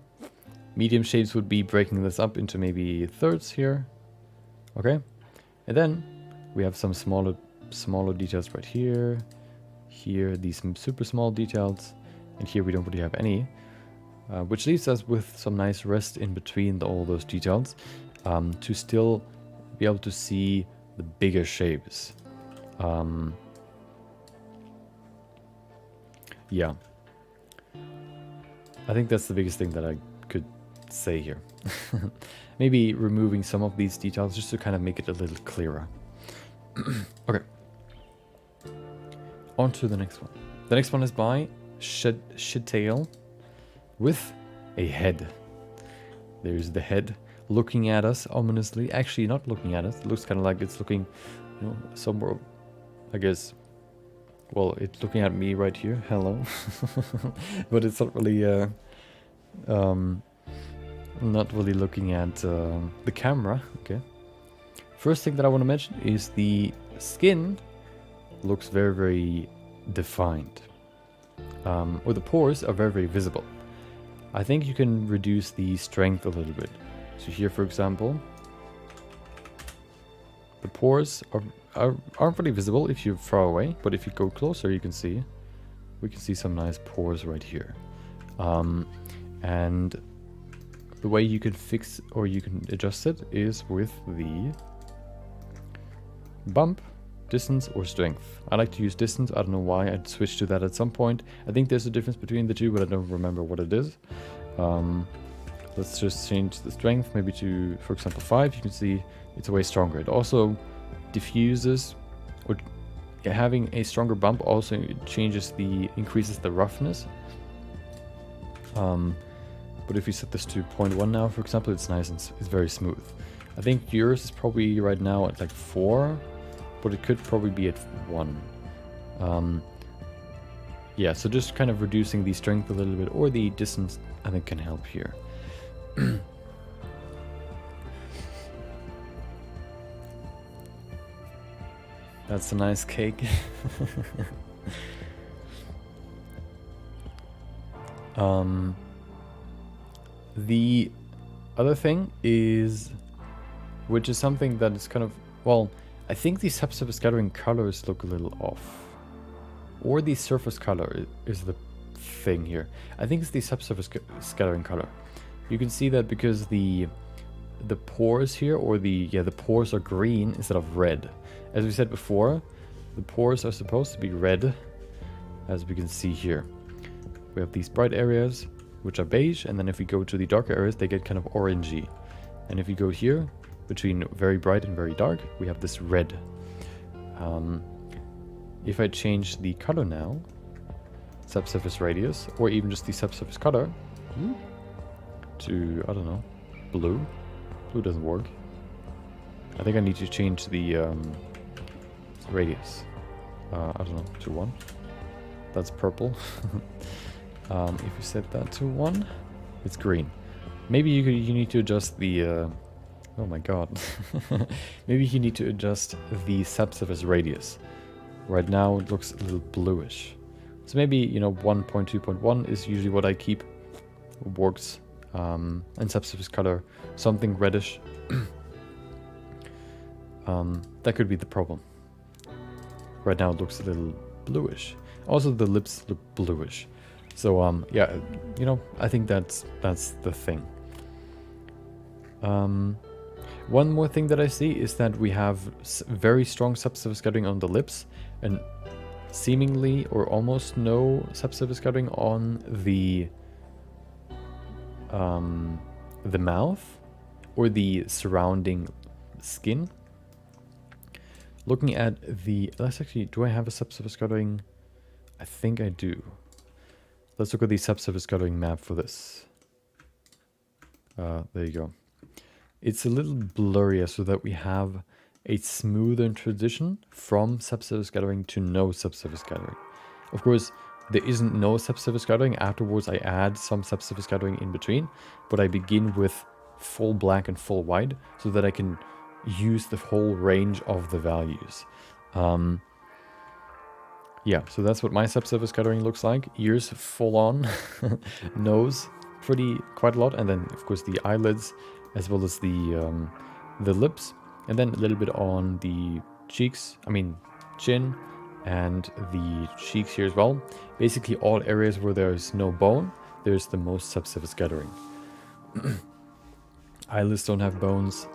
Medium shapes would be breaking this up into maybe thirds here. Okay. And then we have some smaller details right here. Here, these super small details. And here we don't really have any. Which leaves us with some nice rest in between all those details. To still be able to see the bigger shapes. Yeah. I think that's the biggest thing that I could say here. Maybe removing some of these details just to kind of make it a little clearer. Okay. On to the next one. The next one is by Shitail with a head. There's the head looking at us ominously. Actually, not looking at us. It looks kind of like it's looking, you know, somewhere, I guess. Well, it's looking at me right here. Hello. But it's not really looking at the camera. Okay. First thing that I want to mention is the skin looks very, very defined. Or the pores are very, very visible. I think you can reduce the strength a little bit. So here, for example, the pores aren't really visible if you're far away, but if you go closer, you can see. We can see some nice pores right here. And the way you can fix or you can adjust it is with the bump, distance, or strength. I like to use distance. I don't know why. I'd switch to that at some point. I think there's a difference between the two, but I don't remember what it is. Let's just change the strength maybe to, for example, 5. You can see it's way stronger. It also diffuses, or having a stronger bump also increases the roughness. But if you set this to 0.1 now, for example, it's nice and it's very smooth. I think yours is probably right now at like 4, but it could probably be at 1. Yeah, so just kind of reducing the strength a little bit, or the distance, I think can help here. That's a nice cake. The other thing is, which is something that is kind of, well, I think the subsurface scattering colors look a little off. Or the surface color is the thing here. I think it's the subsurface scattering color. You can see that because the pores here, or the pores are green instead of red. As we said before, the pores are supposed to be red, as we can see here. We have these bright areas, which are beige, and then if we go to the darker areas, they get kind of orangey. And if you go here, between very bright and very dark, we have this red. If I change the color now, subsurface radius, or even just the subsurface color, to, I don't know, blue. Blue doesn't work. I think I need to change the radius. I don't know, to 1. That's purple. If you set that to 1, it's green. Maybe you need to adjust the... oh my god. Maybe you need to adjust the subsurface radius. Right now it looks a little bluish. So maybe, 1.2.1 is usually what I keep. Works. And subsurface color, something reddish. That could be the problem. Right now it looks a little bluish. Also the lips look bluish. So yeah, I think that's the thing. One more thing that I see is that we have very strong subsurface scattering on the lips, and seemingly or almost no subsurface scattering on the mouth or the surrounding skin. Looking at the... Let's actually... Do I have a subsurface scattering? I think I do. Let's look at the subsurface scattering map for this. There you go. It's a little blurrier so that we have a smoother transition from subsurface scattering to no subsurface scattering. Of course, there isn't no subsurface scattering. Afterwards, I add some subsurface scattering in between, but I begin with full black and full white so that I can use the whole range of the values. Yeah, so that's what my subsurface scattering looks like. Ears full on, nose quite a lot, and then of course the eyelids as well as the lips, and then a little bit on the cheeks. I mean chin and the cheeks here as well. Basically all areas where there's no bone, there's the most subsurface scattering. Eyelids don't have bones,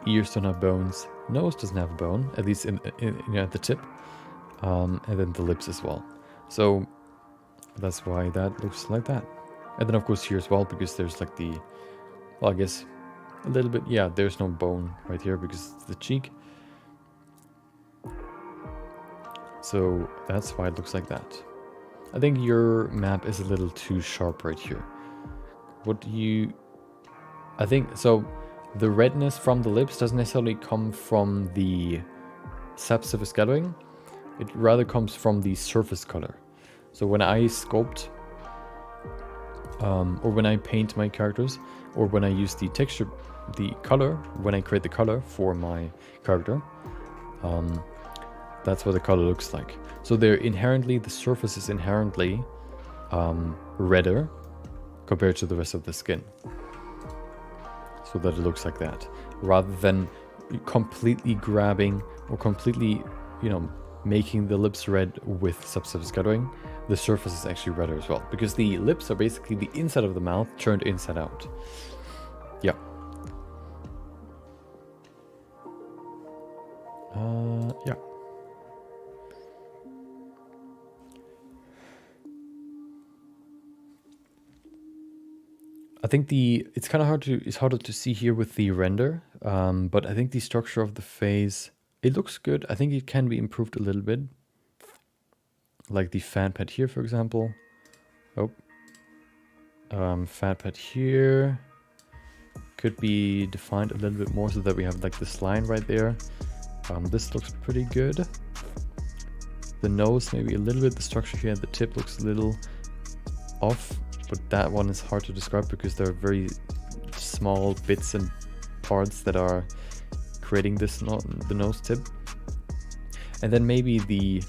ears don't have bones, nose doesn't have a bone, at least at the tip. And then the lips as well. So that's why that looks like that. And then of course here as well, because there's like the, well, I guess a little bit, yeah, there's no bone right here because it's the cheek. So that's why it looks like that. I think your map is a little too sharp right here. What do you... I think, so the redness from the lips doesn't necessarily come from the subsurface scattering. It rather comes from the surface color. So when I sculpt, or when I paint my characters, or when I use the texture, the color, when I create the color for my character, that's what the color looks like. So they're inherently, the surface is inherently redder compared to the rest of the skin. So that it looks like that. Rather than completely grabbing or completely, making the lips red with subsurface scattering, the surface is actually redder as well. Because the lips are basically the inside of the mouth turned inside out. Yeah. Yeah. I think it's kind of it's harder to see here with the render, but I think the structure of the face, it looks good. I think it can be improved a little bit. Like the fan pad here, for example. Oh. Fan pad here could be defined a little bit more so that we have like this line right there. This looks pretty good. The nose, maybe a little bit. The structure here at the tip looks a little off, but that one is hard to describe because there are very small bits and parts that are creating this the nose tip. And then maybe the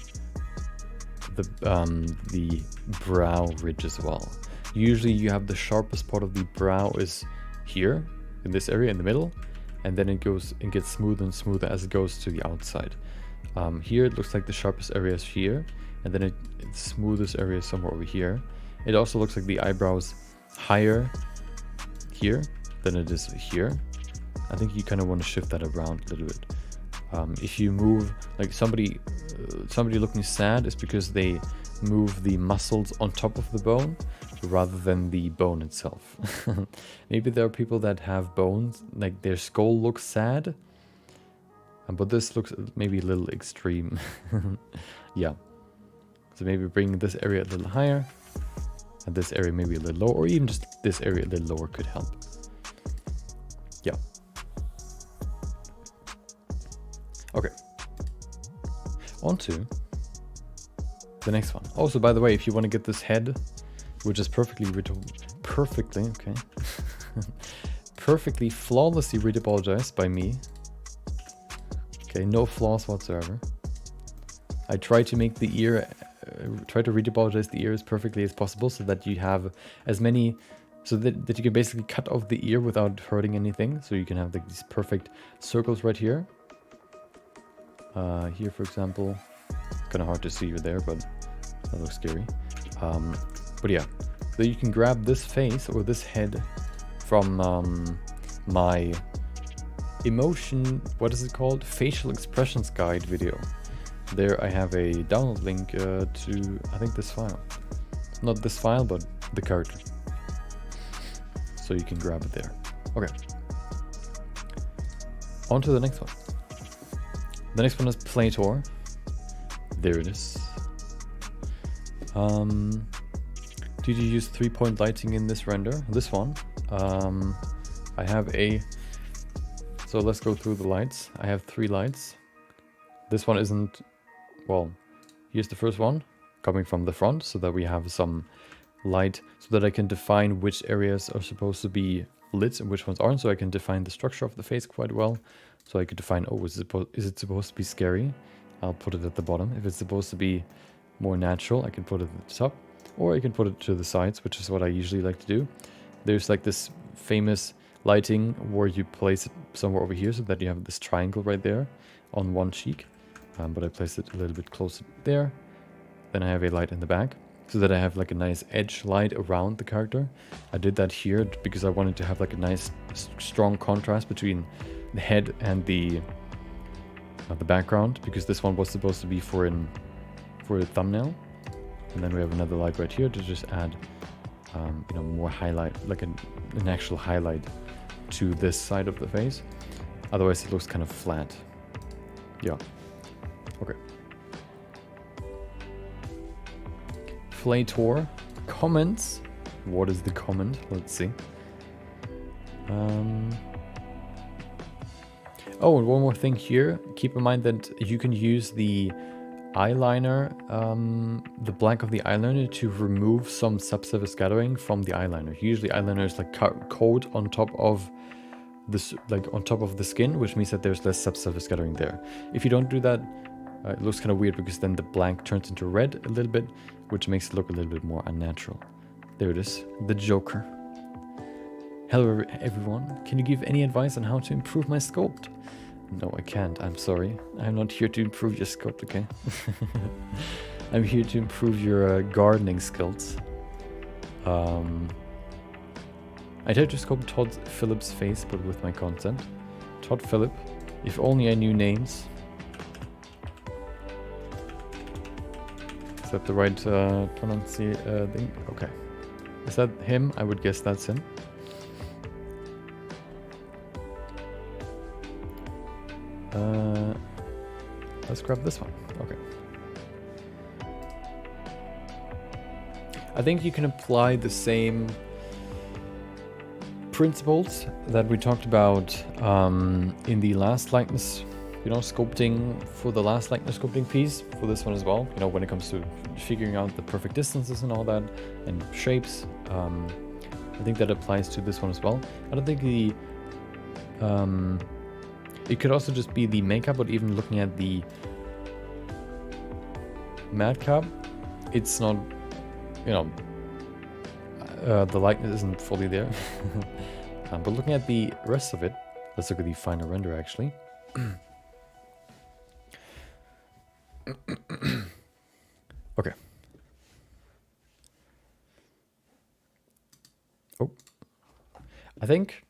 brow ridge as well. Usually you have the sharpest part of the brow is here in this area in the middle, and then it gets smoother and smoother as it goes to the outside. Here it looks like the sharpest area is here, and then its smoothest area is somewhere over here. It also looks like the eyebrows higher here than it is here. I think you kind of want to shift that around a little bit. If you move, like somebody looking sad is because they move the muscles on top of the bone rather than the bone itself. Maybe there are people that have bones, like their skull looks sad, but this looks maybe a little extreme. Yeah. So maybe bring this area a little higher, and this area maybe a little lower, or even just this area a little lower could help. Yeah. Okay. On to the next one. Also, by the way, if you want to get this head, which is perfectly, okay, perfectly flawlessly retopologized by me. Okay, no flaws whatsoever. I try to make the ear, try to retopologize the ear as perfectly as possible, so that you have as many, so that you can basically cut off the ear without hurting anything. So you can have like these perfect circles right here. Here, for example, kind of hard to see you there, but that looks scary. But yeah, so you can grab this face or this head from my emotion, what is it called? Facial expressions guide video. There I have a download link to, I think, this file. Not this file, but the character. So you can grab it there. Okay. On to the next one. The next one is Playtor. There it is. Did you use 3-point lighting in this render? This one. I have so let's go through the lights. I have 3 lights. This one isn't, well, here's the first one coming from the front, so that we have some light, so that I can define which areas are supposed to be lit and which ones aren't, so I can define the structure of the face quite well. So I could define, oh, is it supposed to be scary? I'll put it at the bottom. If it's supposed to be more natural, I can put it at the top, or I can put it to the sides, which is what I usually like to do. There's like this famous lighting where you place it somewhere over here, so that you have this triangle right there on one cheek. But I placed it a little bit closer there. Then I have a light in the back, so that I have like a nice edge light around the character. I did that here because I wanted to have like a nice strong contrast between the head and the background, because this one was supposed to be for the thumbnail. And then we have another light right here to just add you know, more highlight, like an actual highlight to this side of the face. Otherwise it looks kind of flat. Yeah. Okay. Playtor comments. What is the comment? Let's see. Oh, and one more thing here. Keep in mind that you can use the eyeliner, the black of the eyeliner, to remove some subsurface scattering from the eyeliner. Usually eyeliner is like coat on top of this, like on top of the skin, which means that there's less subsurface scattering there. If you don't do that, it looks kind of weird, because then the black turns into red a little bit, which makes it look a little bit more unnatural. There it is, the Joker. Hello everyone, can you give any advice on how to improve my sculpt? No, I can't, I'm sorry. I'm not here to improve your sculpt, okay? I'm here to improve your gardening skills. I tried to sculpt Todd Phillips' face, but with my content. Todd Phillip, if only I knew names. Is that the right pronunciation thing? Okay. Is that him? I would guess that's him. Let's grab this one. Okay. I think you can apply the same principles that we talked about in the last likeness, you know, sculpting, for the last likeness sculpting piece, for this one as well, you know, when it comes to figuring out the perfect distances and all that, and shapes. I think that applies to this one as well. I don't think the it could also just be the makeup, but even looking at the Madcap, it's not, you know, the likeness isn't fully there. But looking at the rest of it, let's look at the final render actually. Okay. Oh, I think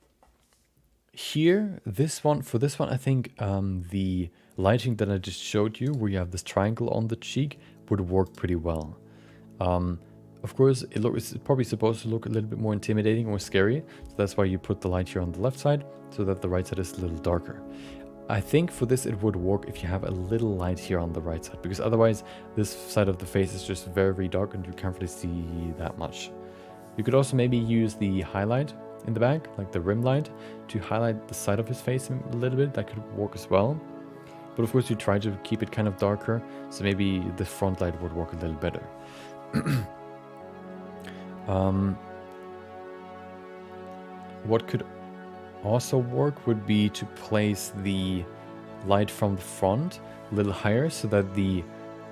here, for this one, I think the lighting that I just showed you, where you have this triangle on the cheek, would work pretty well. Of course, it's probably supposed to look a little bit more intimidating or scary, so that's why you put the light here on the left side, so that the right side is a little darker. I think for this it would work if you have a little light here on the right side, because otherwise this side of the face is just very, very dark and you can't really see that much. You could also maybe use the highlight in the back, like the rim light, to highlight the side of his face a little bit. That could work as well. But of course you try to keep it kind of darker, so maybe the front light would work a little better. What could also work would be to place the light from the front a little higher, so that the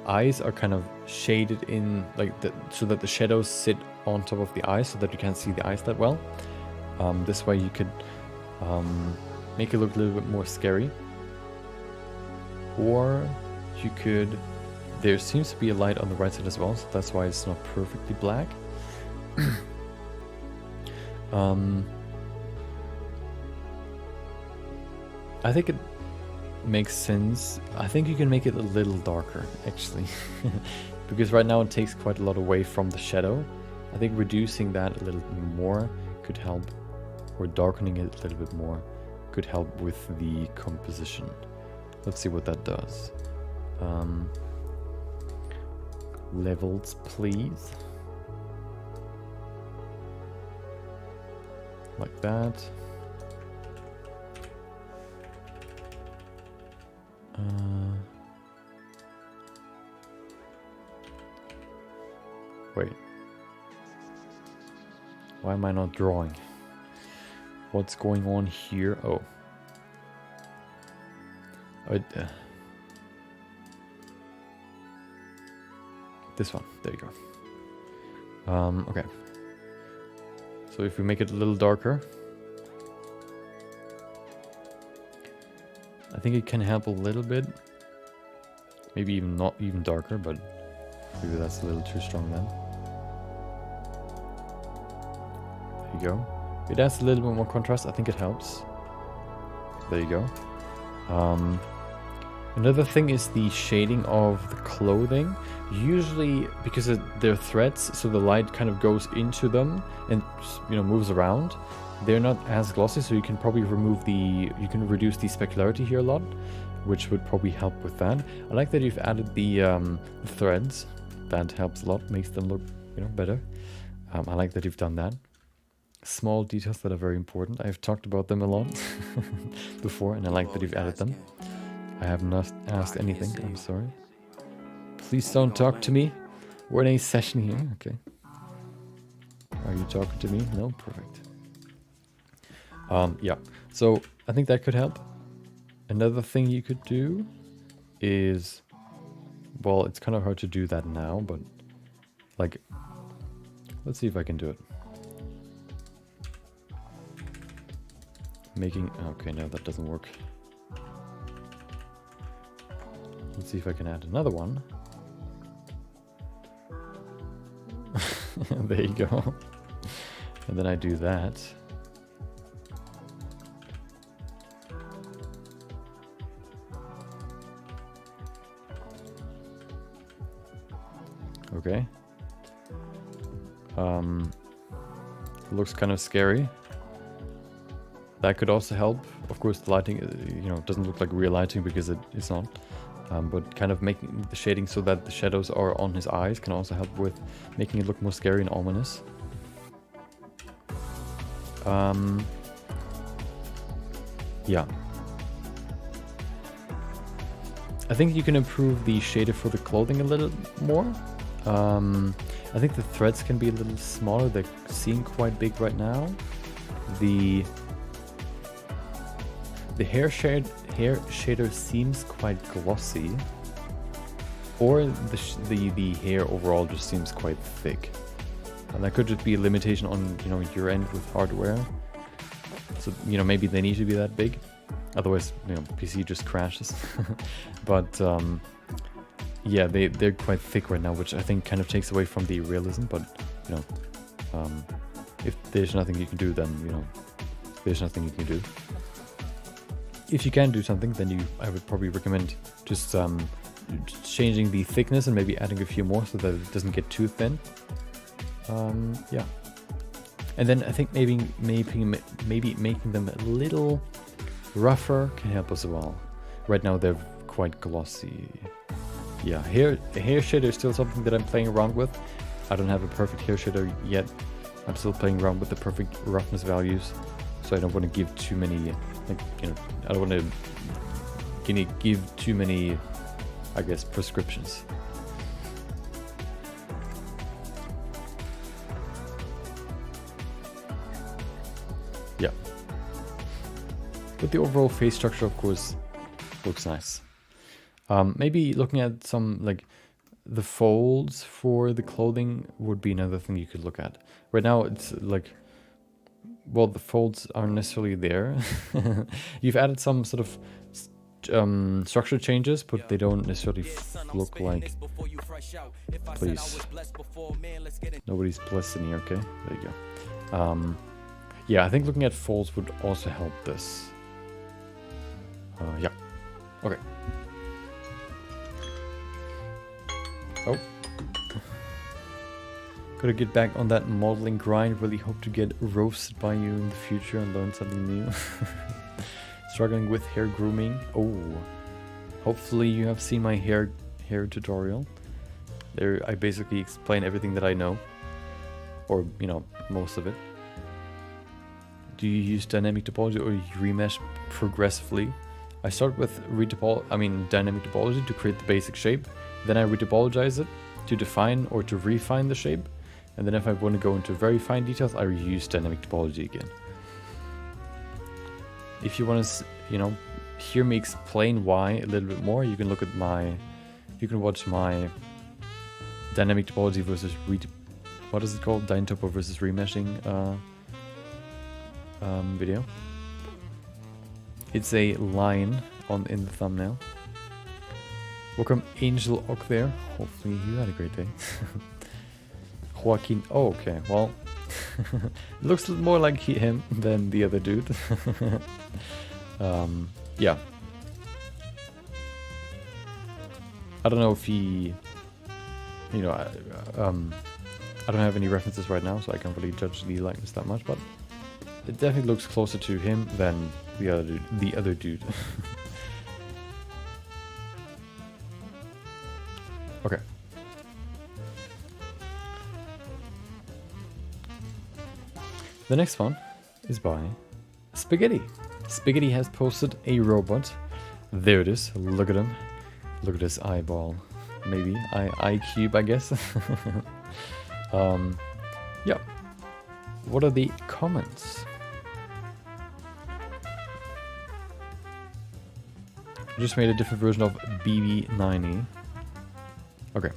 eyes are kind of shaded in, like so that the shadows sit on top of the eyes, so that you can't see the eyes that well. This way you could make it look a little bit more scary. Or you could, there seems to be a light on the right side as well, so that's why it's not perfectly black. I think it makes sense. I think you can make it a little darker, actually. Because right now it takes quite a lot away from the shadow. I think reducing that a little more could help, or darkening it a little bit more could help with the composition. Let's see what that does. Levels, please. Like that. Wait. Why am I not drawing? What's going on here? Oh. This one. There you go. Okay. So if we make it a little darker, I think it can help a little bit. Maybe even not even darker, but maybe that's a little too strong then. There you go. It adds a little bit more contrast. I think it helps. There you go. Another thing is the shading of the clothing. Usually, because they're threads, so the light kind of goes into them and, you know, moves around. They're not as glossy, so you can probably you can reduce the specularity here a lot, which would probably help with that. I like that you've added the threads. That helps a lot, makes them look, you know, better. I like that you've done that. Small details that are very important. I've talked about them a lot before, and I like that you've added them. I have not asked anything, I'm sorry. Please don't talk to me. We're in a session here, okay. Are you talking to me? No? Perfect. Yeah, so I think that could help. Another thing you could do is, well, it's kind of hard to do that now, but like, let's see if I can do it. Okay, no, that doesn't work. Let's see if I can add another one. There you go. And then I do that. Okay. Looks kind of scary. That could also help. Of course, the lighting, you know, doesn't look like real lighting because it's not. But kind of making the shading so that the shadows are on his eyes can also help with making it look more scary and ominous. Yeah. I think you can improve the shader for the clothing a little more. I think the threads can be a little smaller. They seem quite big right now. The hair shader seems quite glossy. or the hair overall just seems quite thick. And that could just be a limitation on, you know, your end with hardware. So, you know, maybe they need to be that big. Otherwise, you know, PC just crashes. But, yeah, they're quite thick right now, which I think kind of takes away from the realism. But, you know, if there's nothing you can do, then, you know, there's nothing you can do. If you can do something, then I would probably recommend just changing the thickness and maybe adding a few more so that it doesn't get too thin. Yeah. And then I think maybe making them a little rougher can help as well. Right now they're quite glossy. Yeah, hair shader is still something that I'm playing around with. I don't have a perfect hair shader yet. I'm still playing around with the perfect roughness values. So I don't want to give too many, like, you know, I don't want to give too many, I guess, prescriptions. Yeah. But the overall face structure, of course, looks nice. Maybe looking at some, like, the folds for the clothing would be another thing you could look at. Right now, it's like, well, the folds aren't necessarily there. You've added some sort of structure changes, but they don't necessarily look like... Please. Nobody's blessed in here, okay? There you go. Yeah, I think looking at folds would also help this. Yeah. Okay. Oh. Gotta get back on that modeling grind. Really hope to get roasted by you in the future and learn something new. Struggling with hair grooming. Oh. Hopefully you have seen my hair tutorial. There I basically explain everything that I know. Or, you know, most of it. Do you use dynamic topology or you remesh progressively? I start with dynamic topology to create the basic shape. Then I retopologize it to define or to refine the shape. And then if I want to go into very fine details, I use dynamic topology again. If you want to, you know, hear me explain why a little bit more, you can look at you can watch my dynamic topology versus what is it called? Dyntopo versus remeshing video. It's a line in the thumbnail. Welcome Angel Ock there. Hopefully you had a great day. Joaquin. Oh, okay. Well, it looks more like him than the other dude. Yeah. I don't know if he, you know, I don't have any references right now, so I can't really judge the likeness that much, but it definitely looks closer to him than the other dude. Okay. The next one is by Spaghetti. Spaghetti has posted a robot. There it is. Look at him. Look at his eyeball. Maybe eye cube, I guess. Yeah. What are the comments? I just made a different version of BB90. Okay.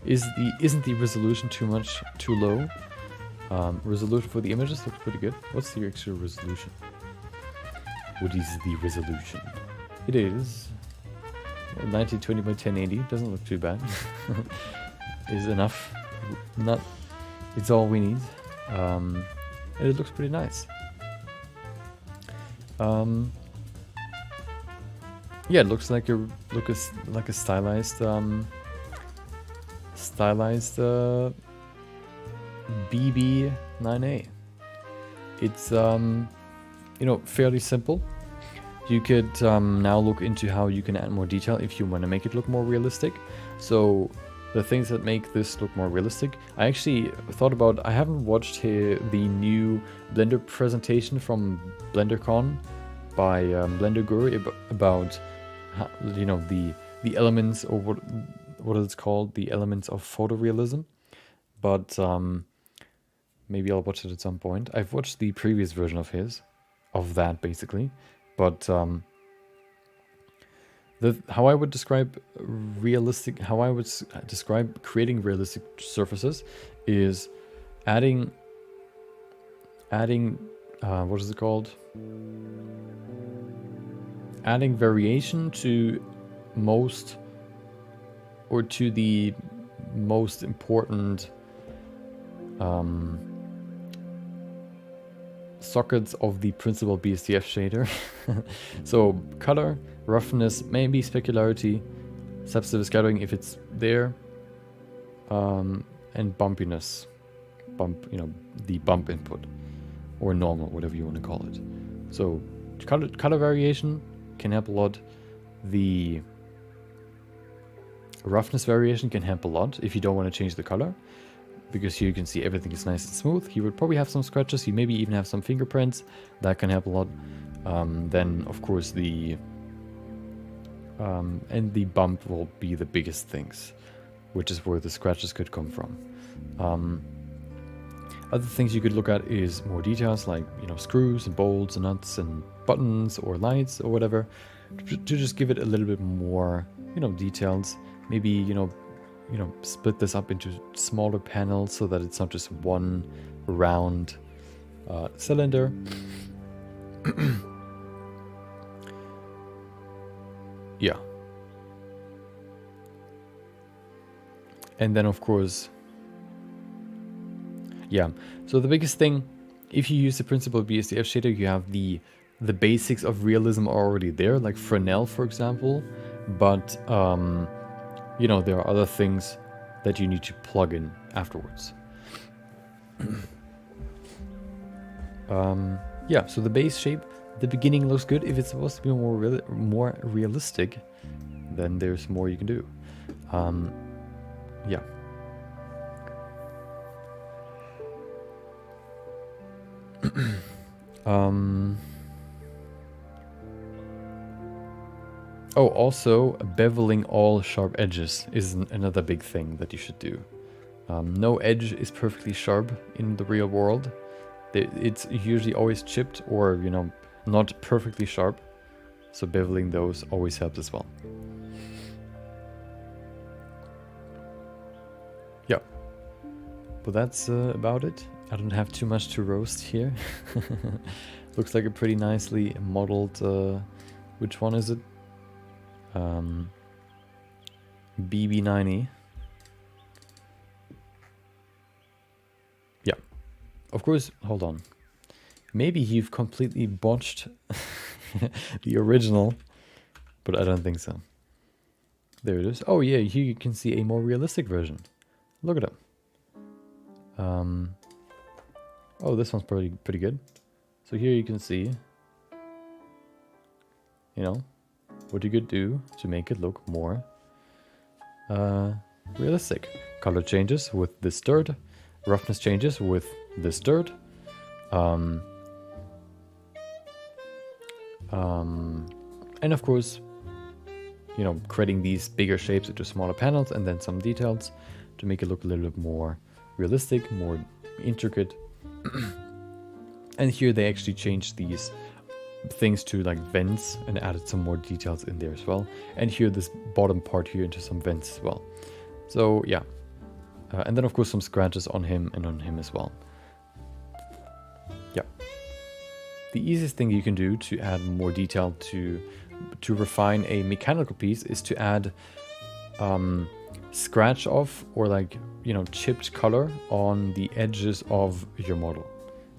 Isn't the resolution too low? Resolution for the images looks pretty good. What's the extra resolution? What is the resolution? It is 1920 by 1080. Doesn't look too bad. Is enough. It's all we need. And it looks pretty nice. Yeah, it looks like a stylized BB9A. It's you know, fairly simple. You could now look into how you can add more detail if you want to make it look more realistic. So the things that make this look more realistic, I actually thought about, I haven't watched the new Blender presentation from BlenderCon by Blender Guru about how, you know, the elements, or what it's called, the elements of photorealism. But maybe I'll watch it at some point. I've watched the previous version of that basically, but How I would describe realistic, how I would describe creating realistic surfaces is adding, what is it called? Adding variation to most, or to the most important sockets of the principal BSDF shader. So color, roughness, maybe specularity, substantive scattering if it's there, and bumpiness, the bump input, or normal, whatever you want to call it. So color variation can help a lot. The roughness variation can help a lot if you don't want to change the color, because here you can see everything is nice and smooth. He would probably have some scratches, he maybe even have some fingerprints. That can help a lot. Then of course and the bump will be the biggest things, which is where the scratches could come from. Other things you could look at is more details, like screws and bolts and nuts and buttons or lights or whatever, to just give it a little bit more details. Maybe split this up into smaller panels so that it's not just one round cylinder. Yeah. And then of course, yeah, so the biggest thing, if you use the principal BSDF shader, you have the basics of realism already there, like Fresnel, for example, but there are other things that you need to plug in afterwards. Yeah, so the base shape, the beginning looks good. If it's supposed to be more realistic, then there's more you can do. Yeah. Oh, also beveling all sharp edges is another big thing that you should do. No edge is perfectly sharp in the real world. It's usually always chipped or, not perfectly sharp. So beveling those always helps as well. Yeah. But that's about it. I don't have too much to roast here. Looks like a pretty nicely modeled, which one is it? BB90. Yeah. Of course, hold on. Maybe you've completely botched the original, but I don't think so. There it is. Oh yeah, here you can see a more realistic version. Look at it. Oh, this one's pretty good. So here you can see, what you could do to make it look more realistic. Color changes with this dirt, roughness changes with this dirt, and of course, creating these bigger shapes into smaller panels and then some details to make it look a little bit more realistic, more intricate. And here they actually changed these things to like vents and added some more details in there as well. And here this bottom part here into some vents as well. So yeah. And then of course some scratches on him and on him as well. Yeah. The easiest thing you can do to add more detail to refine a mechanical piece is to add scratch off or chipped color on the edges of your model.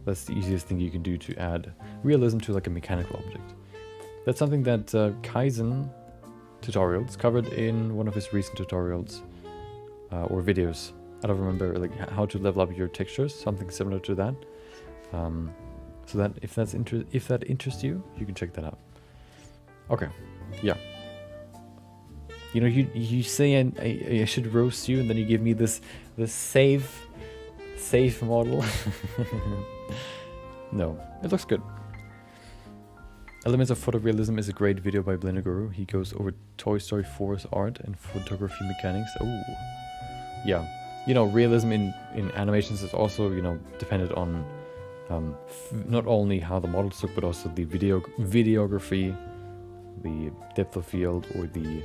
That's the easiest thing you can do to add realism to a mechanical object. That's something that Kaizen Tutorials covered in one of his recent tutorials or videos. I don't remember how to level up your textures, something similar to that. So that if that interests you, you can check that out. Okay, yeah. You say I should roast you, and then you give me this safe model. No, it looks good. Elements of Photorealism is a great video by Blender Guru. He goes over Toy Story 4's art and photography mechanics. Oh, yeah. Realism in animations is also, dependent on not only how the models look, but also the videography, the depth of field or the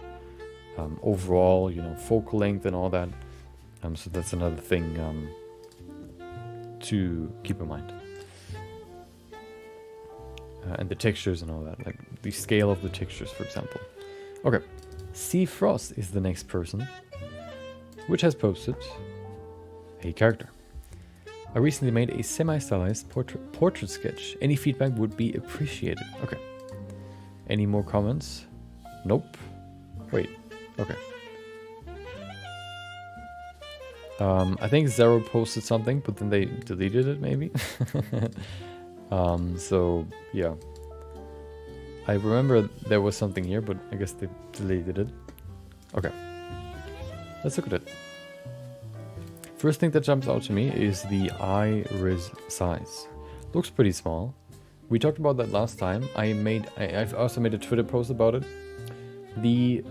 overall, you know, focal length and all that. So that's another thing to keep in mind. And the textures and all that, like the scale of the textures, for example. Okay, C Frost is the next person, which has posted a character. I recently made a semi-stylized portrait sketch. Any feedback would be appreciated. Okay. Any more comments? Nope. Wait. Okay. I think Zero posted something, but then they deleted it, maybe. So yeah. I remember there was something here, but I guess they deleted it. Okay. Let's look at it. First thing that jumps out to me is the iris size. Looks pretty small. We talked about that last time. I've also made a Twitter post about it. The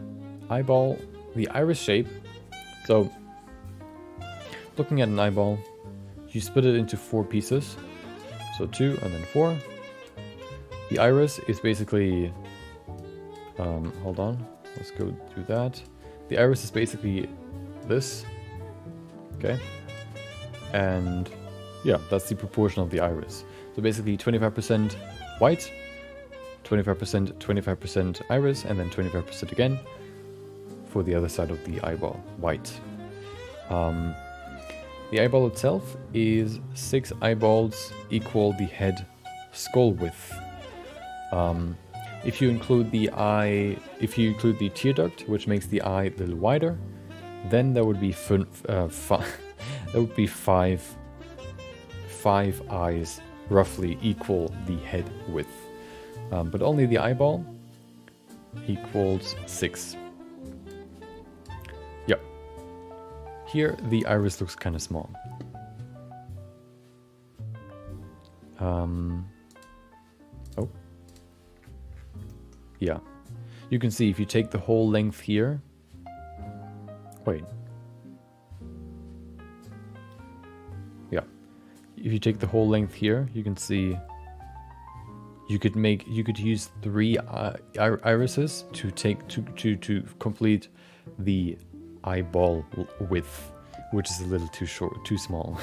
eyeball, the iris shape. So, looking at an eyeball, you split it into 4 pieces. So 2 and then 4. The iris is basically, hold on, let's go do that. The iris is basically this. Okay, and yeah, that's the proportion of the iris. So basically 25% white, 25% iris, and then 25% again for the other side of the eyeball, white. The eyeball itself is 6 eyeballs equal the head skull width. If you include the tear duct, which makes the eye a little wider, then there would be five eyes roughly equal the head width, but only the eyeball equals 6. Yep. Here the iris looks kind of small. Oh. Yeah. You can see if you take the whole length here. Wait. Yeah. If you take the whole length here, you can see you could use 3 irises to complete the eyeball width, which is a little too small.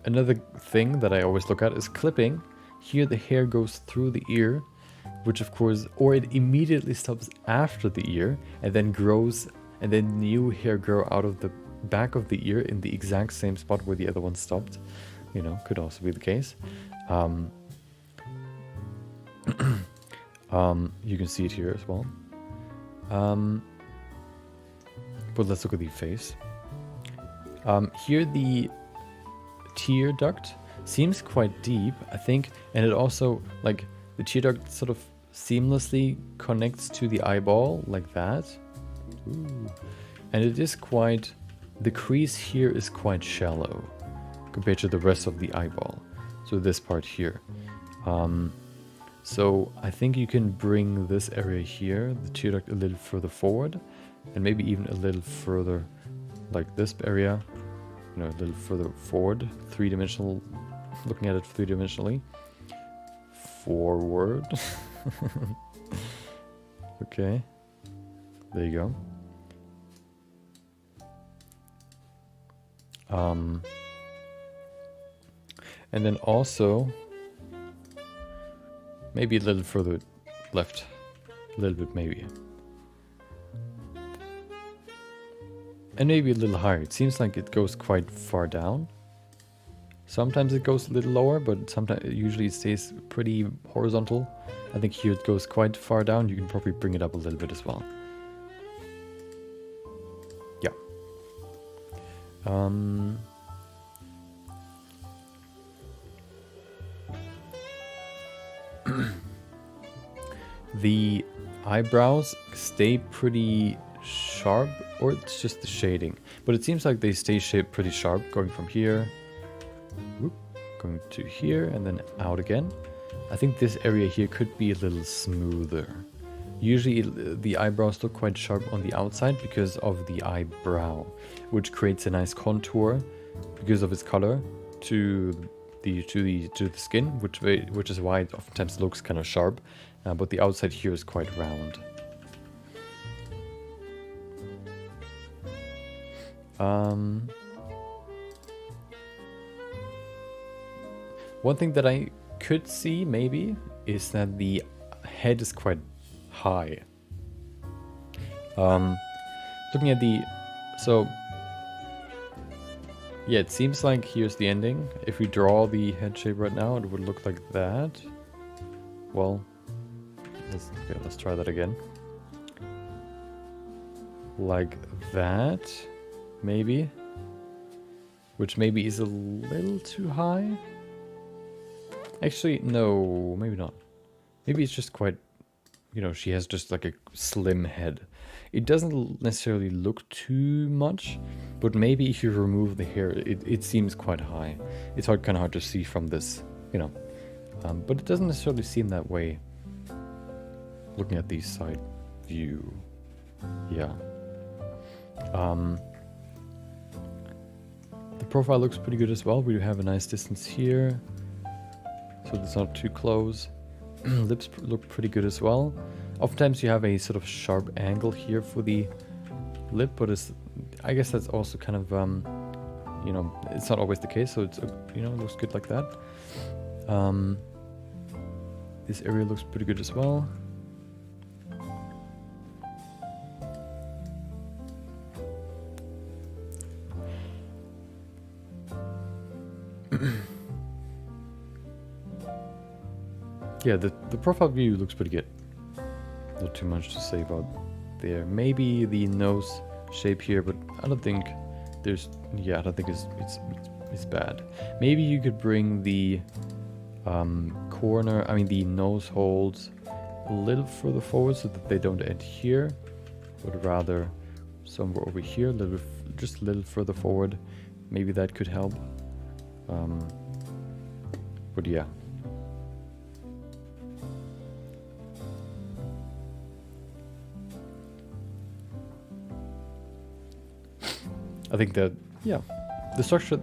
Another thing that I always look at is clipping. Here the hair goes through the ear, which of course, or it immediately stops after the ear and then grows, and then new hair grow out of the back of the ear in the exact same spot where the other one stopped. You know, could also be the case. You can see it here as well. But let's look at the face. Here the tear duct seems quite deep, I think, and it also, like, the tear duct sort of seamlessly connects to the eyeball like that. Ooh. And it is quite, the crease here is quite shallow compared to the rest of the eyeball. So this part here. So I think you can bring this area here, the tear duct, a little further forward, and maybe even a little further, like this area, you know, a little further forward, 3-dimensional, looking at it 3-dimensionally. Forward. Okay, there you go. And then also maybe a little further left, a little bit maybe, and maybe a little higher. It seems like it goes quite far down. Sometimes it goes a little lower, but sometimes usually it stays pretty horizontal. I think here it goes quite far down. You can probably bring it up a little bit as well. Yeah. The eyebrows stay pretty sharp, or it's just the shading, but it seems like they stay shaped pretty sharp, going from here, whoop, going to here, and then out again. I think this area here could be a little smoother. Usually the eyebrows look quite sharp on the outside because of the eyebrow, which creates a nice contour because of its color to to the skin, which is why it oftentimes looks kind of sharp, but the outside here is quite round. One thing that I could see maybe is that the head is quite high. Looking at so yeah, it seems like here's the ending. If we draw the head shape right now, it would look like that. Well, let's try that again. Like that, maybe. Which maybe is a little too high. Actually, no, maybe not. Maybe it's just quite, you know, she has just like a slim head. It doesn't necessarily look too much, but maybe if you remove the hair, it seems quite high. It's kind of hard to see from this, you know. But it doesn't necessarily seem that way looking at the side view. Yeah. The profile looks pretty good as well. We have a nice distance here, so it's not too close. Lips look pretty good as well. Oftentimes you have a sort of sharp angle here for the lip, but I guess that's also kind of, you know, it's not always the case, so it's, you know, it looks good like that. This area looks pretty good as well. Yeah, the profile view looks pretty good. Not too much to say about there. Maybe the nose shape here, but I don't think there's. Yeah, I don't think it's bad. Maybe you could bring the the nose holes a little further forward so that they don't end here, but rather somewhere over here, just a little further forward. Maybe that could help. But yeah. I think that, yeah, the structure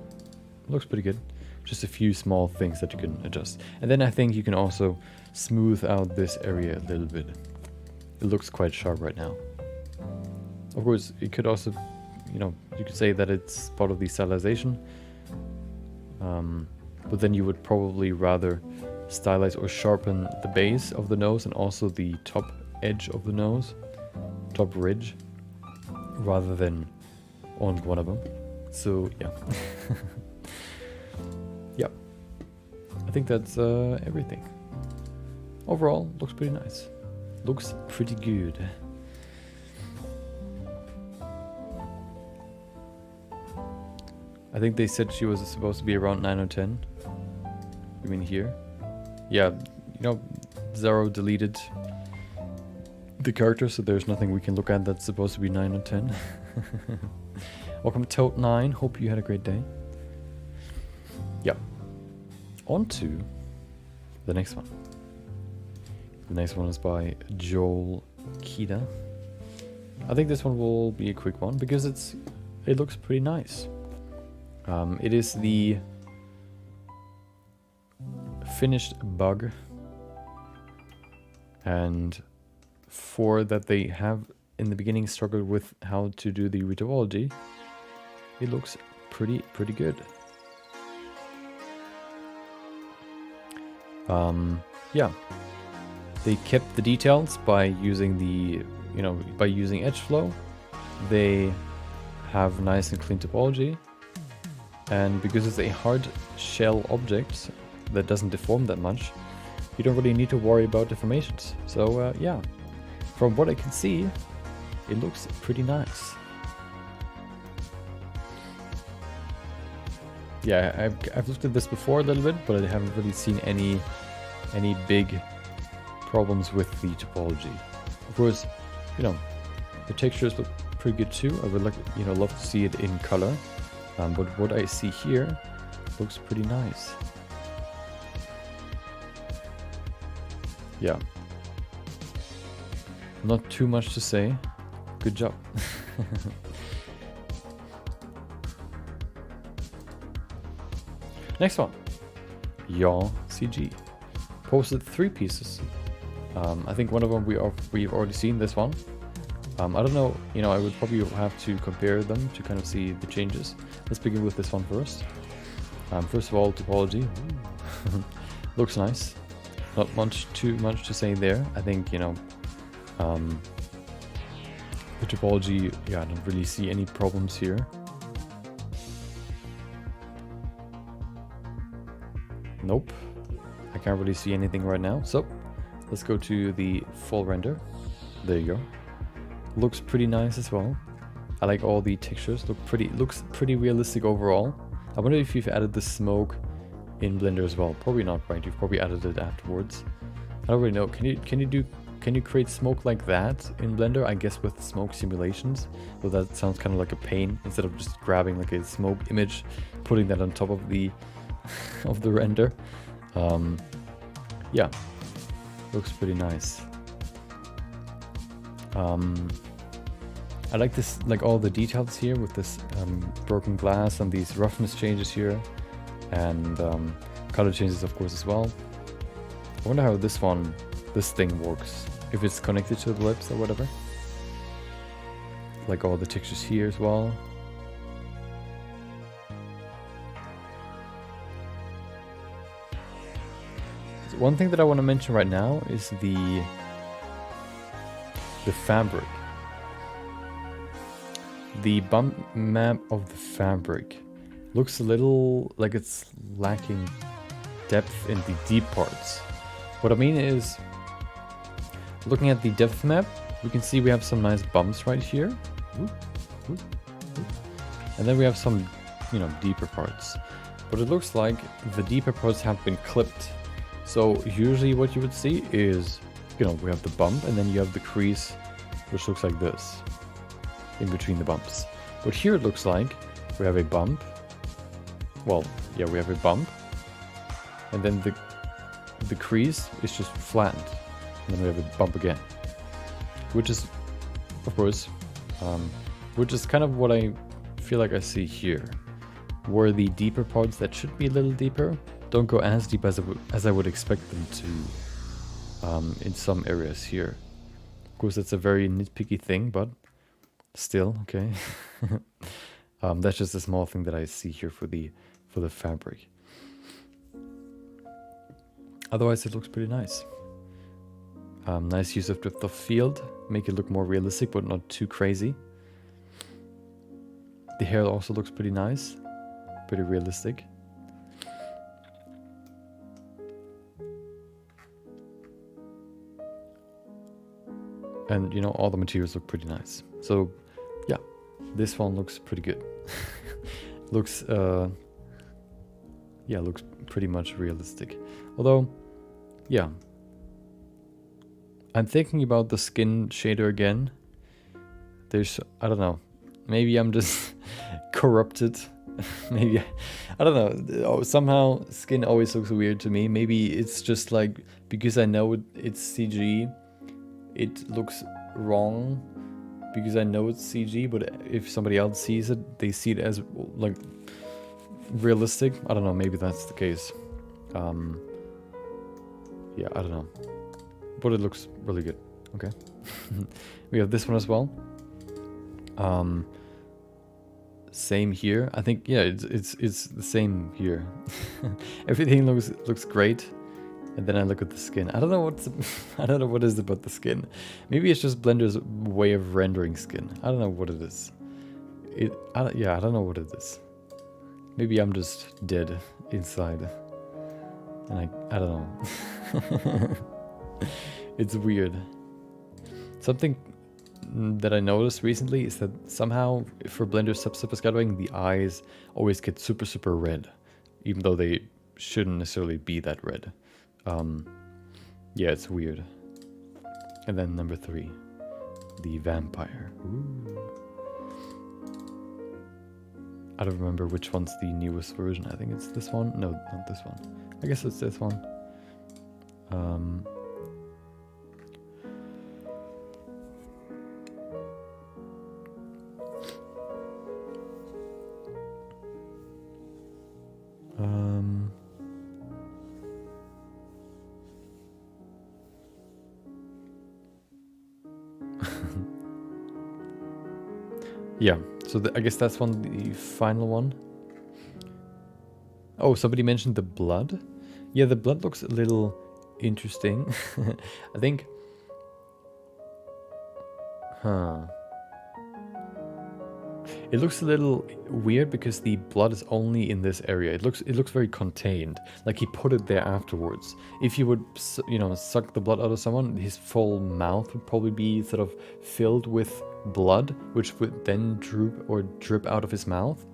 looks pretty good. Just a few small things that you can adjust. And then I think you can also smooth out this area a little bit. It looks quite sharp right now. Of course, it could also, you know, you could say that it's part of the stylization. But then you would probably rather stylize or sharpen the base of the nose and also the top edge of the nose, top ridge, rather than on one of them. So yeah. Yeah, I think that's everything. Overall, looks pretty nice. Looks pretty good. I think they said she was supposed to be around 9 or 10. You mean here? Yeah, you know, Zaro deleted the character, so there's nothing we can look at that's supposed to be 9 or 10. Welcome to Toad9. Hope you had a great day. Yep. On to the next one. The next one is by Joel Kida. I think this one will be a quick one because it looks pretty nice. It is the finished bug, and for that they have in the beginning struggled with how to do the retopology. It looks pretty good. Yeah, they kept the details by using by using edge flow. They have nice and clean topology, and because it's a hard shell object that doesn't deform that much, you don't really need to worry about deformations. So yeah, from what I can see, it looks pretty nice. Yeah, I've looked at this before a little bit, but I haven't really seen any big problems with the topology. Of course, you know, the textures look pretty good too. I would love to see it in color, but what I see here looks pretty nice. Yeah, not too much to say. Good job. Next one. Yaw CG. Posted 3 pieces. I think one of them we've already seen, this one. I don't know, I would probably have to compare them to kind of see the changes. Let's begin with this one first. First of all, topology. Looks nice. Not too much to say there. I think, the topology, I don't really see any problems here. Nope. I can't really see anything right now. So, let's go to the full render. There you go. Looks pretty nice as well. I like all the textures. Looks pretty realistic overall. I wonder if you've added the smoke in Blender as well. Probably not, right? You've probably added it afterwards. I don't really know. Can you create smoke like that in Blender? I guess with smoke simulations. But that sounds kind of like a pain. Instead of just grabbing like a smoke image, putting that on top of the of the render. Yeah, looks pretty nice. I like this, like all the details here with this broken glass and these roughness changes here, and color changes of course as well. I wonder how this thing works, if it's connected to the lips or whatever. Like all the textures here as well. So one thing that I want to mention right now is the fabric. The bump map of the fabric looks a little like it's lacking depth in the deep parts. What I mean is, looking at the depth map, we can see we have some nice bumps right here. And then we have some, deeper parts. But it looks like the deeper parts have been clipped. So usually what you would see is, we have the bump and then you have the crease, which looks like this, in between the bumps. But here it looks like we have a bump. Well, yeah, we have a bump. And then the crease is just flattened. And then we have a bump again. Which is, of course, which is kind of what I feel like I see here. Where the deeper parts that should be a little deeper don't go as deep as I would expect them to in some areas here. Of course, that's a very nitpicky thing, but still, okay. That's just a small thing that I see here for the fabric. Otherwise, it looks pretty nice. Nice use of depth of field, make it look more realistic, but not too crazy. The hair also looks pretty nice, pretty realistic. And all the materials look pretty nice. So yeah, this one looks pretty good. Looks looks pretty much realistic. Although, yeah, I'm thinking about the skin shader again. I don't know, maybe I'm just corrupted. Maybe, I don't know, somehow skin always looks weird to me. Maybe it's just like, because I know it's CG, it looks wrong because I know it's CG, but if somebody else sees it, they see it as like realistic. I don't know, maybe that's the case. Yeah, I don't know, but it looks really good. Okay. We have this one as well. Same here. I think, yeah, it's the same here. Everything looks great. And then I look at the skin. I don't know what is about the skin. Maybe it's just Blender's way of rendering skin. I don't know what it is. I don't know what it is. Maybe I'm just dead inside. And I don't know. It's weird. Something that I noticed recently is that somehow for Blender super scattering, the eyes always get super red, even though they shouldn't necessarily be that red. Yeah, it's weird. And then number 3, the vampire. Ooh. I don't remember which one's the newest version. I think it's this one. No, not this one. I guess it's this one. Yeah, so I guess that's the final one. Oh, somebody mentioned the blood. Yeah, the blood looks a little interesting. I think... Huh. It looks a little weird because the blood is only in this area. It looks very contained, like he put it there afterwards. If you would, you know, suck the blood out of someone, his full mouth would probably be sort of filled with blood, which would then drip out of his mouth,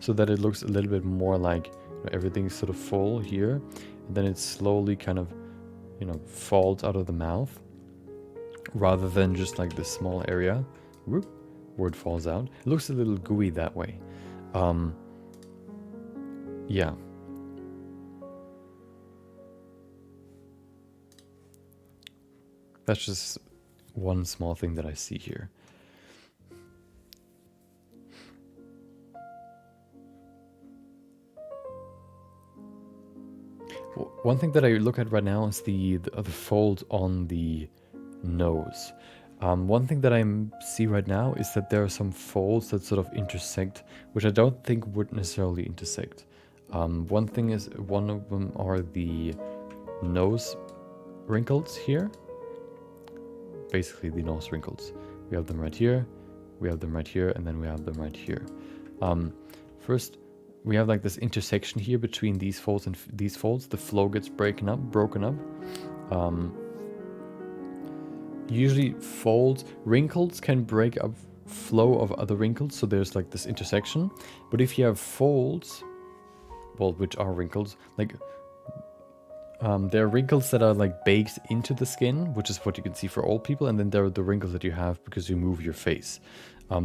so that it looks a little bit more like, you know, everything's sort of full here, and then it slowly kind of, you know, falls out of the mouth, rather than just like this small area. Whoop. Where it falls out. It looks a little gooey that way. Yeah. That's just one small thing that I see here. One thing that I look at right now is the fold on the nose. One thing that I see right now is that there are some folds that sort of intersect, which I don't think would necessarily intersect. One of them are the nose wrinkles here. Basically the nose wrinkles. We have them right here, we have them right here, and then we have them right here. First, we have like this intersection here between these folds and these folds. The flow gets broken up. Usually wrinkles can break up flow of other wrinkles, so there's like this intersection. But if you have folds, well, which are wrinkles, like there are wrinkles that are like baked into the skin, which is what you can see for old people, and then there are the wrinkles that you have because you move your face.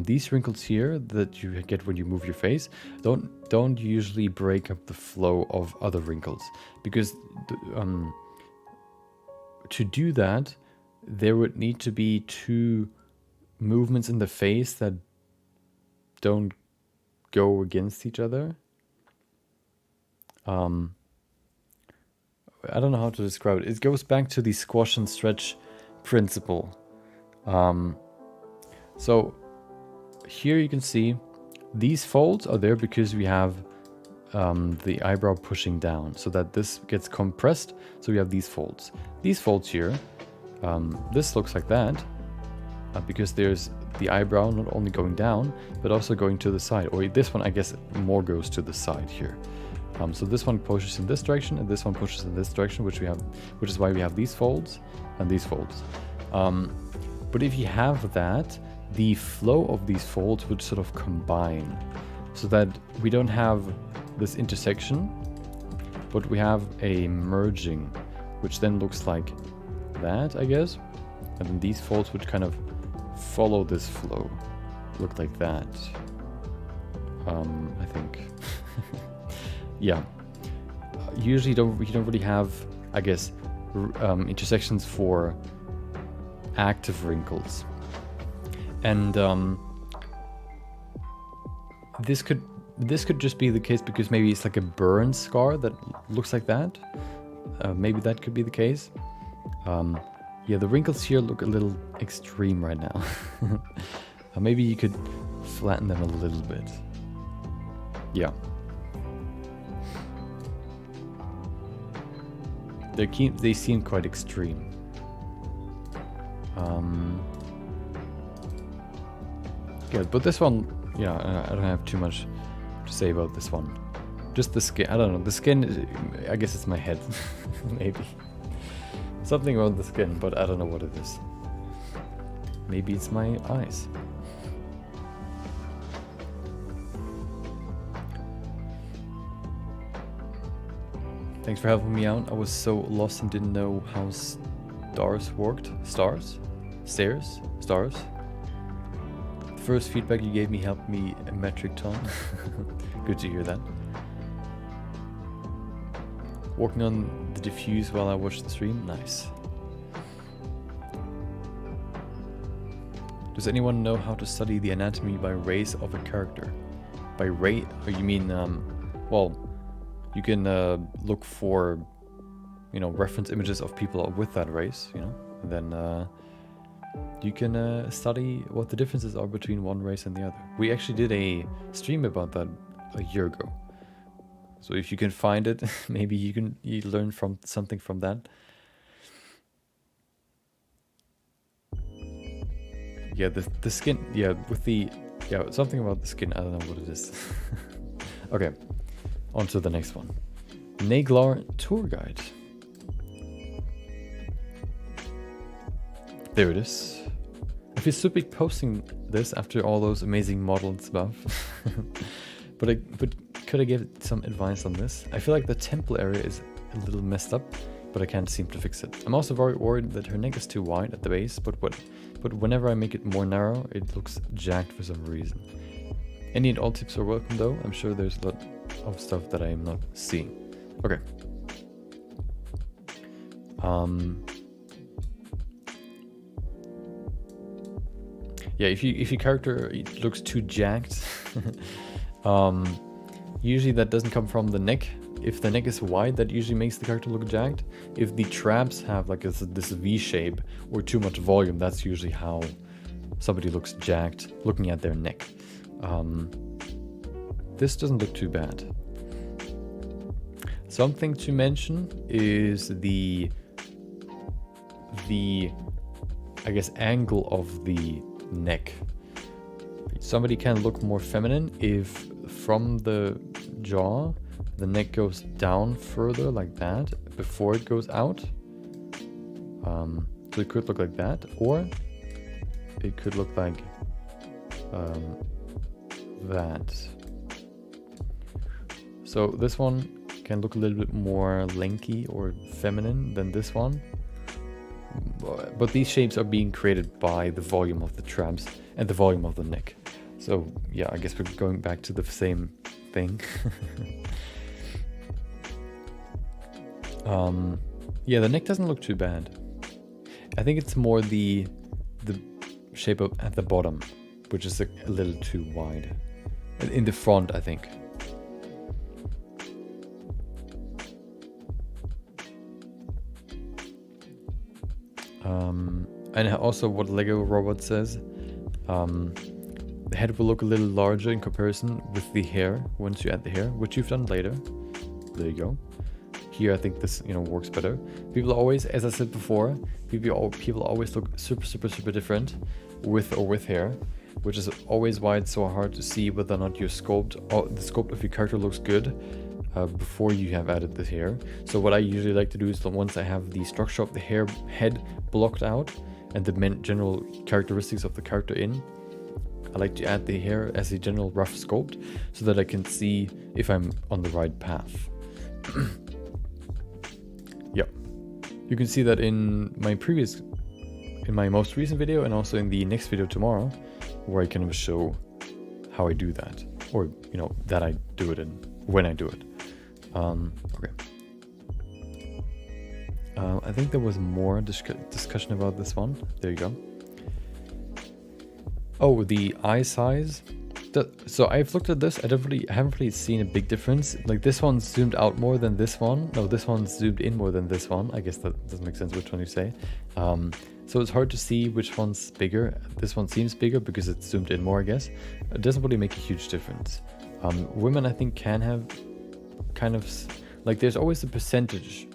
These wrinkles here that you get when you move your face don't usually break up the flow of other wrinkles, because to do that, there would need to be two movements in the face that don't go against each other. I don't know how to describe it. It goes back to the squash and stretch principle. So here you can see these folds are there because we have the eyebrow pushing down, so that this gets compressed. So we have these folds. These folds here, this looks like that because there's the eyebrow not only going down but also going to the side, or this one I guess more goes to the side here. So this one pushes in this direction and this one pushes in this direction, which is why we have these folds and these folds. But if you have that, the flow of these folds would sort of combine, so that we don't have this intersection, but we have a merging, which then looks like that, I guess. And then these folds would kind of follow this flow, look like that. I think. Yeah. Usually we don't really have, I guess, intersections for active wrinkles. And this could just be the case because maybe it's like a burn scar that looks like that. Maybe that could be the case. Yeah, the wrinkles here look a little extreme right now. Maybe you could flatten them a little bit. Yeah. They seem quite extreme. Yeah, but this one, yeah, I don't have too much to say about this one. Just the skin, I don't know, the skin, I guess it's my head, maybe. Something about the skin, but I don't know what it is. Maybe it's my eyes. Thanks for helping me out. I was so lost and didn't know how stars worked. Stars? Stairs? Stars? The first feedback you gave me helped me a metric ton. Good to hear that. Working on the diffuse while I watch the stream. Nice. Does anyone know how to study the anatomy by race of a character? By race? Oh, you mean, well, you can look for, reference images of people with that race, and then you can study what the differences are between one race and the other. We actually did a stream about that a year ago. So if you can find it, maybe you learn from something from that. Yeah, the skin, yeah, with the, yeah, something about the skin, I don't know what it is. Okay, on to the next one. Naglar Tour Guide. There it is. I feel stupid posting this after all those amazing model and stuff. but could I give some advice on this? I feel like the temple area is a little messed up, but I can't seem to fix it. I'm also very worried that her neck is too wide at the base, but whenever I make it more narrow, it looks jacked for some reason. Any and all tips are welcome though. I'm sure there's a lot of stuff that I am not seeing. Okay. Yeah, if your character looks too jacked, usually that doesn't come from the neck. If the neck is wide, that usually makes the character look jacked. If the traps have like this V shape or too much volume, that's usually how somebody looks jacked, looking at their neck. This doesn't look too bad. Something to mention is the I guess angle of the neck. Somebody can look more feminine if from the jaw the neck goes down further like that before it goes out. So it could look like that, or it could look like that. So this one can look a little bit more lanky or feminine than this one. But these shapes are being created by the volume of the traps and the volume of the neck. So yeah, I guess we're going back to the same thing. Yeah, the neck doesn't look too bad. I think it's more the shape at the bottom, which is a little too wide. In the front, I think. And also what Lego Robot says, the head will look a little larger in comparison with the hair once you add the hair, which you've done later. There you go. Here I think this works better. People always, as I said before, people always look super different with or with hair, which is always why it's so hard to see whether or not the sculpt of your character looks good before you have added the hair. So what I usually like to do is once I have the structure of the head blocked out and the general characteristics of the character in, I like to add the hair as a general rough sculpt so that I can see if I'm on the right path. Yep. You can see that in my most recent video and also in the next video tomorrow, where I kind of show how I do that, or that I do it and when I do it. Okay. I think there was more discussion about this one. There you go. Oh, the eye size. So I've looked at this. I haven't really seen a big difference. Like this one's zoomed out more than this one. No, this one's zoomed in more than this one. I guess that doesn't make sense which one you say. So it's hard to see which one's bigger. This one seems bigger because it's zoomed in more, I guess. It doesn't really make a huge difference. Women, I think, can have kind of like there's always a percentage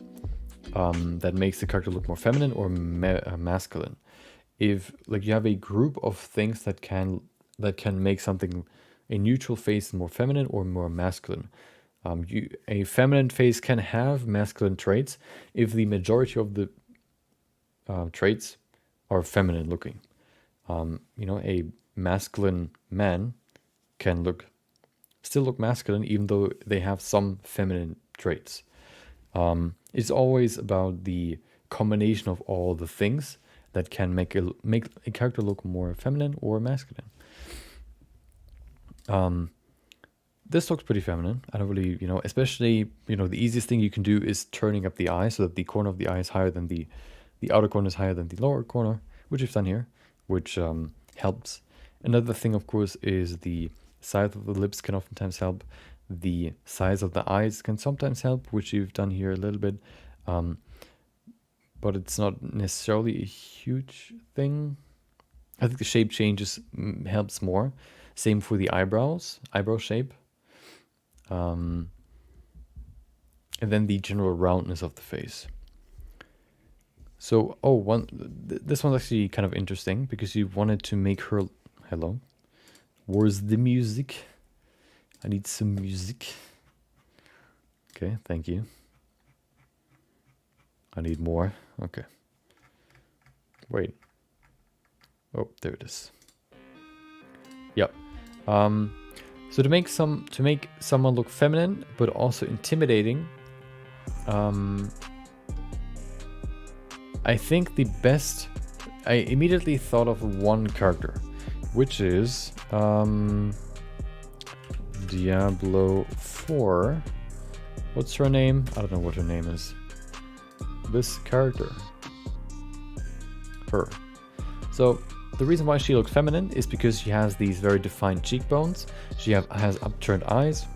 that makes the character look more feminine or masculine. If like you have a group of things that can make something, a neutral face, more feminine or more masculine. A feminine face can have masculine traits if the majority of the traits are feminine looking. A masculine man can still look masculine even though they have some feminine traits. It's always about the combination of all the things that can make a character look more feminine or masculine. This looks pretty feminine. I don't really, especially, the easiest thing you can do is turning up the eye so that the corner of the eye is higher than the outer corner is higher than the lower corner, which you've done here, which helps. Another thing, of course, is the size of the lips can oftentimes help. The size of the eyes can sometimes help, which you've done here a little bit. but it's not necessarily a huge thing. I think the shape changes helps more. Same for the eyebrow shape. And then the general roundness of the face. So, this one's actually kind of interesting because you wanted to make her... Hello? Where's the music? I need some music. Okay, thank you. I need more. Okay. Wait. Oh, there it is. Yep. So to make someone look feminine but also intimidating, I think the best... I immediately thought of one character, which is Diablo 4. What's her name? I don't know what her name is. This character. Her. So the reason why she looks feminine is because she has these very defined cheekbones. She has upturned eyes.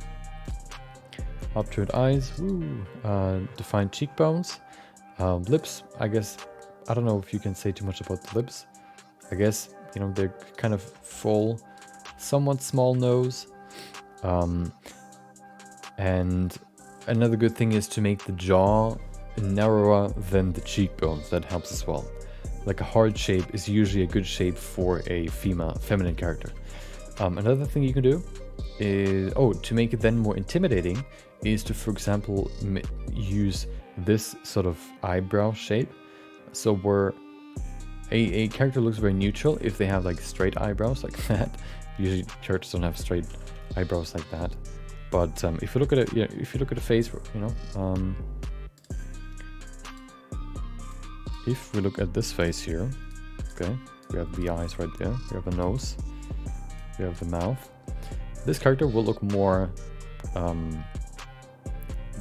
Defined cheekbones. Lips, I guess, I don't know if you can say too much about the lips. I guess, you know, they're kind of full, somewhat small nose. And another good thing is to make the jaw narrower than the cheekbones. That helps as well. Like a hard shape is usually a good shape for a feminine character. Another thing you can do is, to make it then more intimidating, is to, for example, use this sort of eyebrow shape. So where a character looks very neutral if they have like straight eyebrows like that. Usually characters don't have straight eyebrows like that. But if you look at it, if you look at a face, you know, if we look at this face here, okay, we have the eyes right there, we have the nose, we have the mouth. This character will look more,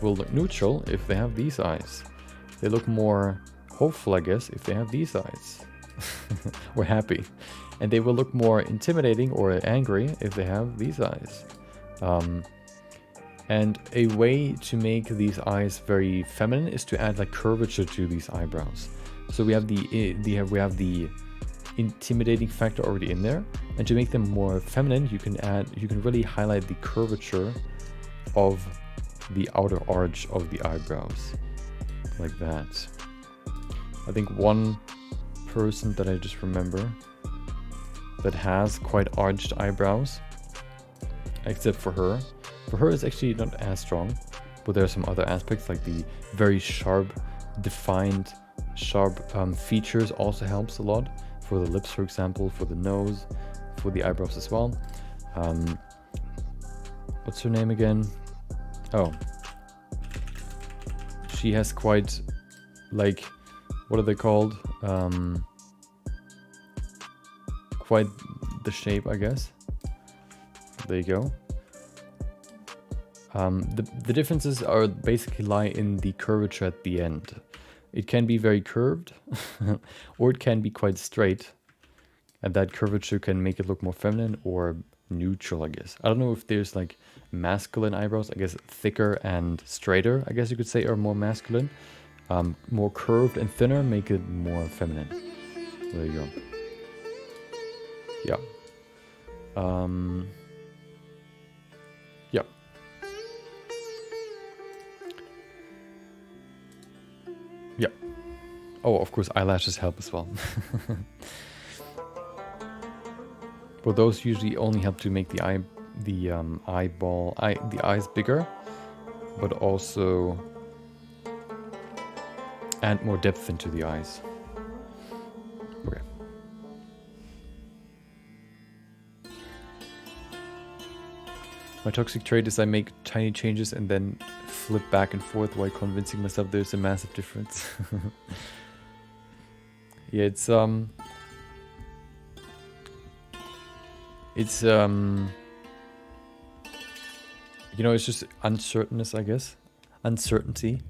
will look neutral if they have these eyes. They look more hopeful, I guess, if they have these eyes. Or happy. And they will look more intimidating or angry if they have these eyes. And a way to make these eyes very feminine is to add like curvature to these eyebrows. So we have the intimidating factor already in there, and to make them more feminine, you can really highlight the curvature of the outer arch of the eyebrows, like that. I think one person that I just remember that has quite arched eyebrows, except for her. For her, it's actually not as strong, but there are some other aspects like the very sharp, defined, features also helps a lot. For the lips, for example, for the nose, for the eyebrows as well. What's her name again? Oh. She has quite, like, what are they called? Quite the shape, I guess. There you go. The differences are basically lie in the curvature at the end. It can be very curved, or it can be quite straight. And that curvature can make it look more feminine or neutral, I guess. I don't know if there's like masculine eyebrows. I guess thicker and straighter, I guess you could say, are more masculine. More curved and thinner make it more feminine. There you go. Yeah. Yeah. Yeah. Oh, of course, eyelashes help as well. But those usually only help to make the eyes bigger, but also add more depth into the eyes. Okay. My toxic trait is I make tiny changes and then flip back and forth while convincing myself there's a massive difference. Yeah, it's you know, it's just uncertainness, I guess. Uncertainty.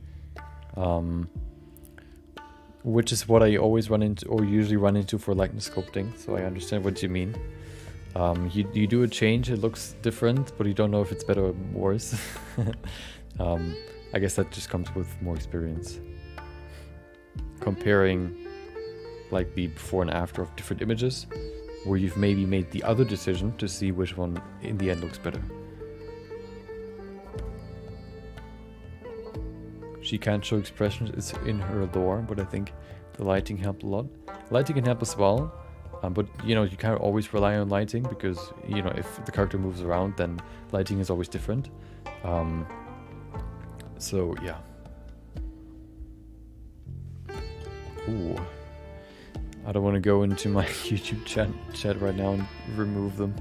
Which is what I always run into, or usually run into, for likeness sculpting, so I understand what you mean. You do a change, it looks different, but you don't know if it's better or worse. I guess that just comes with more experience. comparing like the before and after of different images, where you've maybe made the other decision to see which one in the end looks better. She can't show expressions, it's in her lore, but I think the lighting helped a lot. Lighting can help as well, but you know, you can't always rely on lighting because, you know, if the character moves around, then lighting is always different. So yeah. Ooh. I don't want to go into my YouTube chat right now and remove them.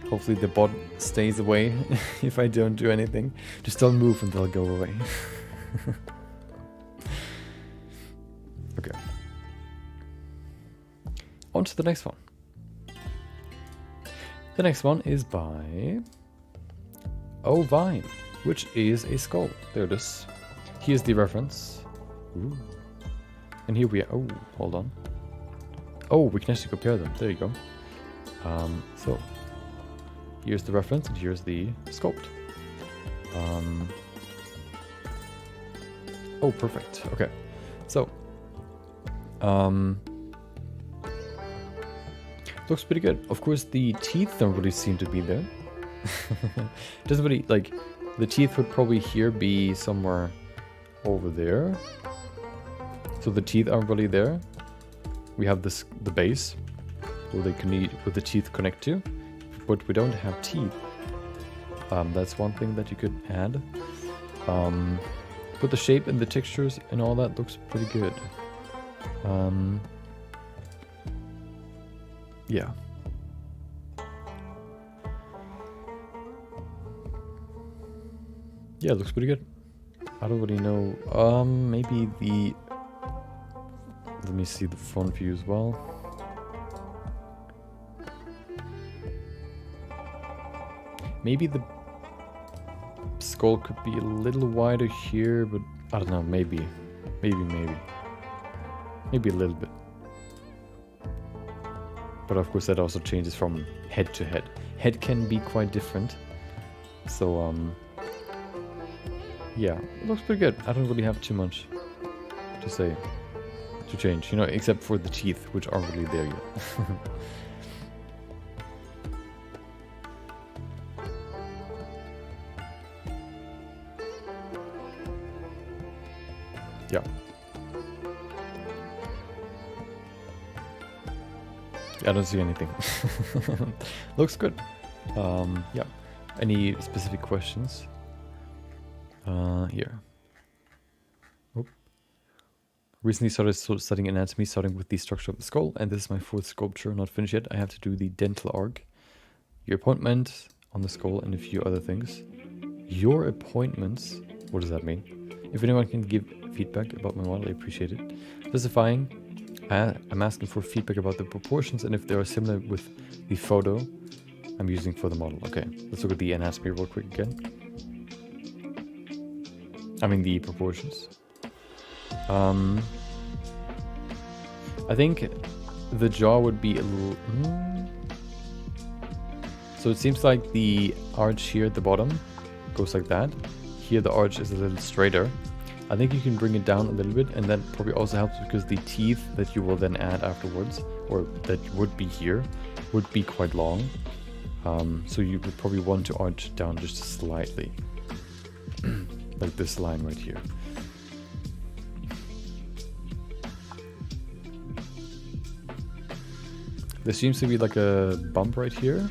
Hopefully the bot stays away if I don't do anything. Just don't move and they'll go away. Okay. On to the next one. The next one is by Ovine, which is a skull. There it is. Here's the reference. Ooh. And here we are. Oh, hold on. Oh, we can actually compare them. There you go. So here's the reference and here's the sculpt. Oh, perfect. Okay. So looks pretty good. Of course, the teeth don't really seem to be there. It doesn't really, like, the teeth would probably here be somewhere over there. So the teeth aren't really there. We have this, the base, where the teeth connect to, but we don't have teeth. That's one thing that you could add. But the shape and the textures and all that looks pretty good. Yeah. Yeah, it looks pretty good. I don't really know. Maybe the... Let me see the front view as well. Maybe the skull could be a little wider here, but I don't know, maybe. Maybe a little bit. But of course that also changes from head to head. Head can be quite different. So, yeah, it looks pretty good. I don't really have too much to say. To change, you know, except for the teeth, which aren't really there yet. Yeah. I don't see anything. Looks good. Yeah. Any specific questions? Here. Recently started studying anatomy, starting with the structure of the skull, and this is my 4th sculpture, not finished yet. I have to do the dental arc, your appointment on the skull, and a few other things. Your appointments? What does that mean? If anyone can give feedback about my model, I appreciate it. Specifying, I'm asking for feedback about the proportions and if they are similar with the photo I'm using for the model. Okay, let's look at the anatomy real quick again. I mean the proportions. I think the jaw would be a little... So it seems like the arch here at the bottom goes like that. Here the arch is a little straighter. I think you can bring it down a little bit, and that probably also helps because the teeth that you will then add afterwards, or that would be here, would be quite long. So you would probably want to arch down just slightly. Like this line right here. There seems to be like a bump right here.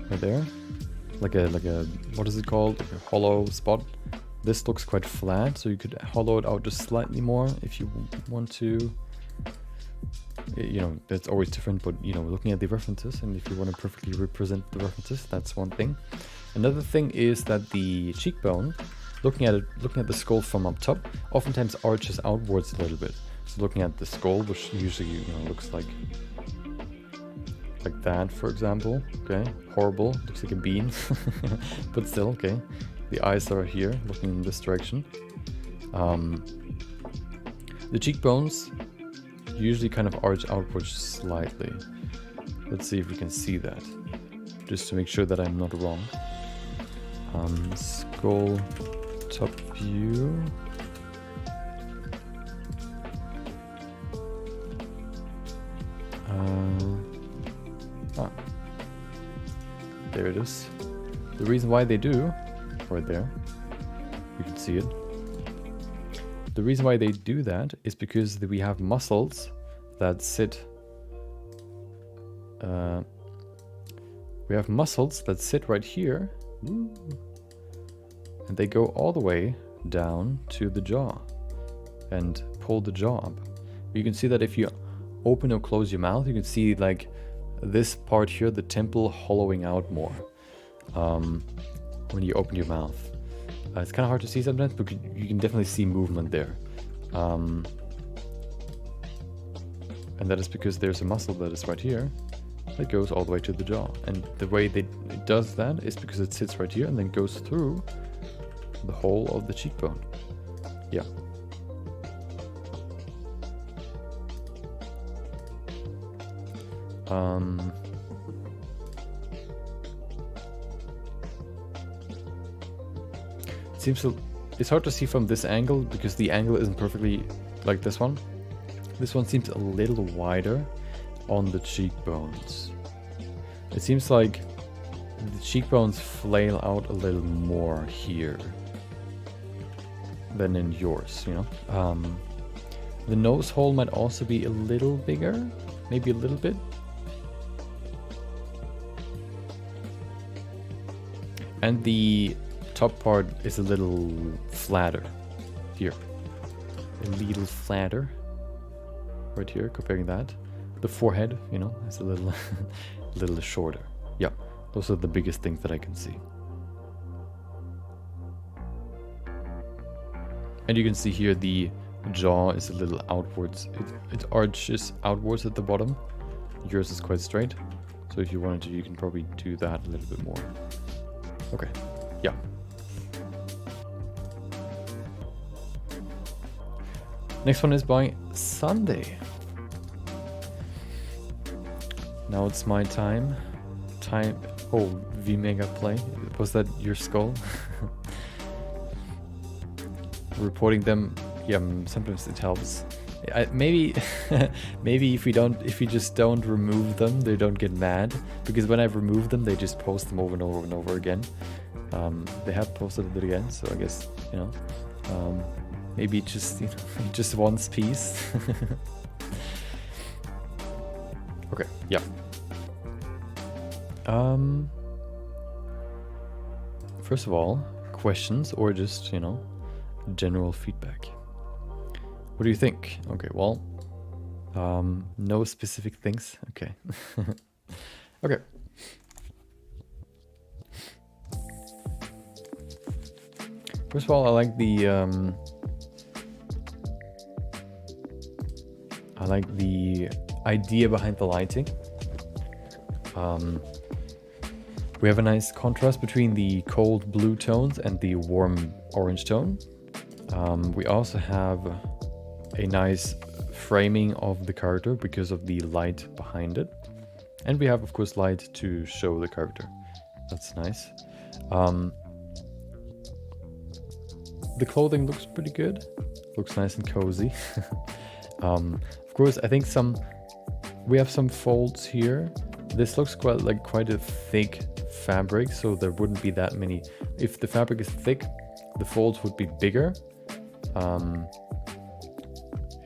Right there. Like a what is it called? Like a hollow spot. This looks quite flat, so you could hollow it out just slightly more if you want to. You know, that's always different, but you know, looking at the references, and if you want to perfectly represent the references, that's one thing. Another thing is that the cheekbone, looking at the skull from up top, oftentimes arches outwards a little bit. So looking at the skull, which usually, you know, looks like that, for example. Okay, horrible, looks like a bean, but still, okay. The eyes are here, looking in this direction. The cheekbones usually kind of arch outwards slightly. Let's see if we can see that, just to make sure that I'm not wrong. Skull top view. There it is. The reason why they do, right there, you can see it. The reason why they do that is because we have muscles that sit. We have muscles that sit right here, and they go all the way down to the jaw and pull the jaw up. You can see that if you open or close your mouth, you can see like this part here, the temple hollowing out more when you open your mouth. It's kind of hard to see sometimes, but you can definitely see movement there. And that is because there's a muscle that is right here that goes all the way to the jaw. And the way it does that is because it sits right here and then goes through the whole of the cheekbone. Yeah. It's hard to see from this angle because the angle isn't perfectly like this one. This one seems a little wider on the cheekbones. It seems like the cheekbones flail out a little more here than in yours, you know. The nose hole might also be a little bigger, maybe a little bit. And the top part is a little flatter here. A little flatter right here, comparing that. The forehead, you know, is a little little shorter. Yeah, those are the biggest things that I can see. And you can see here the jaw is a little outwards. It arches outwards at the bottom. Yours is quite straight. So if you wanted to, you can probably do that a little bit more. Okay, yeah. Next one is by Sunday. Now it's my time. Oh, V-Mega Play. Was that your skull? Reporting them. Yeah, sometimes it helps. Maybe if you just don't remove them, they don't get mad. Because when I've removed them, they just post them over and over and over again. They have posted it again, so I guess, you know, maybe just, you know, just once piece. Okay, yeah. First of all, questions or just, you know, general feedback. What do you think? Okay, well, no specific things. Okay. Okay. First of all, I like the idea behind the lighting. We have a nice contrast between the cold blue tones and the warm orange tone. We also have a nice framing of the character because of the light behind it. And we have, of course, light to show the character. That's nice. The clothing looks pretty good. Looks nice and cozy. Of course, I think we have some folds here. This looks quite a thick fabric, so there wouldn't be that many. If the fabric is thick, the folds would be bigger.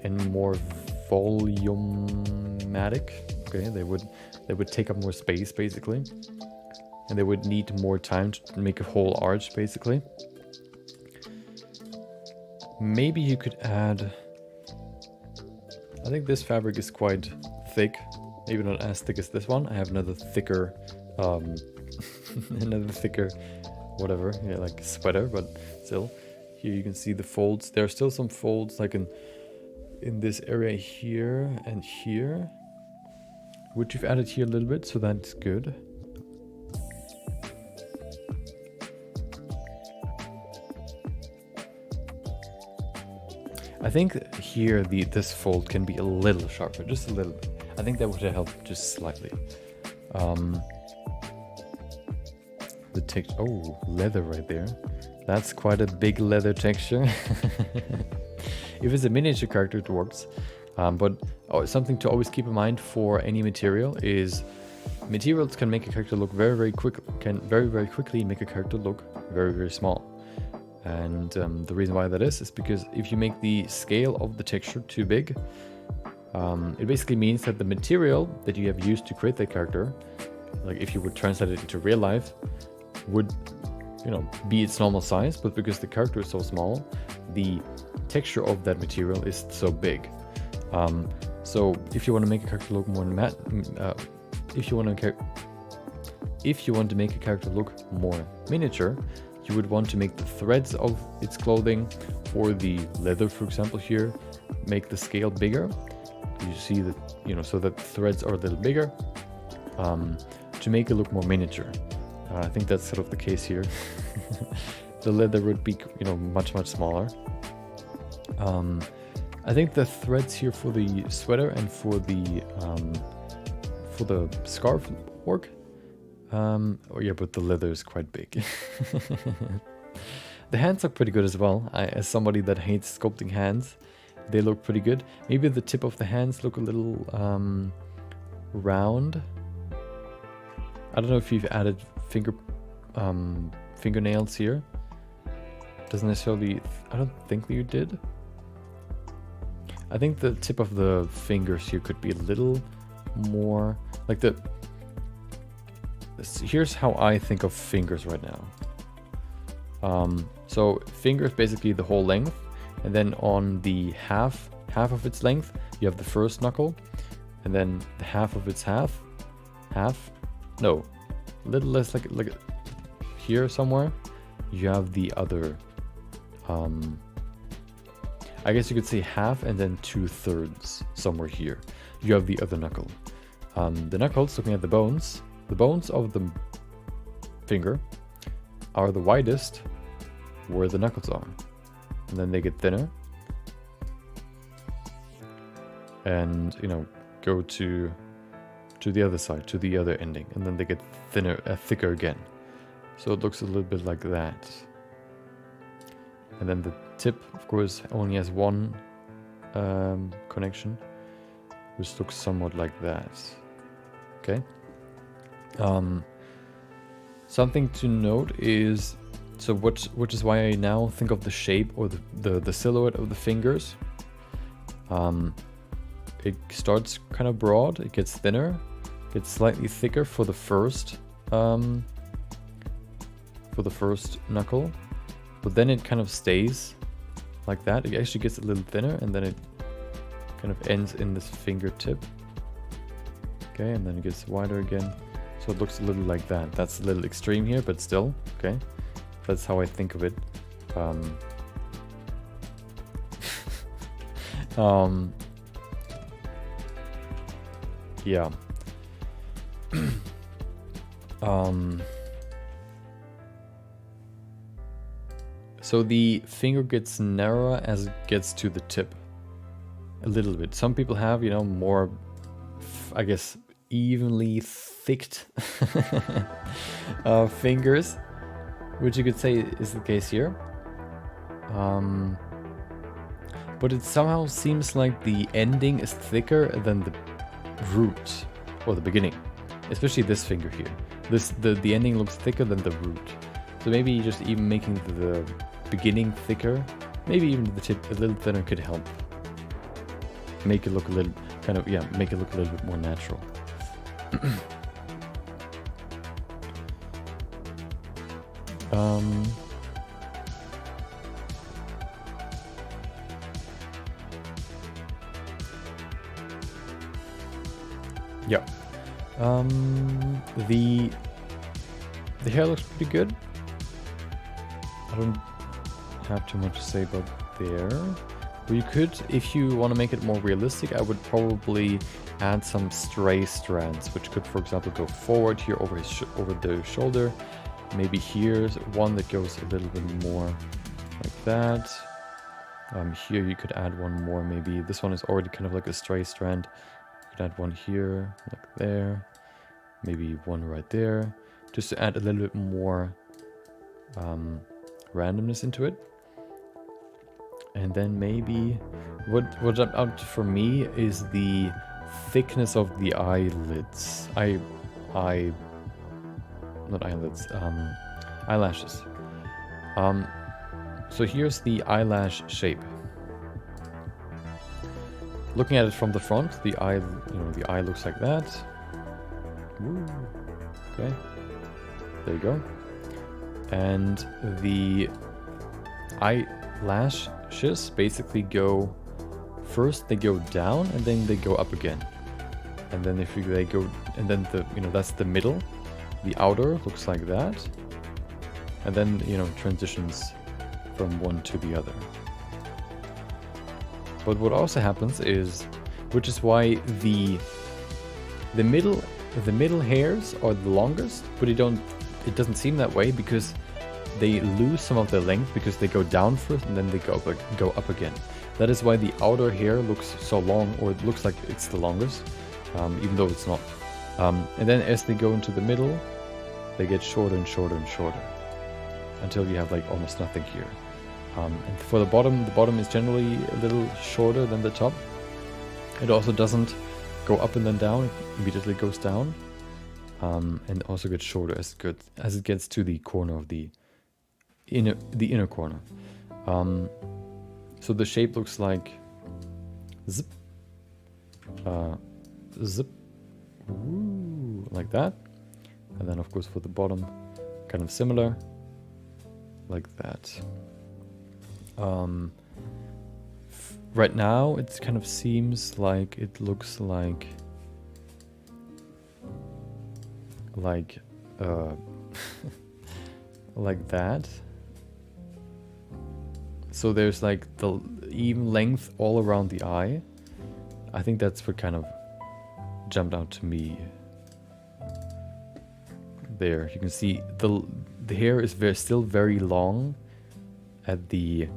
And more volumatic. Okay, they would take up more space basically, and they would need more time to make a whole arch basically. Maybe you could add. I think this fabric is quite thick, maybe not as thick as this one. I have another thicker, whatever, yeah, like sweater, but still. Here you can see the folds. There are still some folds like in this area here and here, which you've added here a little bit, so that's good. I think here this fold can be a little sharper, just a little bit. I think that would help just slightly. Oh, leather right there. That's quite a big leather texture. If it's a miniature character, it works. But something to always keep in mind for any material is materials can make a character look very quickly make a character look very small. And the reason why that is because if you make the scale of the texture too big, it basically means that the material that you have used to create that character, like if you would translate it into real life, would, you know, be its normal size, but because the character is so small, the texture of that material is so big. So if you want to make a character look more if you want to make a character look more miniature, you would want to make the threads of its clothing, or the leather, for example, here, make the scale bigger. You see that, you know, so that the threads are a little bigger, to make it look more miniature. I think that's sort of the case here. The leather would be, you know, much smaller. I think the threads here for the sweater and for the scarf work. Oh yeah, but the leather is quite big. The hands look pretty good as well. As somebody that hates sculpting hands, they look pretty good. Maybe the tip of the hands look a little round. I don't know if you've added fingernails here. Doesn't necessarily. I don't think that you did. I think the tip of the fingers here could be a little more like the. Here's how I think of fingers right now. So fingers basically the whole length, and then on the half of its length you have the first knuckle, and then the half of its half, no, a little less, like here somewhere you have the other. I guess you could say half and then 2/3 somewhere here. You have the other knuckle. The knuckles, looking at the bones of the finger are the widest where the knuckles are. And then they get thinner. And, you know, go to the other side, to the other ending. And then they get thicker again. So it looks a little bit like that. And then the tip, of course, only has one connection, which looks somewhat like that. Okay. Something to note is, so which is why I now think of the shape or the silhouette of the fingers. It starts kind of broad, it gets thinner, gets slightly thicker for the first knuckle, but then it kind of stays like that. It actually gets a little thinner, and then it kind of ends in this fingertip. Okay, and then it gets wider again. So it looks a little like that. That's a little extreme here, but still, okay. That's how I think of it. Yeah. So the finger gets narrower as it gets to the tip. A little bit. Some people have, you know, more, I guess, evenly thicked fingers, which you could say is the case here. But it somehow seems like the ending is thicker than the root or the beginning, especially this finger here. The ending looks thicker than the root. So maybe just even making the beginning thicker, maybe even the tip a little thinner could help. Make it look a little make it look a little bit more natural. Yeah. The hair looks pretty good. I don't have too much to say about there. But you could, if you want to make it more realistic, I would probably add some stray strands, which could, for example, go forward here over the shoulder. Maybe here's one that goes a little bit more like that. Here you could add one more. Maybe this one is already kind of like a stray strand. You could add one here, like there. Maybe one right there, just to add a little bit more randomness into it. And then maybe what jumped out for me is the thickness of the eyelids. Not eyelids, eyelashes. So here's the eyelash shape. Looking at it from the front, the eye, the eye looks like that. Woo. Okay, there you go. And the eyelashes basically go first. They go down and then they go up again. And then they go, and then that's the middle. The outer looks like that, and then transitions from one to the other. But what also happens is, which is why the middle hairs are the longest, but it doesn't seem that way because they lose some of their length because they go down first and then they go up again. That is why the outer hair looks so long, or it looks like it's the longest, even though it's not. And then as they go into the middle, they get shorter and shorter and shorter until you have like almost nothing here. And for the bottom is generally a little shorter than the top. It also doesn't go up and then down; it immediately goes down, and also gets shorter as it gets to the corner of the inner corner. So the shape looks like zip, zip, woo, like that. And then of course for the bottom, kind of similar, like that. Right now it kind of seems like it looks like like that. So there's like the even length all around the eye. I think that's what kind of jumped out to me. There, you can see the hair is still very long at the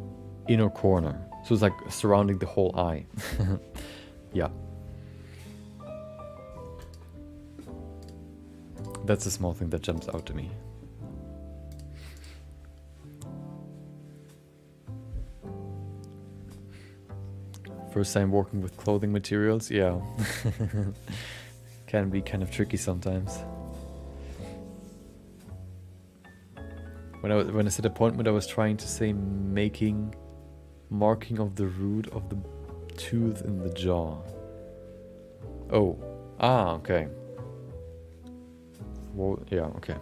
inner corner. So it's like surrounding the whole eye. Yeah. That's a small thing that jumps out to me. First time working with clothing materials, yeah. Can be kind of tricky sometimes. When I said appointment, I was trying to say marking of the root of the tooth in the jaw. Oh, okay. Well, yeah, okay.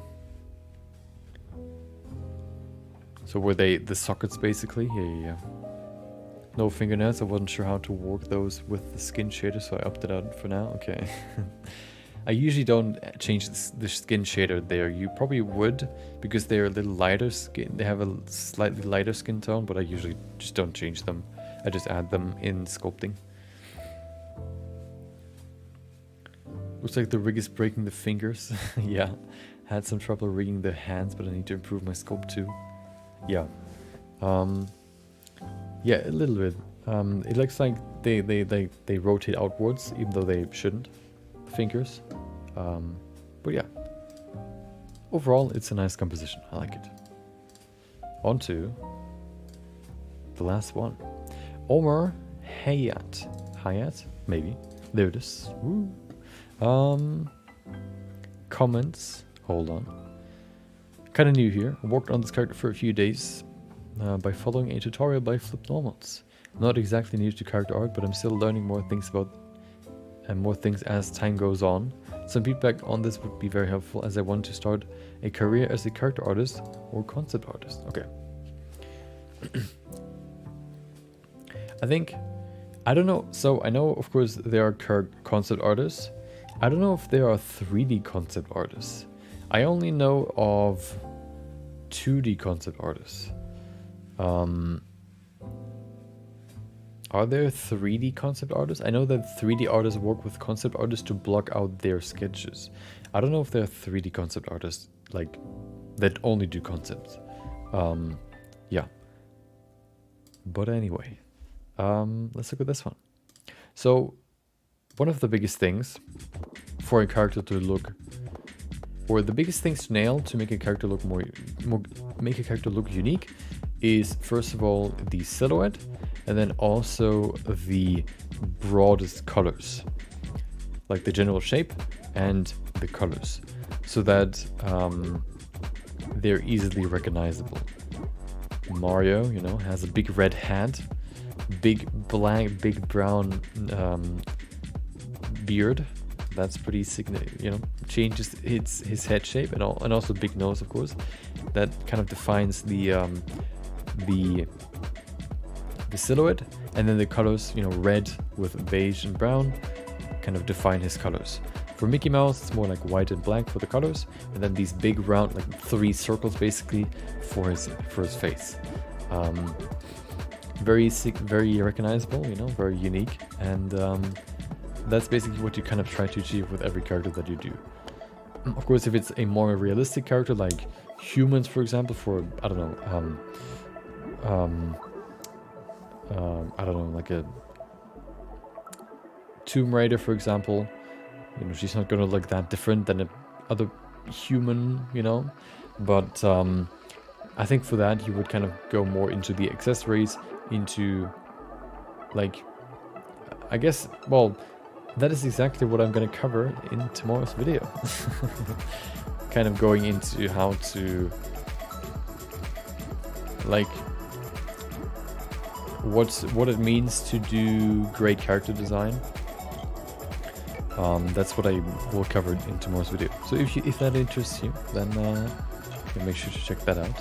So were they the sockets basically? Yeah. No fingernails. I wasn't sure how to work those with the skin shader, so I opted out for now. Okay. I usually don't change the skin shader there. You probably would, because they're a little lighter skin. They have a slightly lighter skin tone, but I usually just don't change them. I just add them in sculpting. Looks like the rig is breaking the fingers. Yeah, had some trouble rigging the hands, but I need to improve my sculpt too. Yeah. Yeah, a little bit. It looks like they rotate outwards, even though they shouldn't. The fingers. But yeah. Overall, it's a nice composition. I like it. On to the last one. Omar Hayat, maybe. There it is. Woo. Comments. Hold on. Kind of new here. I worked on this character for a few days by following a tutorial by FlippedNormals. Not exactly new to character art, but I'm still learning more things as time goes on. Some feedback on this would be very helpful, as I want to start a career as a character artist or concept artist. Okay. I don't know. So I know, of course, there are concept artists. I don't know if there are 3D concept artists. I only know of 2D concept artists. Are there 3D concept artists? I know that 3D artists work with concept artists to block out their sketches. I don't know if there are 3D concept artists like that only do concepts. Yeah. But anyway, let's look at this one. So one of the biggest things for a character to look, or the biggest things to nail to make a character look make a character look unique, is first of all the silhouette, and then also the broadest colors, like the general shape and the colors, so that they're easily recognizable. Mario, you know, has a big red hat, big black, big brown beard. That's pretty significant, you know, changes his head shape, and also big nose, of course. That kind of defines the silhouette, and then the colors, you know, red with beige and brown, kind of define his colors. For Mickey Mouse, it's more like white and black for the colors, and then these big round, like 3 circles basically for his face. Very recognizable, you know, very unique, and that's basically what you kind of try to achieve with every character that you do. Of course, if it's a more realistic character, like humans, for example, for I don't know, like a Tomb Raider, for example, you know, she's not gonna look that different than a other human, you know. But I think for that you would kind of go more into the accessories, into like, I guess, well, that is exactly what I'm going to cover in tomorrow's video. Kind of going into how to, like, what it means to do great character design. That's what I will cover in tomorrow's video. So if that interests you, then make sure to check that out.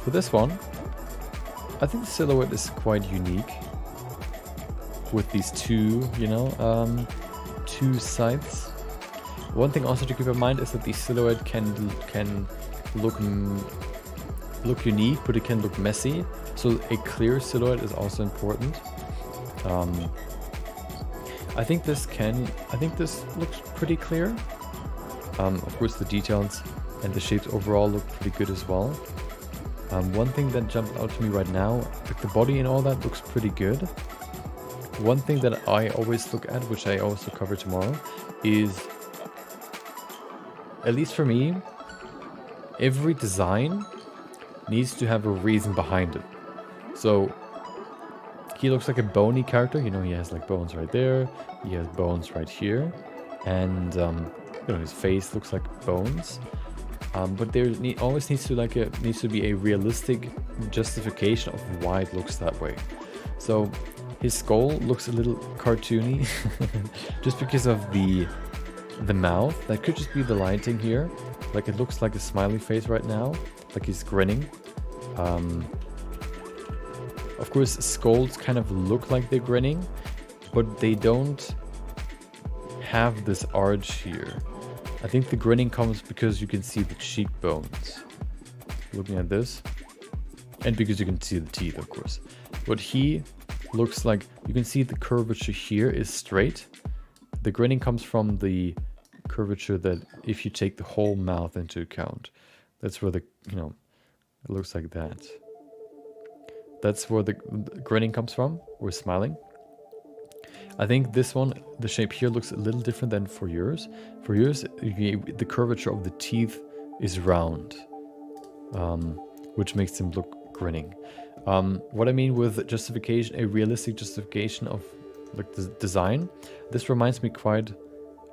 For this one, I think the silhouette is quite unique with these two, you know, two sides. One thing also to keep in mind is that the silhouette can look unique, but it can look messy. So a clear silhouette is also important. I think this looks pretty clear. Of course, the details and the shapes overall look pretty good as well. One thing that jumped out to me right now, like the body and all that, looks pretty good. One thing that I always look at, which I also cover tomorrow, is, at least for me, every design needs to have a reason behind it. So he looks like a bony character, you know, he has like bones right there, he has bones right here, and you know, his face looks like bones. But there always needs to be a realistic justification of why it looks that way. So his skull looks a little cartoony, just because of the mouth. That could just be the lighting here. Like, it looks like a smiley face right now, like he's grinning. Of course, skulls kind of look like they're grinning, but they don't have this arch here. I think the grinning comes because you can see the cheekbones, looking at this, and because you can see the teeth, of course. But he looks like, you can see the curvature here is straight. The grinning comes from the curvature that, if you take the whole mouth into account, that's where the, you know, it looks like that. That's where the grinning comes from, or smiling. I think this one, the shape here looks a little different than for yours. For yours, the curvature of the teeth is round, which makes them look grinning. What I mean with justification, a realistic justification of like the design, this reminds me quite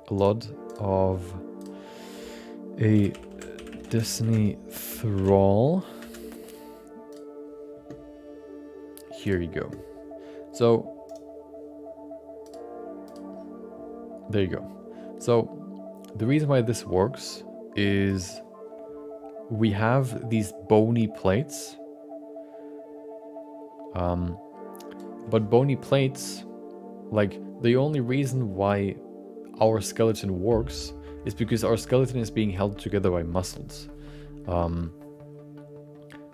a lot of a Destiny Thrall. Here you go. So there you go. So the reason why this works is we have these bony plates. But bony plates, like, the only reason why our skeleton works is because our skeleton is being held together by muscles.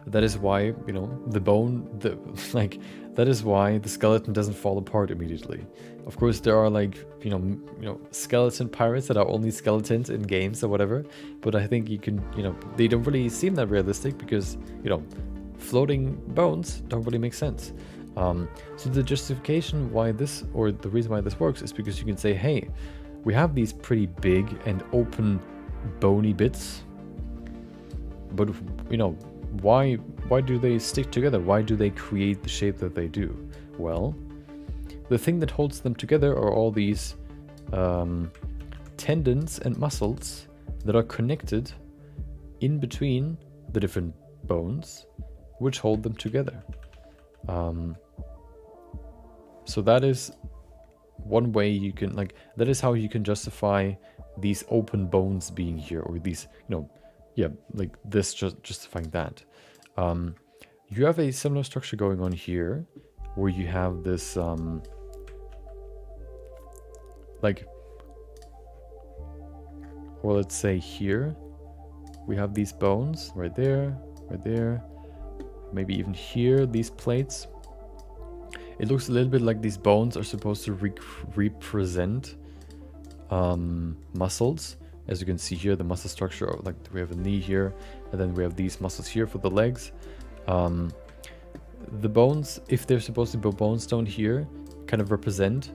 That is why, you know, that is why the skeleton doesn't fall apart immediately. Of course, there are, like, you know, skeleton pirates that are only skeletons in games or whatever, but I think you can, you know, they don't really seem that realistic because, you know, floating bones don't really make sense. So the justification why this, or the reason why this works, is because you can say, hey, we have these pretty big and open bony bits, but, you know, why do they stick together? Why do they create the shape that they do? Well, the thing that holds them together are all these tendons and muscles that are connected in between the different bones, which hold them together. So that is one way you can, like, that is how you can justify these open bones being here, or these, you know, yeah, like this justifying that. You have a similar structure going on here, where you have this, like, or let's say here, we have these bones right there, maybe even here, these plates. It looks a little bit like these bones are supposed to represent muscles. As you can see here, the muscle structure, like we have a knee here, and then we have these muscles here for the legs. The bones, if they're supposed to be bones down here, kind of represent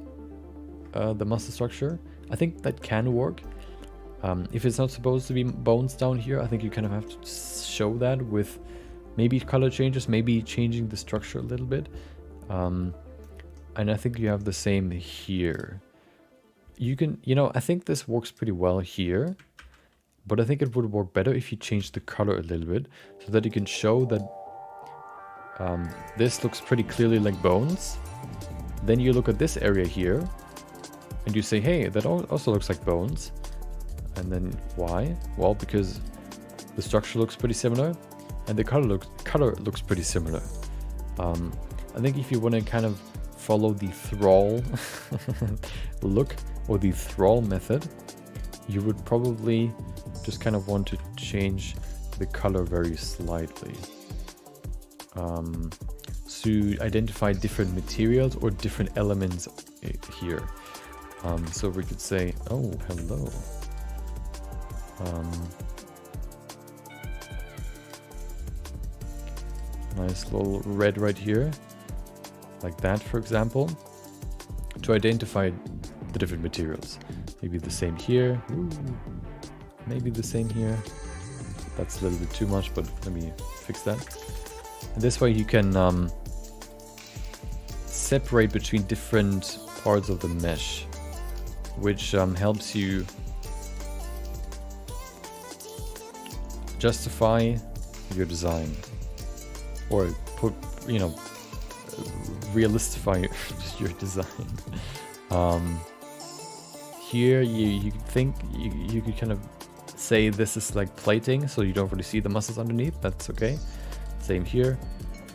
the muscle structure. I think that can work. If it's not supposed to be bones down here, I think you kind of have to show that with maybe color changes, maybe changing the structure a little bit. And I think you have the same here. You can, you know, I think this works pretty well here, but I think it would work better if you change the color a little bit, so that you can show that this looks pretty clearly like bones. Then you look at this area here, and you say, hey, that also looks like bones. And then why? Well, because the structure looks pretty similar, and the color looks pretty similar. I think if you want to kind of follow the thrall look, or the thrall method, you would probably just kind of want to change the color very slightly to identify different materials or different elements here. So we could say, oh, hello. Nice little red right here, like that, for example, to identify the different materials. Maybe the same here. Ooh, maybe the same here. That's a little bit too much, but let me fix that. And this way you can separate between different parts of the mesh, which helps you justify your design, or put, you know, realistify your design. Here you think you could kind of say this is like plating, so you don't really see the muscles underneath. That's okay. Same here.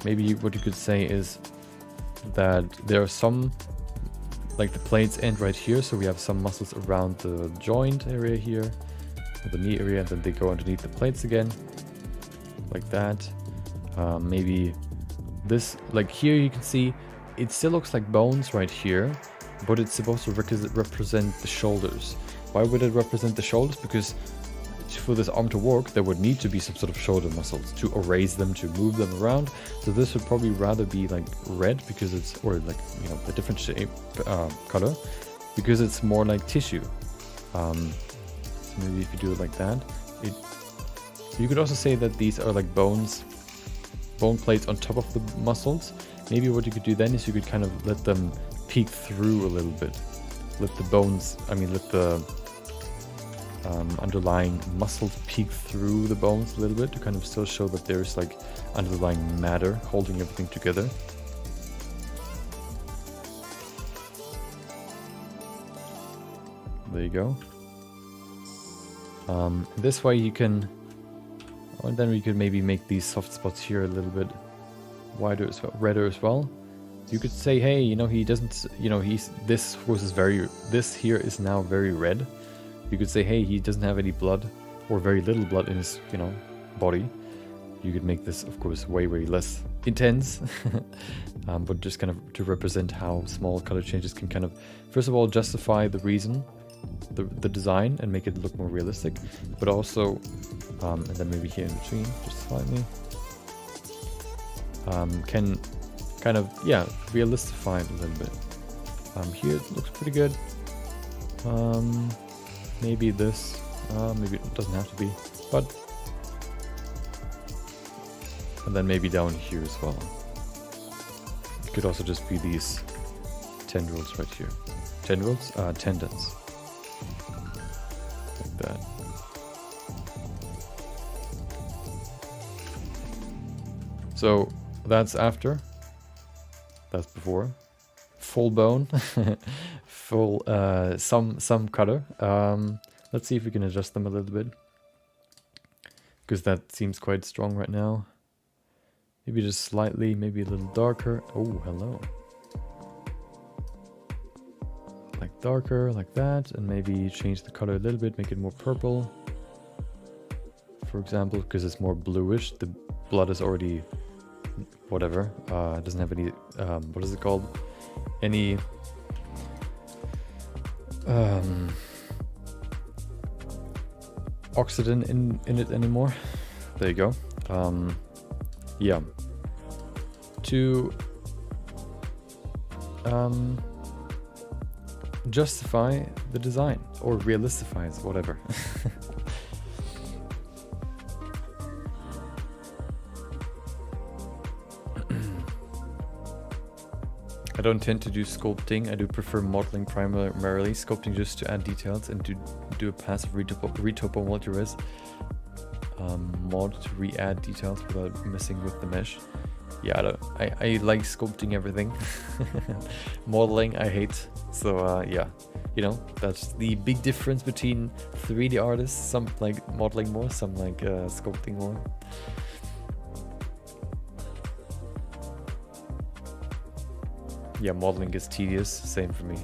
Maybe what you could say is that there are some, like the plates end right here, so we have some muscles around the joint area here, or the knee area, and then they go underneath the plates again, like that. Maybe this, like here you can see it still looks like bones right here, but it's supposed to represent the shoulders. Why would it represent the shoulders? Because for this arm to work, there would need to be some sort of shoulder muscles to erase them, to move them around. So this would probably rather be like red, because it's, or like, you know, a different shape, color, because it's more like tissue. So maybe if you do it like that, you could also say that these are like bones, bone plates on top of the muscles. Maybe what you could do then is you could kind of let them peek through a little bit. Let the bones, let the underlying muscles peek through the bones a little bit, to kind of still show that there's like underlying matter holding everything together. There you go. This way you can, and then we could maybe make these soft spots here a little bit wider as well, redder as well. You could say, hey, you know, he doesn't, you know, this horse is this here is now very red. You could say, hey, he doesn't have any blood, or very little blood in his, you know, body. You could make this, of course, way less intense, but just kind of to represent how small color changes can kind of, first of all, justify the reason, the design, and make it look more realistic, but also, and then maybe here in between, just slightly, can kind of, yeah, realistify it a little bit. Here it looks pretty good. Maybe this, maybe it doesn't have to be, but And then maybe down here as well. It could also just be these tendrils right here. Tendrils? Tendons. Like that. So that's after. That's before. Full bone. Full, some color. Let's see if we can adjust them a little bit. Because that seems quite strong right now. Maybe just slightly, maybe a little darker. Oh, hello. Like darker, like that. And maybe change the color a little bit, make it more purple. For example, because it's more bluish. The blood is already, whatever. It doesn't have any, what is it called? Any, oxygen in it anymore. There you go. Yeah. To justify the design or realisticize, whatever. I don't tend to do sculpting. I do prefer modeling primarily. Sculpting just to add details and to do a passive retopo multi-res mod to re-add details without messing with the mesh. Yeah, I like sculpting everything. Modeling I hate. So yeah, you know, that's the big difference between 3D artists. Some like modeling more, some like sculpting more. Yeah, modeling gets tedious. Same for me.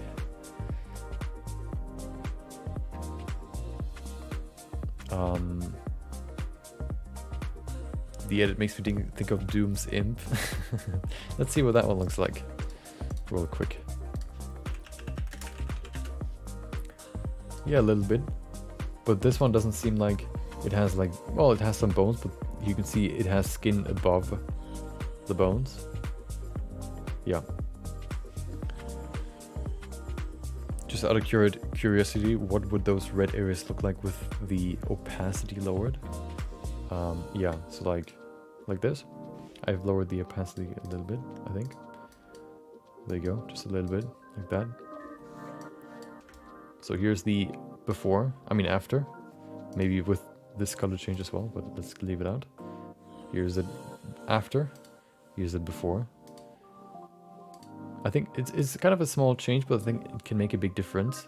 The edit makes me think of Doom's Imp. Let's see what that one looks like real quick. Yeah, a little bit. But this one doesn't seem like it has like, well, it has some bones, but you can see it has skin above the bones. Yeah. Just out of curiosity, what would those red areas look like with the opacity lowered? Yeah, so like this. I've lowered the opacity a little bit, I think. There you go, just a little bit, like that. So here's the before, I mean after. Maybe with this color change as well, but let's leave it out. Here's it after, here's it before. I think it's kind of a small change, but I think it can make a big difference.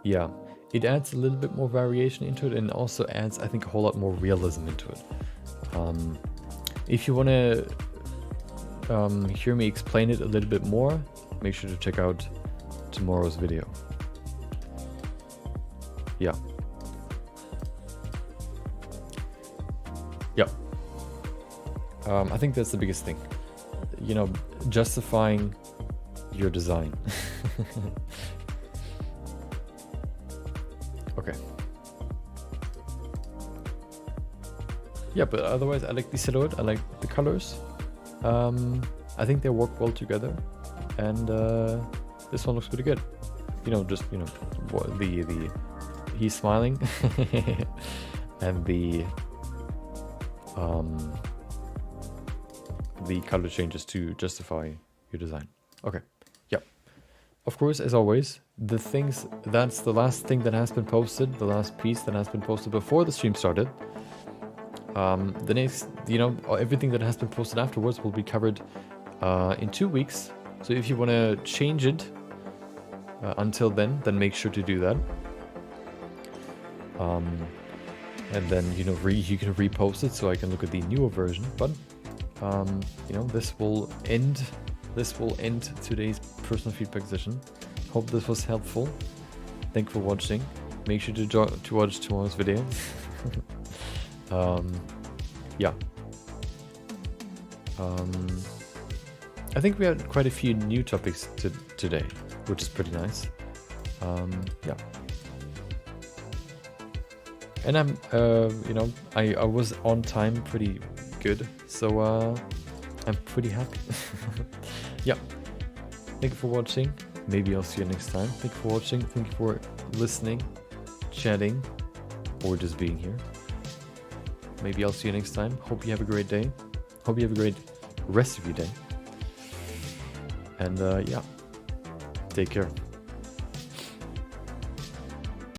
Yeah, it adds a little bit more variation into it and also adds, I think, a whole lot more realism into it. If you want to hear me explain it a little bit more, make sure to check out tomorrow's video. Yeah. Yeah. I think that's the biggest thing. You know, justifying your design. Okay. Yeah, but otherwise I like the silhouette, I like the colors. I think they work well together. And this one looks pretty good. You know, just, you know, the he's smiling. And the color changes to justify your design. Okay, yeah. Of course, as always, that's the last thing that has been posted, the last piece that has been posted before the stream started. The next, you know, everything that has been posted afterwards will be covered in 2 weeks. So if you want to change it until then make sure to do that. And then, you know, you can repost it so I can look at the newer version. But you know, this will end today's personal feedback session. Hope this was helpful. Thank you for watching. Make sure to watch tomorrow's video. Yeah. I think we had quite a few new topics today, which is pretty nice. Yeah. And I'm, you know, I was on time pretty good, so I'm pretty happy. Yeah. Thank you for watching. Maybe I'll see you next time. Thank you for watching. Thank you for listening, chatting, or just being here. maybe I'll see you next time. Hope you have a great day. Hope you have a great rest of your day. And yeah, take care.